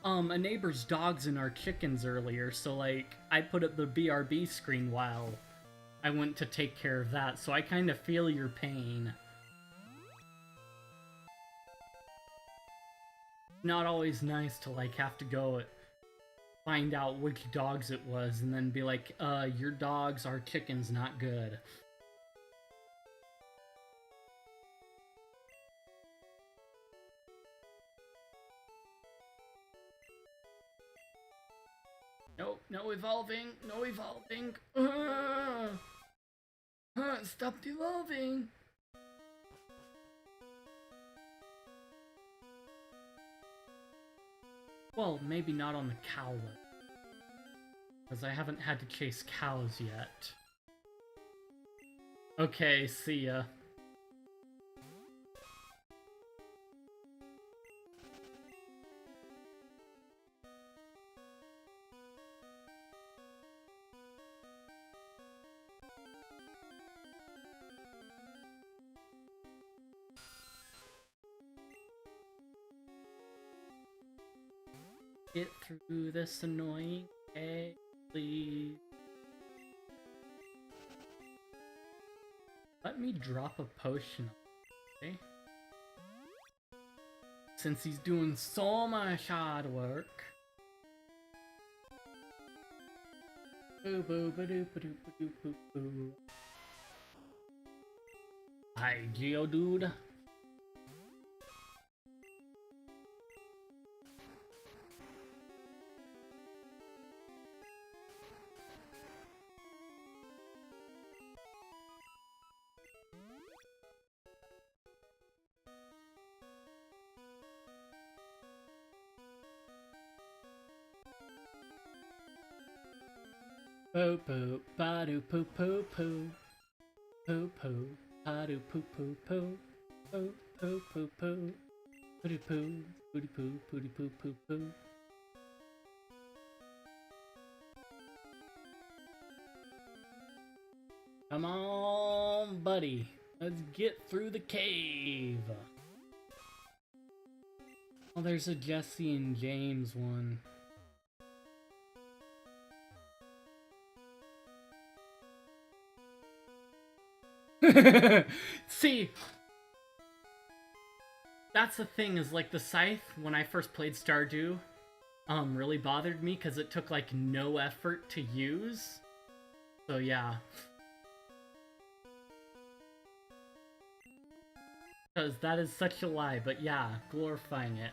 a neighbor's dogs and our chickens earlier, so like I put up the BRB screen while I went to take care of that, so I kind of feel your pain. Not always nice to like have to go find out which dogs it was and then be like, your dogs, our chicken's not good. Nope, no evolving, no evolving. Stop evolving. Well, maybe not on the cow one, because I haven't had to chase cows yet. Okay, see ya. Get through this annoying egg, please. Let me drop a potion, okay? Since he's doing so much hard work. Boo boo ba doo ba doo ba doo boo boo. Hi, Geodude. Poo poo, ba doo poo poo poo. Poo poo, ba doo poo poo poo. Poo poo poo poo. Pooty poo, pooty poo, pooty poo poo poo. Come on, buddy. Let's get through the cave. Oh, there's a Jesse and James one. See, that's the thing, is like the scythe, when I first played Stardew, really bothered me because it took like no effort to use. So yeah. Because that is such a lie, but yeah, glorifying it.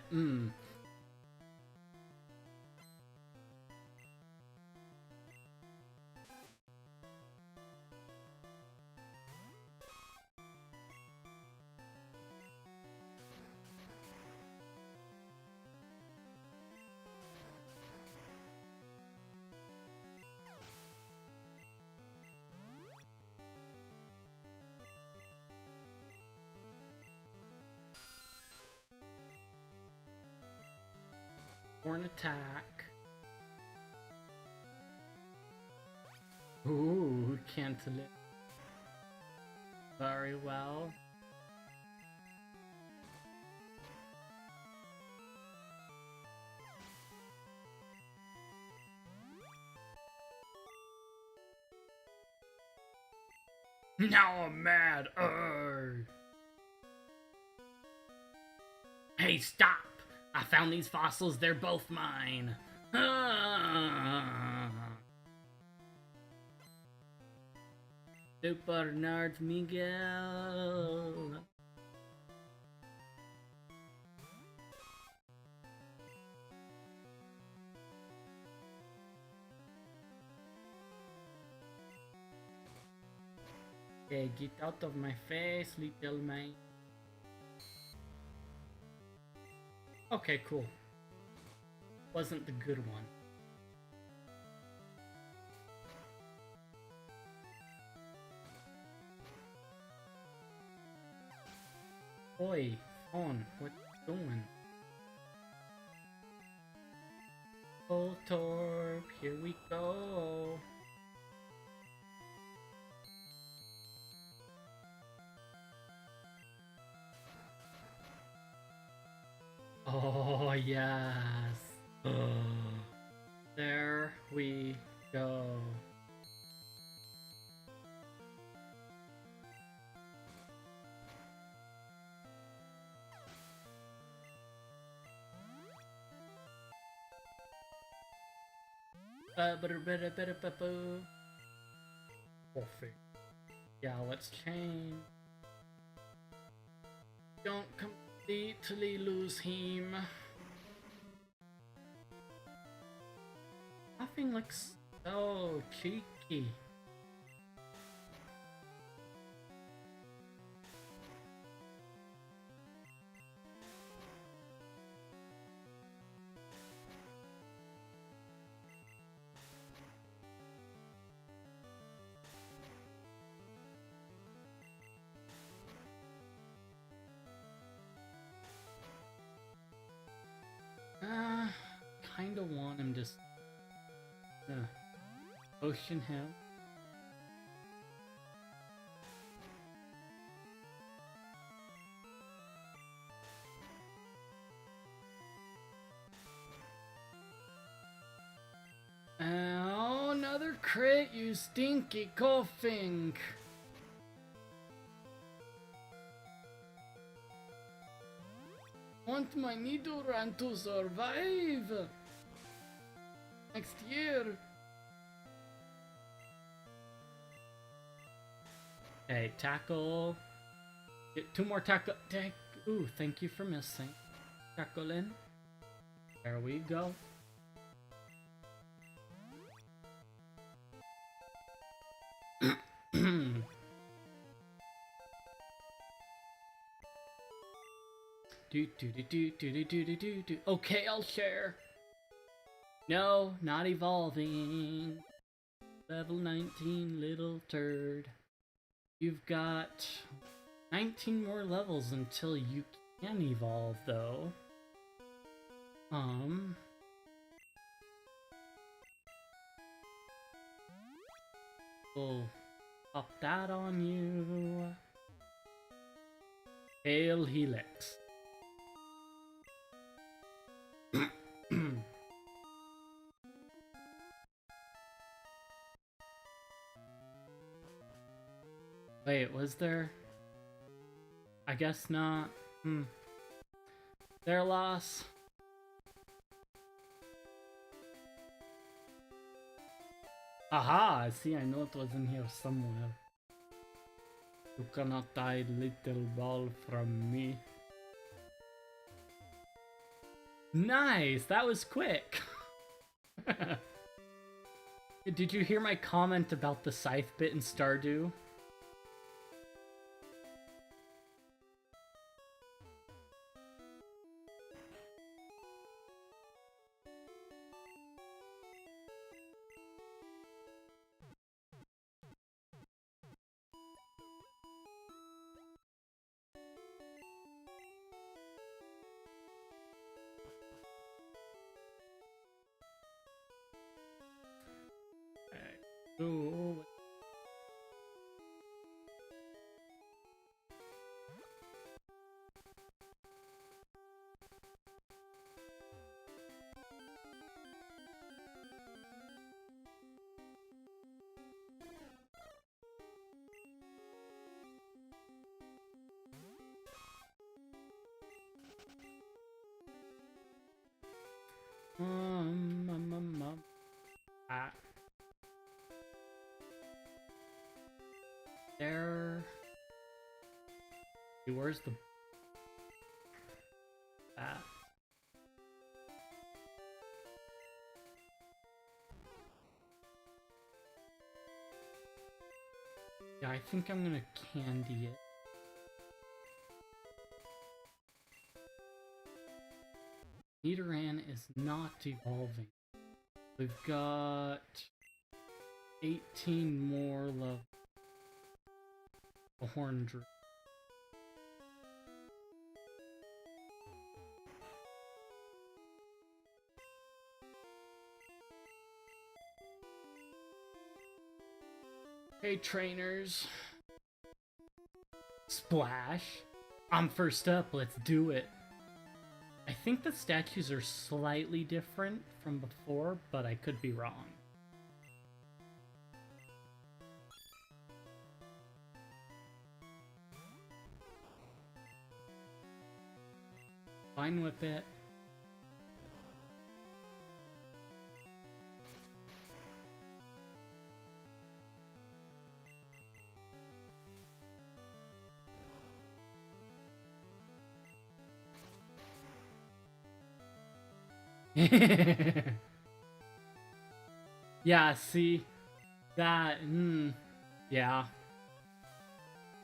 For an attack. Ooh, can't live. Very well. Now I'm mad. Hey, stop! I found these fossils. They're both mine. Super Nerd Miguel. Okay, get out of my face, little man. Okay, cool. Wasn't the good one. Oi, on, what you doing? Voltorb, here we go. Oh, yes. There we go. Coffee. Yeah, let's change. Don't completely lose him. Nothing looks so cheeky. Kinda want him to Ocean Hill. Oh, another crit, you stinky coughing. Want my Nidoran to survive next year. Okay, tackle. Get 2 more tackle. Ooh, thank you for missing. Tackle in. There we go. Okay, I'll share. No, not evolving. Level 19, little turd. You've got 19 more levels until you can evolve, though. We'll pop that on you. Hail Helix. Wait, was there? I guess not. Their loss. Aha! See, I know it was in here somewhere. You cannot hide, little ball, from me. Nice! That was quick! Did you hear my comment about the scythe bit in Stardew? Ooh. where's the... bat? Yeah, I think I'm gonna candy it. Nidoran is not evolving. We've got 18 more levels. A horn drew. Hey trainers. Splash. I'm first up, let's do it. I think the statues are slightly different from before, but I could be wrong. Fine with it. Yeah, see? That, yeah.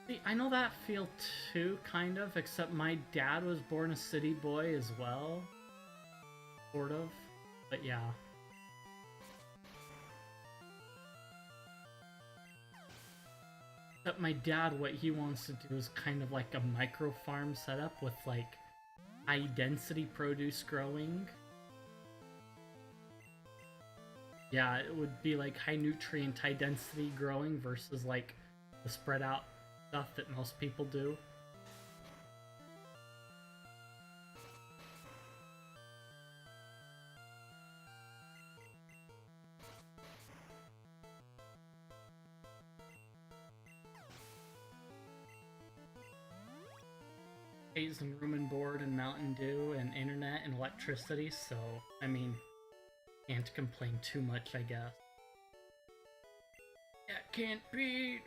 See, I know that feel too, kind of, except my dad was born a city boy as well. Sort of. But yeah. Except my dad, what he wants to do is kind of like a micro farm setup with like high density produce growing. Yeah, it would be like high nutrient, high density growing versus like the spread out stuff that most people do. Pays and room and board and Mountain Dew and internet and electricity, so I mean, can't complain too much, I guess. That can't be.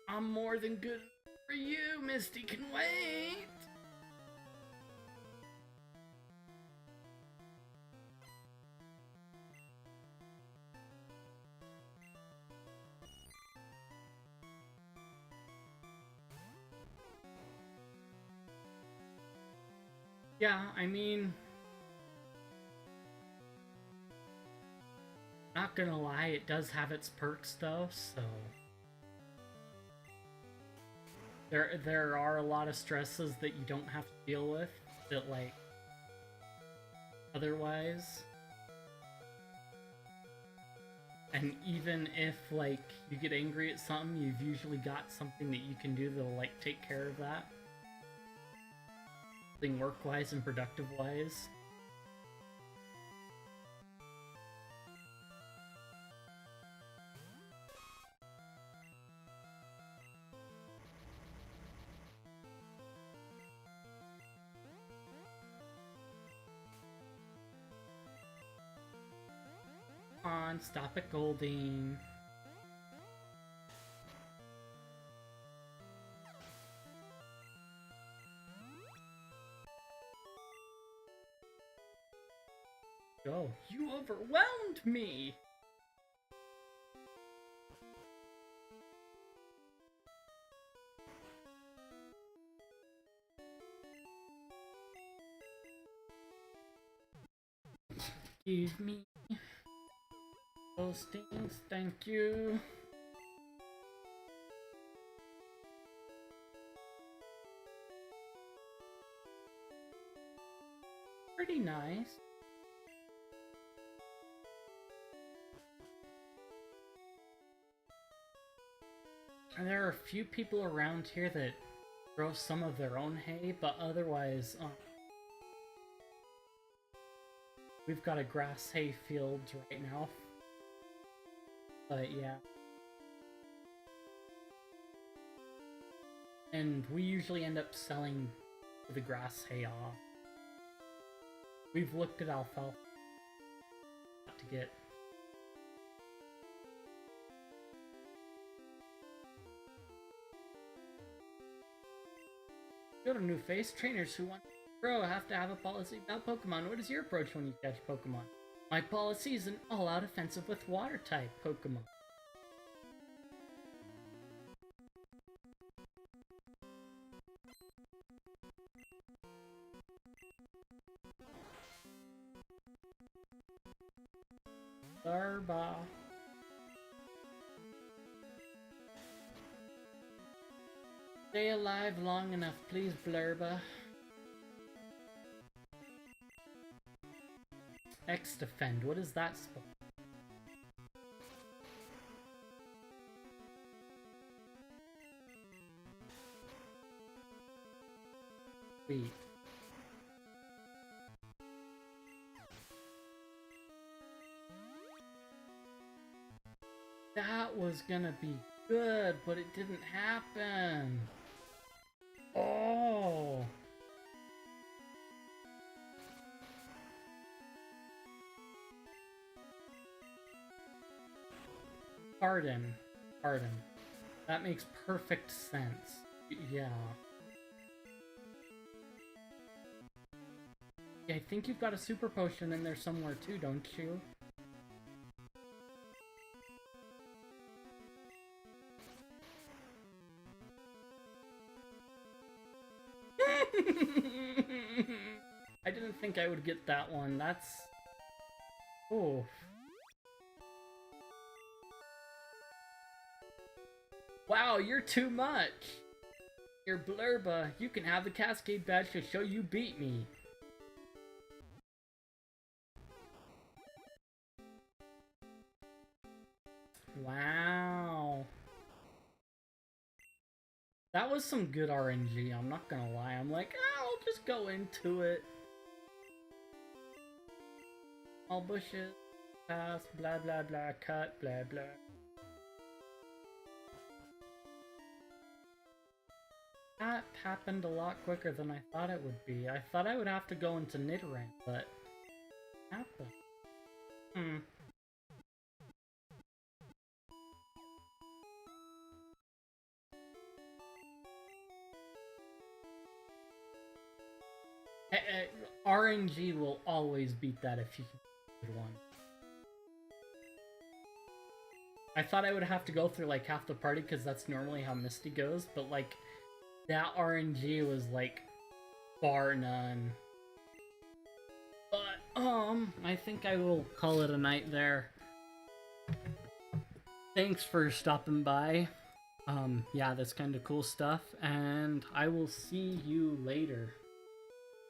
I'm more than good for you, Misty can wait. Yeah, I mean, not gonna lie, it does have its perks though, so there are a lot of stresses that you don't have to deal with that like otherwise. And even if like you get angry at something, you've usually got something that you can do that'll like take care of that. Something work-wise and productive-wise. Come on, stop it, Golding. Go. You overwhelmed me! Give me those things, thank you. Pretty nice. And there are a few people around here that grow some of their own hay, but otherwise, we've got a grass hay field right now. But yeah. And we usually end up selling the grass hay off. We've looked at alfalfa to get. Got a new face. Trainers who want to grow have to have a policy about Pokemon. What is your approach when you catch Pokemon? My policy is an all-out offensive with water-type Pokemon. Larba. Stay alive long enough, please, Blurba. X defend. What is that spell? Wait. That was gonna be good, but it didn't happen. Oh. Pardon. That makes perfect sense. Yeah. I think you've got a super potion in there somewhere too, don't you? I didn't think I would get that one. That's... Oh. Wow, you're too much! You're Blurba. You can have the Cascade badge to show you beat me. Wow. That was some good RNG, I'm not gonna lie. I'm like, I'll just go into it. All bushes, pass, blah blah blah, cut, blah blah. That happened a lot quicker than I thought it would be. I thought I would have to go into Nidoran, but... it happened. RNG will always beat that if you can get one. I thought I would have to go through like half the party because that's normally how Misty goes, but like that RNG was like bar none. But I think I will call it a night there. Thanks for stopping by. Yeah, that's kind of cool stuff, and I will see you later.